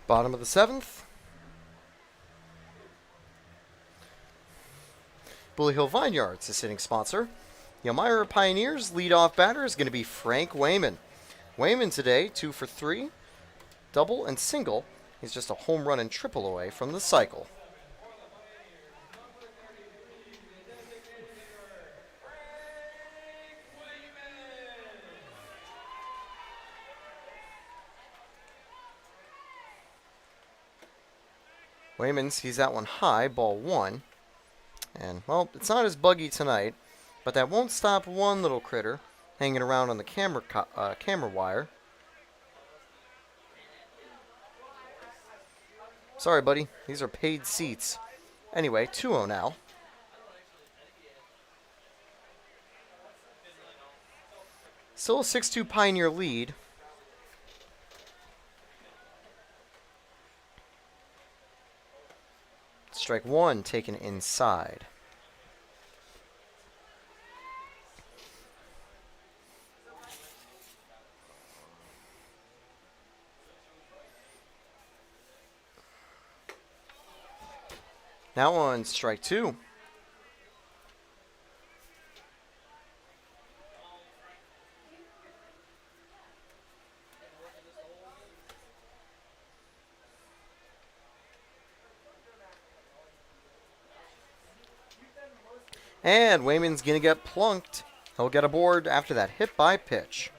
Bottom of the 7th. Bully Hill Vineyards, the sitting sponsor. The Elmira Pioneers leadoff batter is going to be Frank Wayman. Wayman today, 2 for 3, double and single. He's just a home run and triple away from the cycle. Wayman sees that one high, ball 1. And, well, it's not as buggy tonight, but that won't stop one little critter hanging around on the camera wire. Sorry, buddy. These are paid seats. Anyway, 2-0 now. Still a 6-2 Pioneer lead. Strike 1 taken inside. That one's strike two. And Wayman's going to get plunked. He'll get a board after that hit by pitch.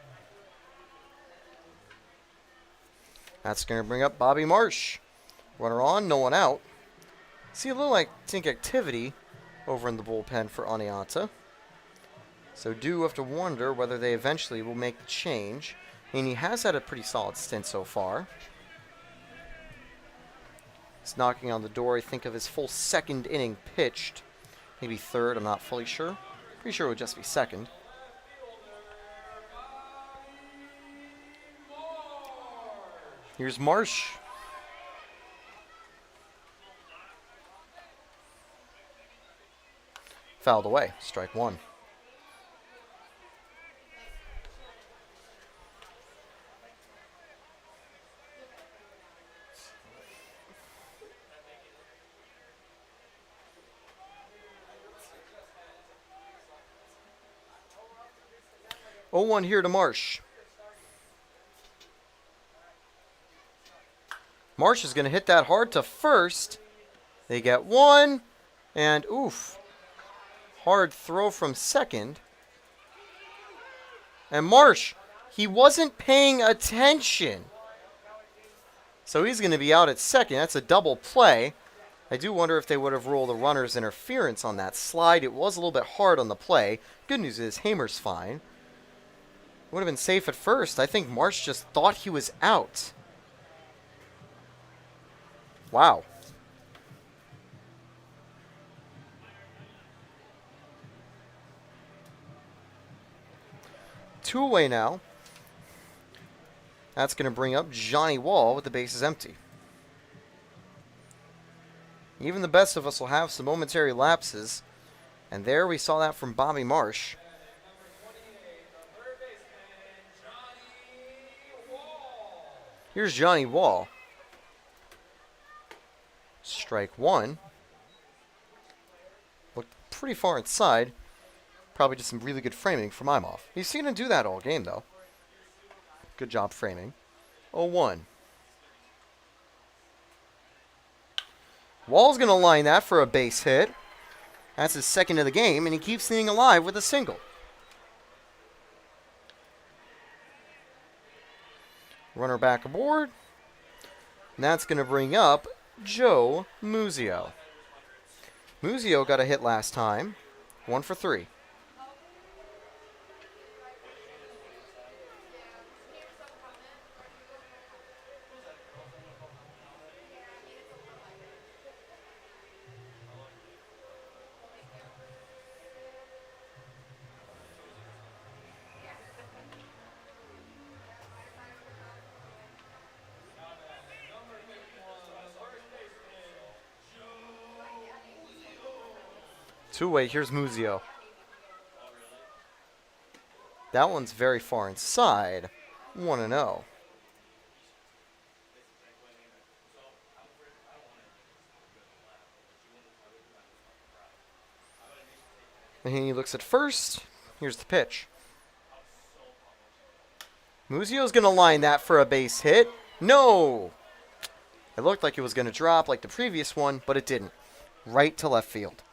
That's going to bring up Bobby Marsh. Runner on, no one out. See a little, think, activity over in the bullpen for Oneonta. So do have to wonder whether they eventually will make the change. I mean, he has had a pretty solid stint so far. He's knocking on the door, I think, of his full second inning pitched. Maybe third, I'm not fully sure. Pretty sure it would just be second. Here's Marsh. Fouled away, strike one. Oh, 1 here to Marsh. Marsh is going to hit that hard to first. They get one, and oof. Hard throw from second. And Marsh, he wasn't paying attention. So he's going to be out at second. That's a double play. I do wonder if they would have ruled a runner's interference on that slide. It was a little bit hard on the play. Good news is Hamer's fine. Would have been safe at first. I think Marsh just thought he was out. Wow. Two away now. That's going to bring up Johnny Wall with the bases empty. Even the best of us will have some momentary lapses. And there we saw that from Bobby Marsh. Here's Johnny Wall. Strike one. Looked pretty far inside. Probably just some really good framing from Imhoff. He's going to do that all game, though. Good job framing. 0-1. Wall's going to line that for a base hit. That's his second of the game, and he keeps staying alive with a single. Runner back aboard. And that's going to bring up Joe Muzio. Muzio got a hit last time. 1 for 3. Two-way, here's Muzio. That one's very far inside. 1-0. And he looks at first. Here's the pitch. Muzio's going to line that for a base hit. No! It looked like it was going to drop like the previous one, but it didn't. Right to left field.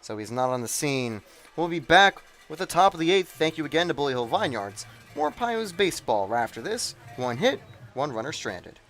So he's not on the scene. We'll be back with the top of the 8th. Thank you again to Bully Hill Vineyards. More PIOS baseball right after this. 1 hit, 1 runner stranded.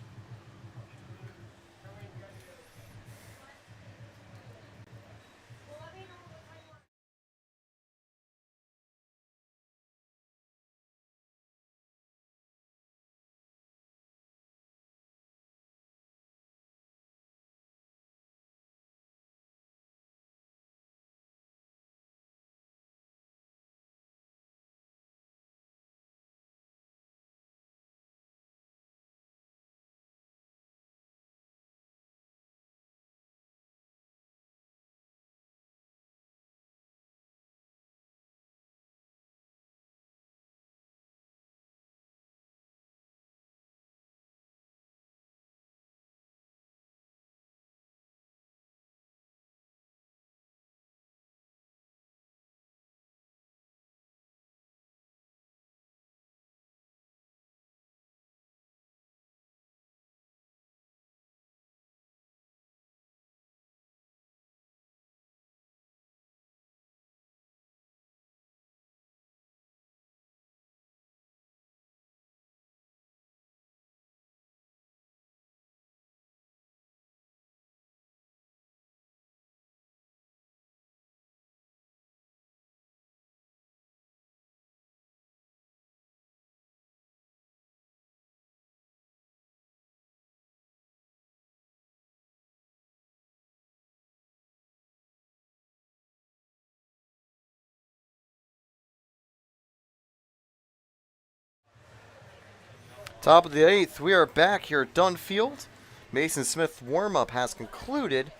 Top of the 8th, we are back here at Dunfield. Mason Smith's warm-up has concluded,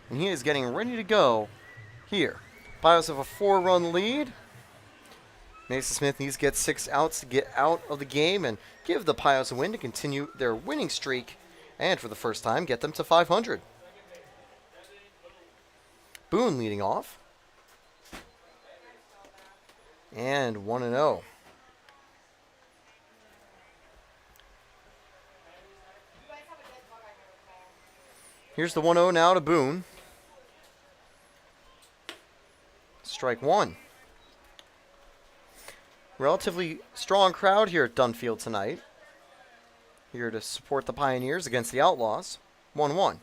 and he is getting ready to go here. PIOS have a 4-run lead. Mason Smith needs to get 6 outs to get out of the game and give the PIOS a win to continue their winning streak, and for the first time, get them to 500. Boone leading off. And 1-0. Here's the 1-0 now to Boone. Strike one. Relatively strong crowd here at Dunfield tonight. Here to support the Pioneers against the Outlaws. 1-1.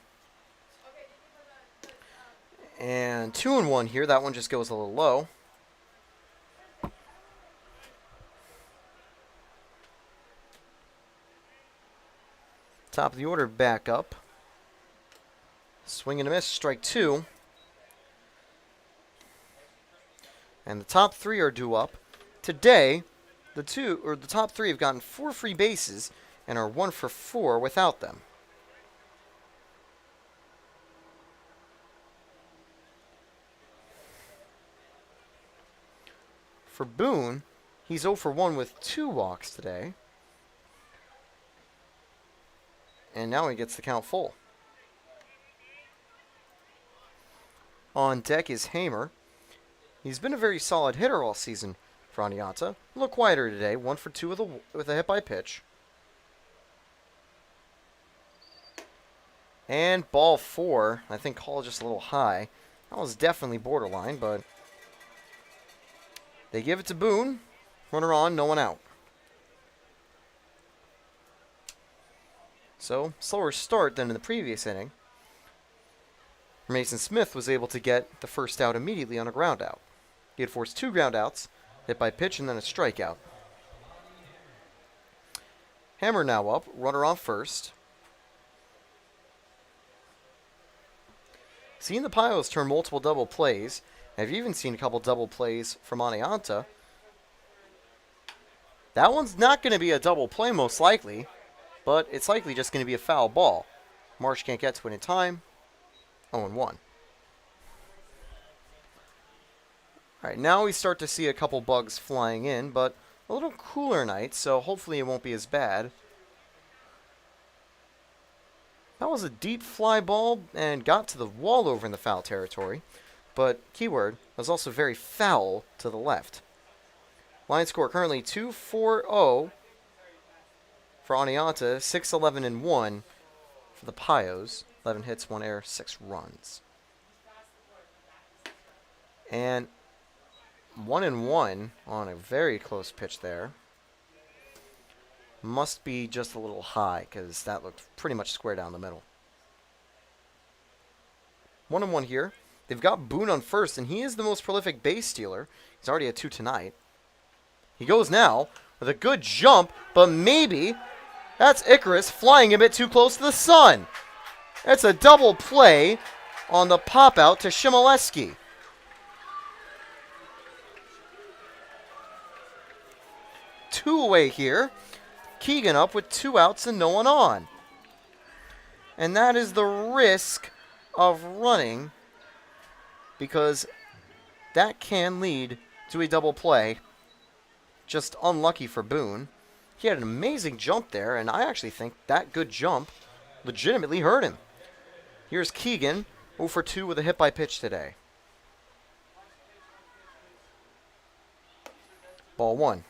And 2-1 here. That one just goes a little low. Top of the order back up. Swing and a miss, strike two. And the top three are due up. Today, the top three have gotten 4 free bases and are 1 for 4 without them. For Boone, he's 0 for 1 with 2 walks today. And now he gets the count full. On deck is Hamer. He's been a very solid hitter all season for Oneonta. A little quieter today, 1 for 2 with a hit by pitch. And ball 4, I think called just a little high. That was definitely borderline, but they give it to Boone. Runner on, no one out. So, slower start than in the previous inning. Mason Smith was able to get the first out immediately on a ground out. He had forced 2 ground outs, hit by pitch, and then a strikeout. Hammer now up, runner on first. Seen the PIOS turn multiple double plays. I've even seen a couple double plays from Oneonta. That one's not going to be a double play most likely, but it's likely just going to be a foul ball. Marsh can't get to it in time. 0-1. All right, now we start to see a couple bugs flying in, but a little cooler night, so hopefully it won't be as bad. That was a deep fly ball and got to the wall over in the foul territory, but keyword was also very foul to the left. Line score currently 2-4-0 for Oneonta, 6-11-1 for the PIOS. 11 hits, 1 error, 6 runs. And 1-1 on a very close pitch there. Must be just a little high because that looked pretty much square down the middle. 1-1 here. They've got Boone on first, and he is the most prolific base stealer. He's already at 2 tonight. He goes now with a good jump, but maybe that's Icarus flying a bit too close to the sun. It's a double play on the pop-out to Shimoleski. Two away here. Keegan up with 2 outs and no one on. And that is the risk of running, because that can lead to a double play. Just unlucky for Boone. He had an amazing jump there, and I actually think that good jump legitimately hurt him. Here's Keegan, 0 for 2 with a hit by pitch today. Ball 1.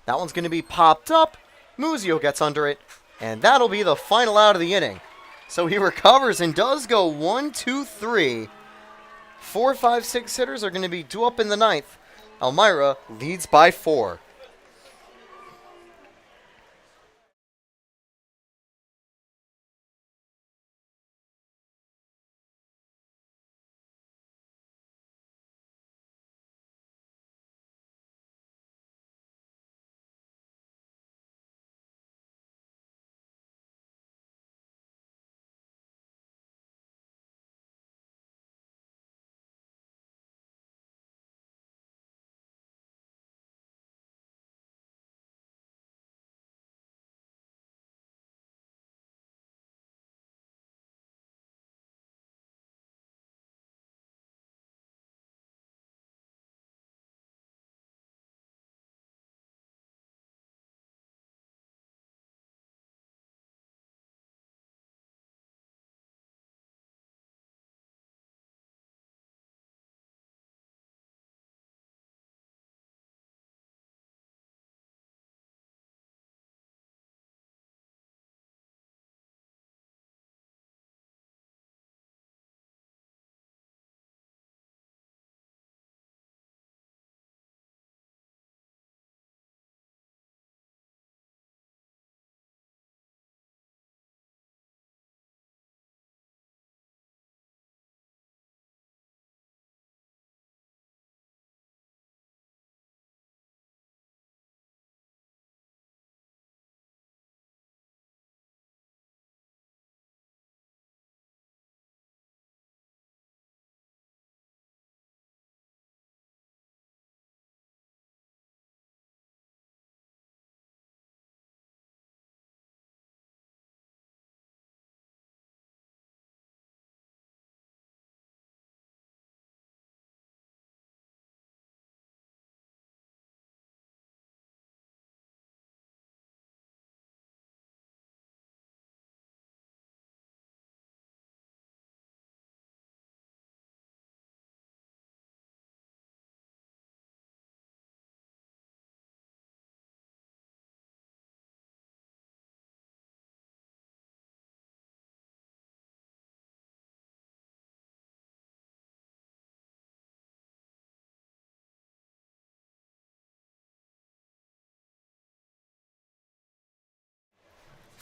That one's going to be popped up. Muzio gets under it, and that'll be the final out of the inning. So he recovers and does go 1, 2, 3. 4, 5, 6 hitters are going to be due up in the 9th. Elmira leads by 4.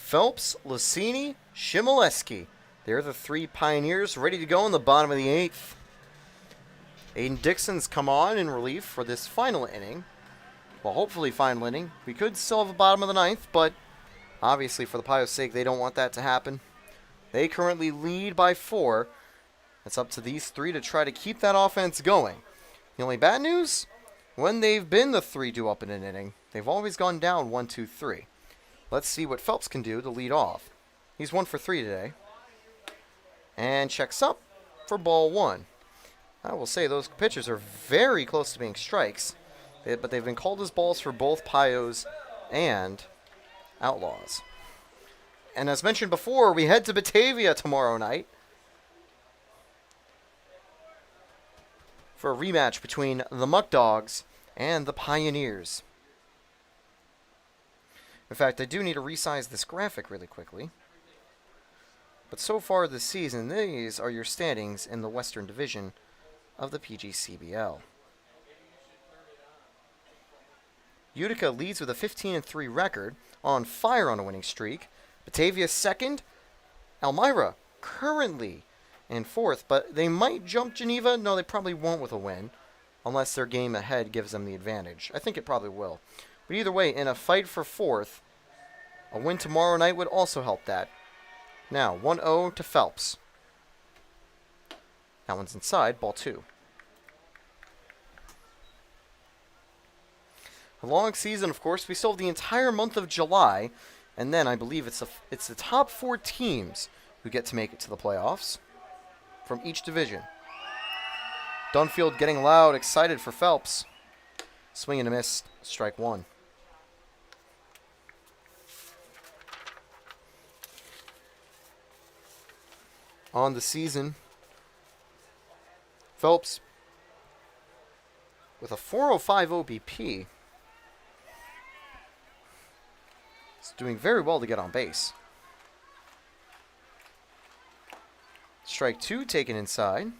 Phelps, Lucchini, Shimoleski. They're the three Pioneers ready to go in the bottom of the 8th. Aiden Dixon's come on in relief for this final inning. Well, hopefully final inning. We could still have a bottom of the 9th, but obviously for the PIOS' sake, they don't want that to happen. They currently lead by 4. It's up to these 3 to try to keep that offense going. The only bad news, when they've been the 3 due up in an inning, they've always gone down 1, 2, 3. Let's see what Phelps can do to lead off. He's 1 for 3 today. And checks up for ball 1. I will say those pitches are very close to being strikes, but they've been called as balls for both PIOS and Outlaws. And as mentioned before, we head to Batavia tomorrow night for a rematch between the Muck Dogs and the Pioneers. In fact, I do need to resize this graphic really quickly. But so far this season, these are your standings in the Western Division of the PGCBL. Utica leads with a 15-3 record, on fire on a winning streak. Batavia second. Elmira currently in 4th, but they might jump Geneva. No, they probably won't with a win, unless their game ahead gives them the advantage. I think it probably will. But either way, in a fight for 4th, a win tomorrow night would also help that. Now, 1-0 to Phelps. That one's inside, ball 2. A long season, of course. We still have the entire month of July, and then I believe it's the top 4 teams who get to make it to the playoffs from each division. Dunfield getting loud, excited for Phelps. Swing and a miss, strike 1. On the season, Phelps with a 405 OBP is doing very well to get on base. Strike 2 taken inside.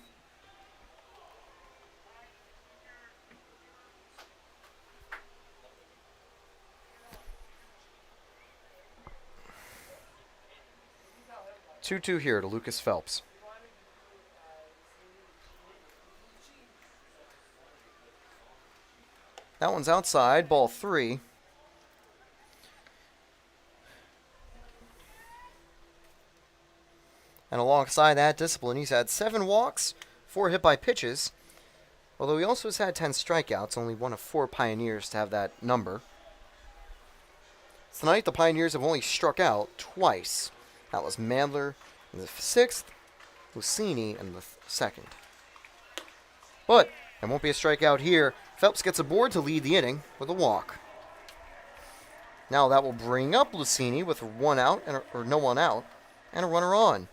Two here to Lucas Phelps. That one's outside, ball 3. And alongside that discipline, he's had 7 walks, 4 hit by pitches. Although he also has had 10 strikeouts, only one of 4 Pioneers to have that number. Tonight, the Pioneers have only struck out twice. That was Mandler in the 6th, Lucchini in the 2nd. But there won't be a strikeout here. Phelps gets aboard to lead the inning with a walk. Now that will bring up Lucchini with 1 out, or no one out, and a runner on.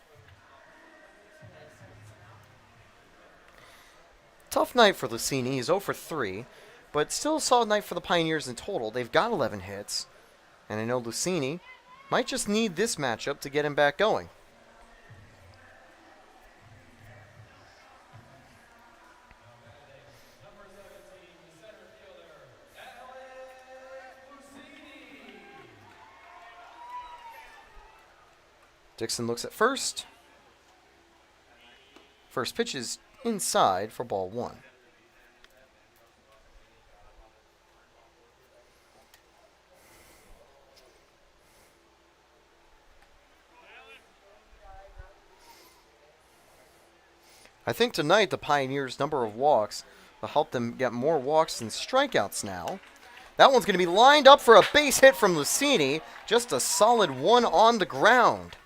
Tough night for Lucchini. He's 0 for 3, but still a solid night for the Pioneers in total. They've got 11 hits, and I know Lucchini might just need this matchup to get him back going. Dixon looks at first. First pitch is inside for ball 1. I think tonight the Pioneers' number of walks will help them get more walks than strikeouts now. That one's going to be lined up for a base hit from Lucchini. Just a solid 1 on the ground.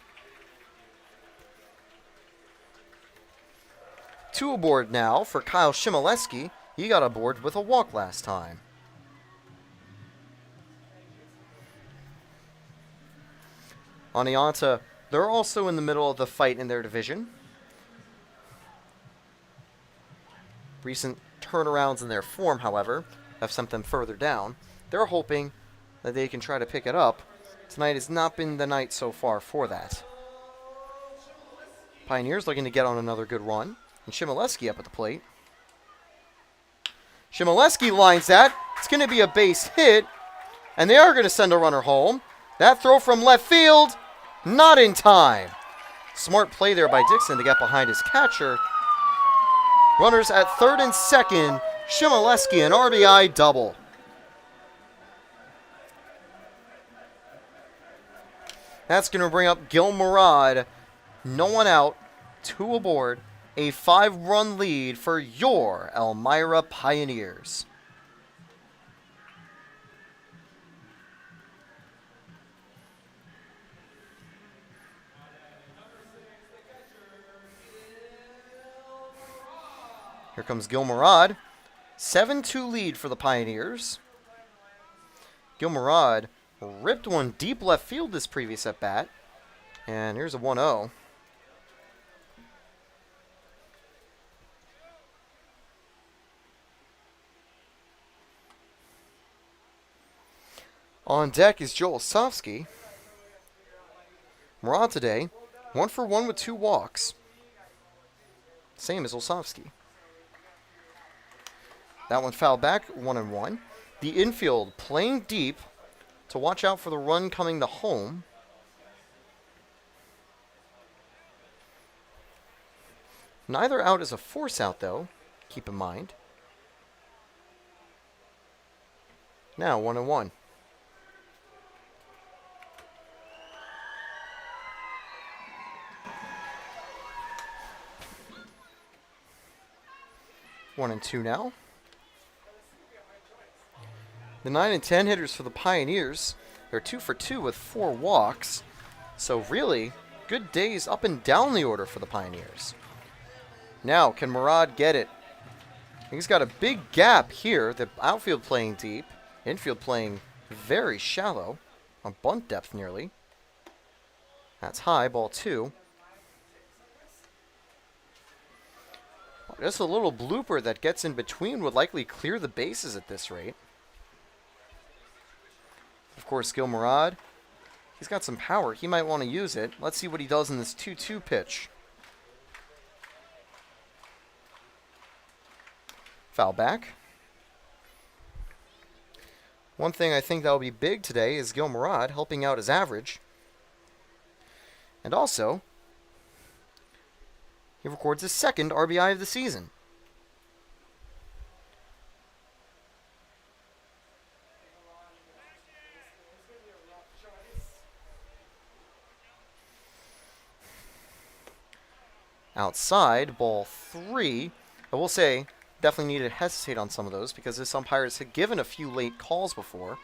2 aboard now for Kyle Shimoleski. He got aboard with a walk last time. Oneonta, they're also in the middle of the fight in their division. Recent turnarounds in their form, however, have sent them further down. They're hoping that they can try to pick it up. Tonight has not been the night so far for that. Pioneers looking to get on another good run. And Shimoleski up at the plate. Shimoleski lines that. It's going to be a base hit. And they are going to send a runner home. That throw from left field, not in time. Smart play there by Dixon to get behind his catcher. Runners at third and second. Shimoleski an RBI double. That's going to bring up Gil Murad. No one out, 2 aboard. A 5-run lead for your Elmira Pioneers. Here comes Gil Murad. 7-2 lead for the Pioneers. Gil Murad ripped one deep left field this previous at-bat. And here's a 1-0. On deck is Joel Osofsky. Murad today, 1 for 1 with 2 walks. Same as Osofsky. That one fouled back, 1-1. The infield playing deep to watch out for the run coming to home. Neither out is a force out, though. Keep in mind. Now 1-1. One and two now. The 9 and 10 hitters for the Pioneers, they're 2 for 2 with 4 walks. So really, good days up and down the order for the Pioneers. Now, can Murad get it? He's got a big gap here. The outfield playing deep, infield playing very shallow, on bunt depth nearly. That's high, ball 2. Just a little blooper that gets in between would likely clear the bases at this rate. Of course, Gil Murad, he's got some power. He might want to use it. Let's see what he does in this 2-2 pitch. Foul back. One thing I think that will be big today is Gil Murad helping out his average. And also, he records his 2nd RBI of the season. Outside, ball 3. I will say, definitely need to hesitate on some of those because this umpire has given a few late calls before.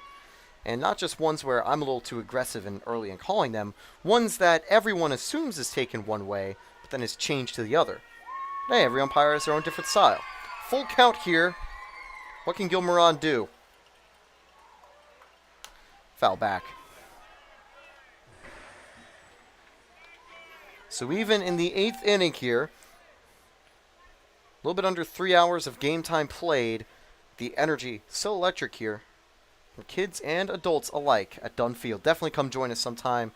And not just ones where I'm a little too aggressive and early in calling them, ones that everyone assumes is taken one way, but then is changed to the other. Hey, every umpire has their own different style. Full count here. What can Gil Murad do? Foul back. So even in the 8th inning here, a little bit under 3 hours of game time played, the energy so electric here for kids and adults alike at Dunn Field. Definitely come join us sometime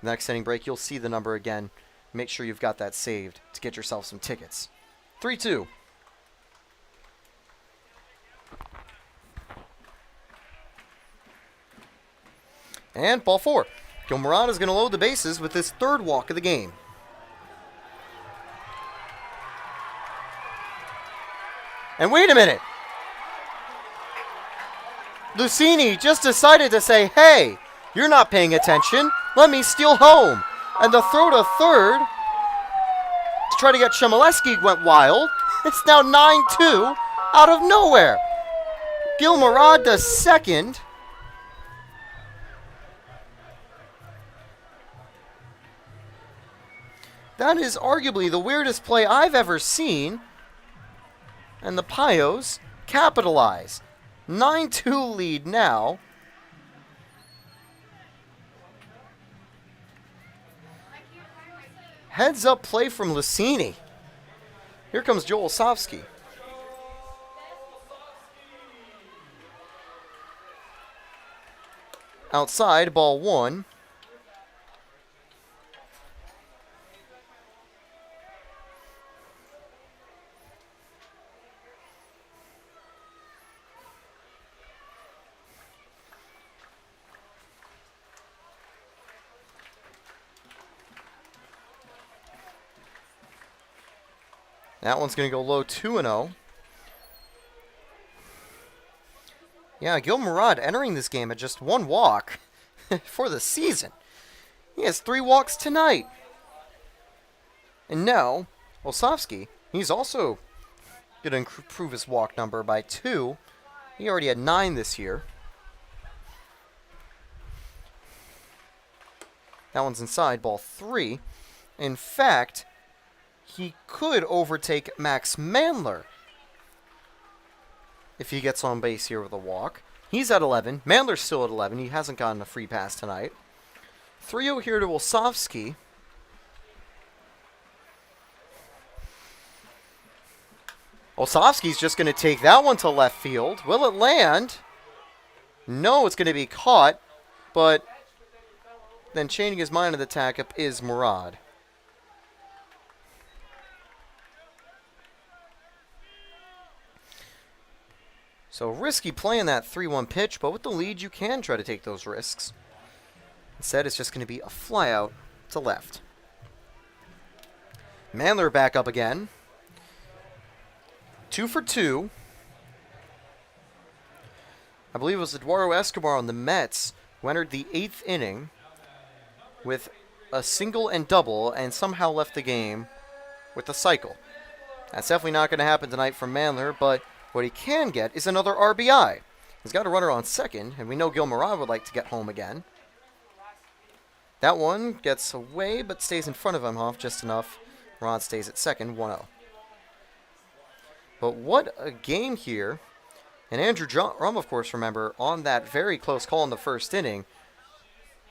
in the next inning break. You'll see the number again. Make sure you've got that saved to get yourself some tickets. 3-2. And ball 4. Gil Murad is going to load the bases with his 3rd walk of the game. And wait a minute. Lucchini just decided to say, hey, you're not paying attention. Let me steal home. And the throw to third to try to get Shimoleski went wild. It's now 9-2 out of nowhere. Gil Murad to second. That is arguably the weirdest play I've ever seen. And the PIOS capitalize. 9-2 lead now. Heads up play from Lucchini. Here comes Joel Osofsky. Outside, ball 1. That one's going to go low 2-0. Yeah, Gil Murad entering this game at just 1 walk for the season. He has 3 walks tonight. And now, Olsavsky, he's also going to improve his walk number by 2. He already had 9 this year. That one's inside, ball 3. In fact, he could overtake Max Mandler if he gets on base here with a walk. He's at 11. Mandler's still at 11. He hasn't gotten a free pass tonight. 3-0 here to Olsavsky. Olsavsky's just going to take that one to left field. Will it land? No, it's going to be caught, but then changing his mind to the tack-up is Murad. So risky playing that 3-1 pitch, but with the lead, you can try to take those risks. Instead, it's just going to be a flyout to left. Mandler back up again. 2 for 2. I believe it was Eduardo Escobar on the Mets who entered the 8th inning with a single and double and somehow left the game with a cycle. That's definitely not going to happen tonight from Mandler, but what he can get is another RBI. He's got a runner on second, and we know Gil Murad would like to get home again. That one gets away, but stays in front of him off just enough. Murad stays at second, 1-0. But what a game here. And Andrew Rum, of course, remember, on that very close call in the first inning,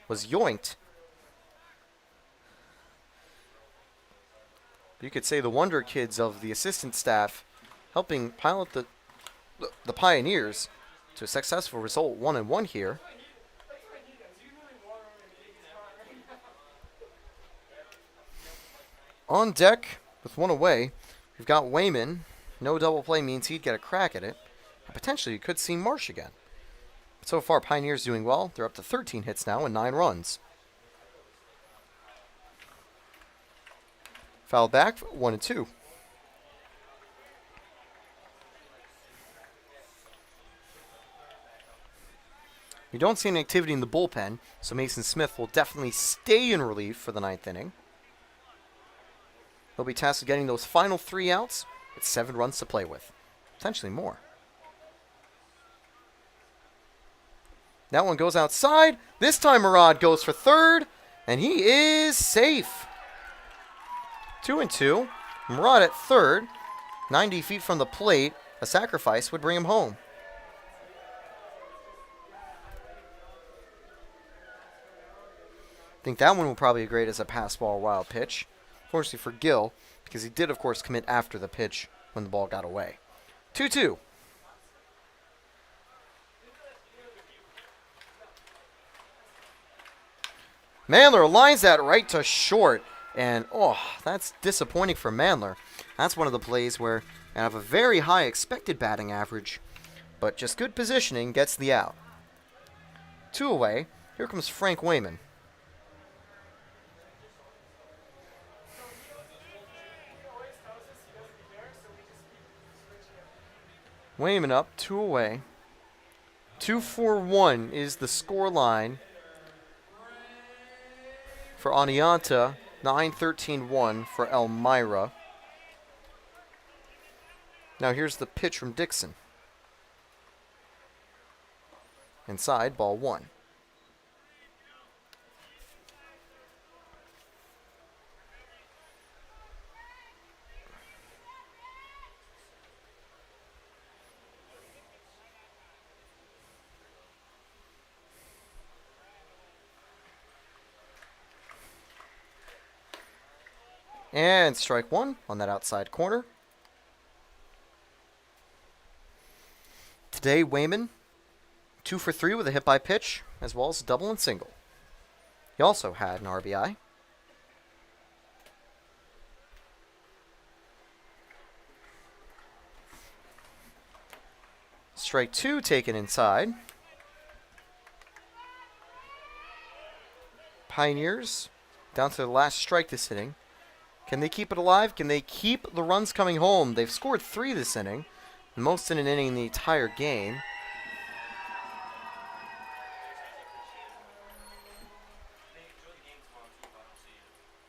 was yoinked. You could say the wonder kids of the assistant staff helping pilot the Pioneers to a successful result, 1-1 here. On deck, with 1 away, we've got Wayman. No double play means he'd get a crack at it. Potentially, you could see Marsh again. But so far, Pioneers doing well. They're up to 13 hits now and 9 runs. Foul back, 1-2. You don't see any activity in the bullpen, so Mason Smith will definitely stay in relief for the 9th inning. He'll be tasked with getting those final 3 outs with 7 runs to play with. Potentially more. That one goes outside. This time Murad goes for third, and he is safe. 2-2. Murad at third. 90 feet from the plate. A sacrifice would bring him home. I think that one will probably be great as a pass ball wild pitch. Fortunately for Gil, because he did, of course, commit after the pitch when the ball got away. 2-2. Mandler lines that right to short, and that's disappointing for Mandler. That's one of the plays where I have a very high expected batting average, but just good positioning gets the out. 2 away. Here comes Frank Wayman. Wayman up, 2 away. 2-4-1 is the score line for Oneonta. 9-13-1 for Elmira. Now here's the pitch from Dixon. Inside, ball 1. And strike 1 on that outside corner. Today, Wayman, 2 for 3 with a hit by pitch, as well as a double and single. He also had an RBI. Strike 2 taken inside. Pioneers down to the last strike this inning. Can they keep it alive? Can they keep the runs coming home? They've scored 3 this inning, the most in an inning in the entire game.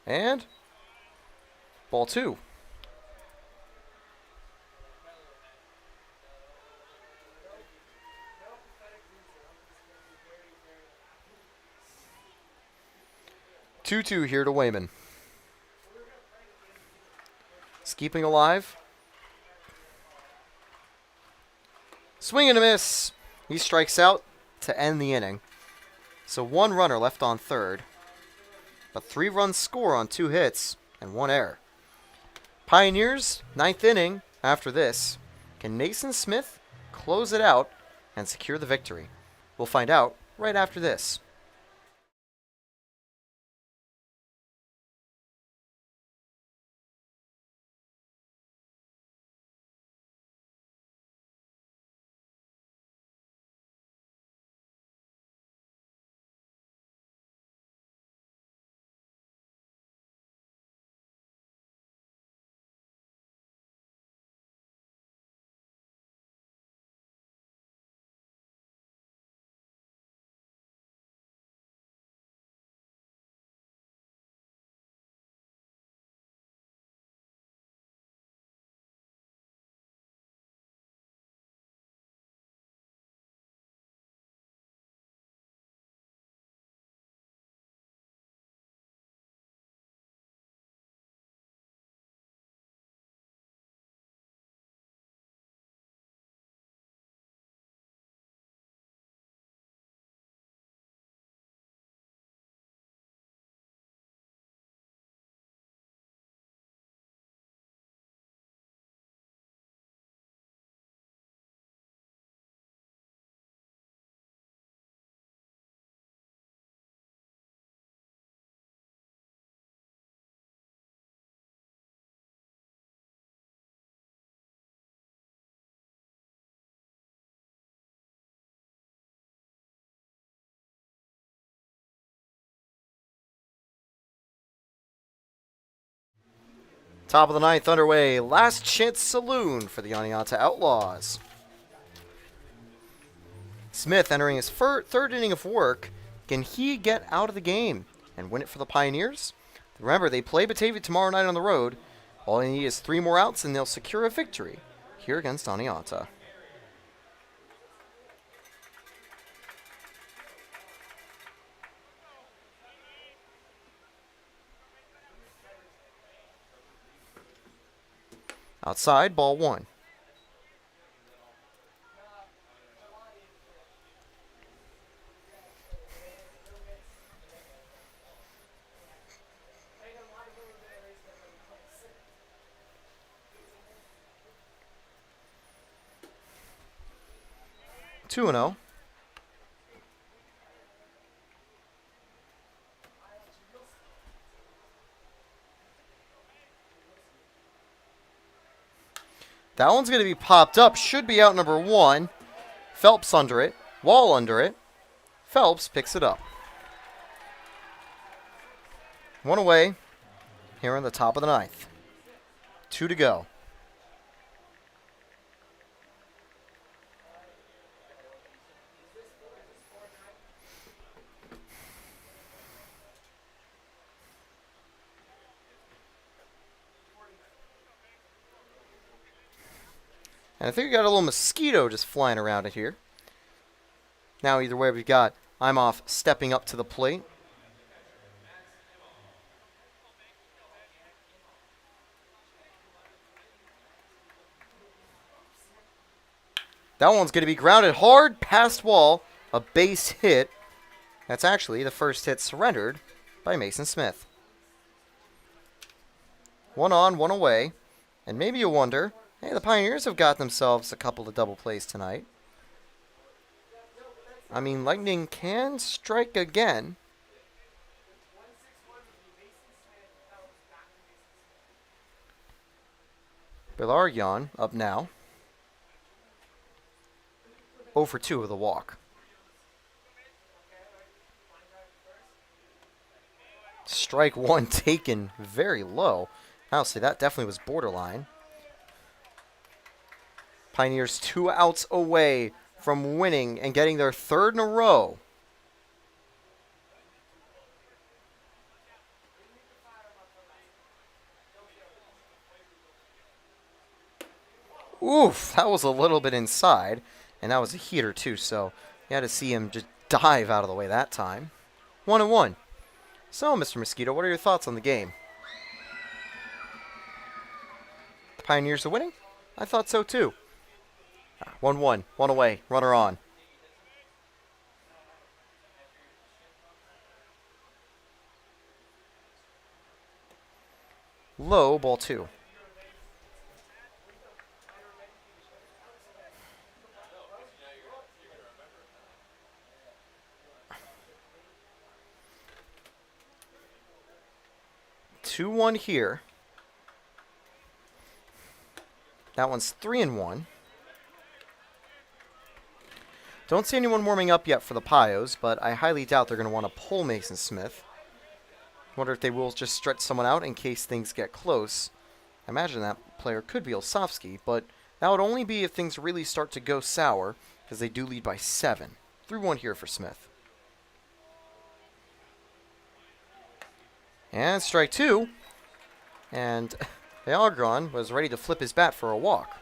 And ball 2. Two here to Wayman. He's keeping alive. Swing and a miss. He strikes out to end the inning. So 1 runner left on third. But 3 runs score on 2 hits and 1 error. Pioneers, 9th inning after this. Can Mason Smith close it out and secure the victory? We'll find out right after this. Top of the 9th underway. Last chance saloon for the Oneonta Outlaws. Smith entering his third inning of work. Can he get out of the game and win it for the Pioneers? Remember, they play Batavia tomorrow night on the road. All they need is 3 more outs and they'll secure a victory here against Oneonta. Outside, ball 1. Two and 0. That one's going to be popped up. Should be out number 1. Phelps under it. Wall under it. Phelps picks it up. 1 away here on the top of the 9th. 2 to go. And I think we got a little mosquito just flying around it here. Now either way, we've got Imhoff stepping up to the plate. That one's going to be grounded hard past wall. A base hit. That's actually the first hit surrendered by Mason Smith. 1 on, 1 away. And maybe you wonder, hey, the Pioneers have got themselves a couple of double plays tonight. I mean, lightning can strike again. Belargian up now. 0 for 2 with a walk. strike one taken very low. Honestly, that definitely was borderline. Pioneers 2 outs away from winning and getting their 3rd in a row. Oof, that was a little bit inside, and that was a heater too, so you had to see him just dive out of the way that time. 1-1. So, Mr. Mosquito, what are your thoughts on the game? The Pioneers are winning? I thought so too. 1-1, 1 away, runner on. Low, ball 2. Two one here. That one's 3-1. Don't see anyone warming up yet for the PIOS, but I highly doubt they're going to want to pull Mason Smith. Wonder if they will just stretch someone out in case things get close. I imagine that player could be Olsovsky, but that would only be if things really start to go sour, because they do lead by 7. 3-1 here for Smith. And strike 2. And Algron was ready to flip his bat for a walk.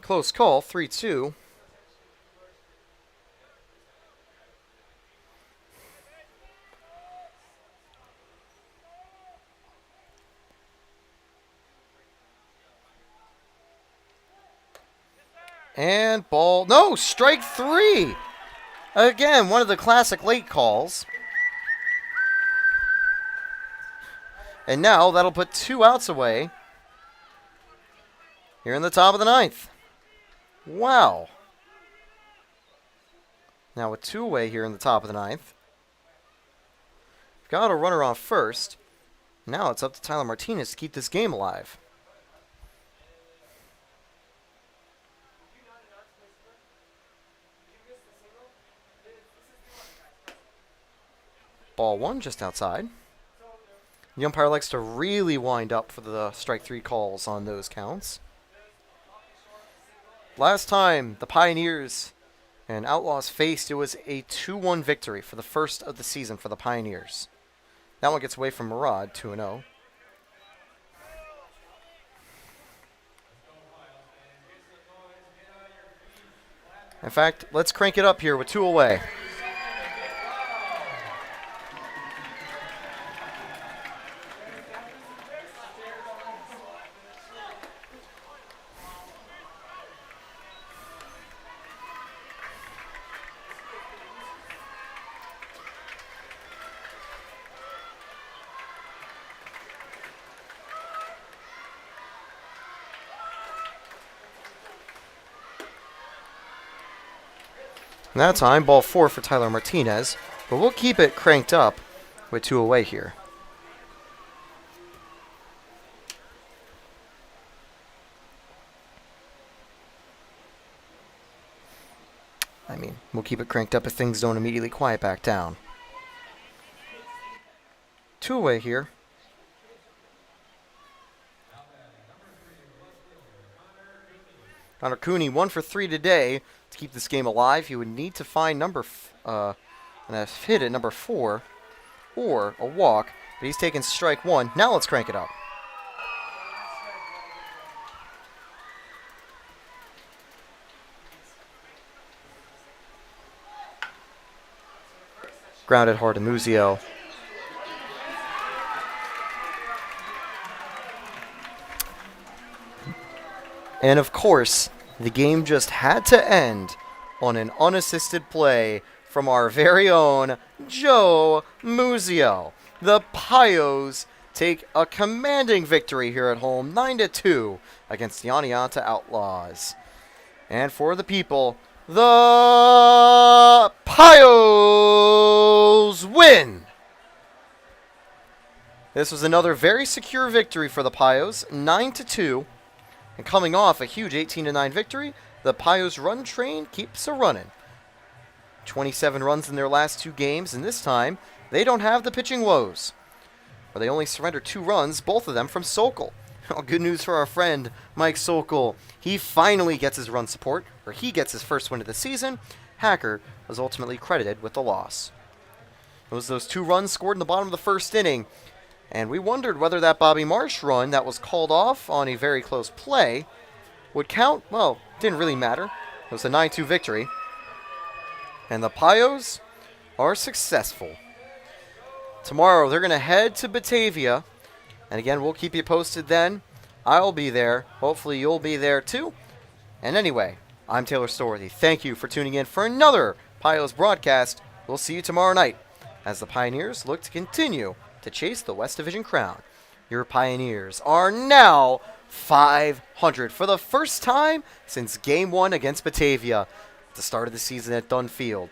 Close call, 3-2. And ball, no, strike 3. Again, one of the classic late calls. And now that'll put 2 outs away here in the top of the 9th. Wow. Now with 2 away here in the top of the 9th. Got a runner on first. Now it's up to Tyler Martinez to keep this game alive. Ball 1 just outside. The umpire likes to really wind up for the strike 3 calls on those counts. Last time the Pioneers and Outlaws faced, it was a 2-1 victory for the first of the season for the Pioneers. That one gets away from Murad, 2-0. In fact, let's crank it up here with 2 away. That time, ball 4 for Tyler Martinez, but we'll keep it cranked up with 2 away here. I mean, we'll keep it cranked up if things don't immediately quiet back down. 2 away here. Connor Cooney, 1 for 3 today. To keep this game alive, he would need to find a hit at number 4 or a walk, but he's taken strike 1. Now let's crank it up. Grounded hard to Muzio. And of course, the game just had to end on an unassisted play from our very own Joe Muzio. The PIOS take a commanding victory here at home, 9-2 against the Oneonta Outlaws. And for the people, the PIOS win! This was another very secure victory for the PIOS, 9-2. And coming off a huge 18-9 victory, the PIOS run train keeps a running. 27 runs in their last 2 games, and this time they don't have the pitching woes, where they only surrendered 2 runs, both of them from Sokol. Well, good news for our friend Mike Sokol. He finally gets his run support, or he gets his first win of the season. Hacker was ultimately credited with the loss. It was those 2 runs scored in the bottom of the first inning, and we wondered whether that Bobby Marsh run that was called off on a very close play would count. Well, didn't really matter. It was a 9-2 victory. And the PIOS are successful. Tomorrow, they're going to head to Batavia. And again, we'll keep you posted then. I'll be there. Hopefully, you'll be there too. And anyway, I'm Taylor Storthy. Thank you for tuning in for another PIOS broadcast. We'll see you tomorrow night as the Pioneers look to continue to chase the West Division crown. Your Pioneers are now 500 for the first time since Game 1 against Batavia at the start of the season at Dunn Field.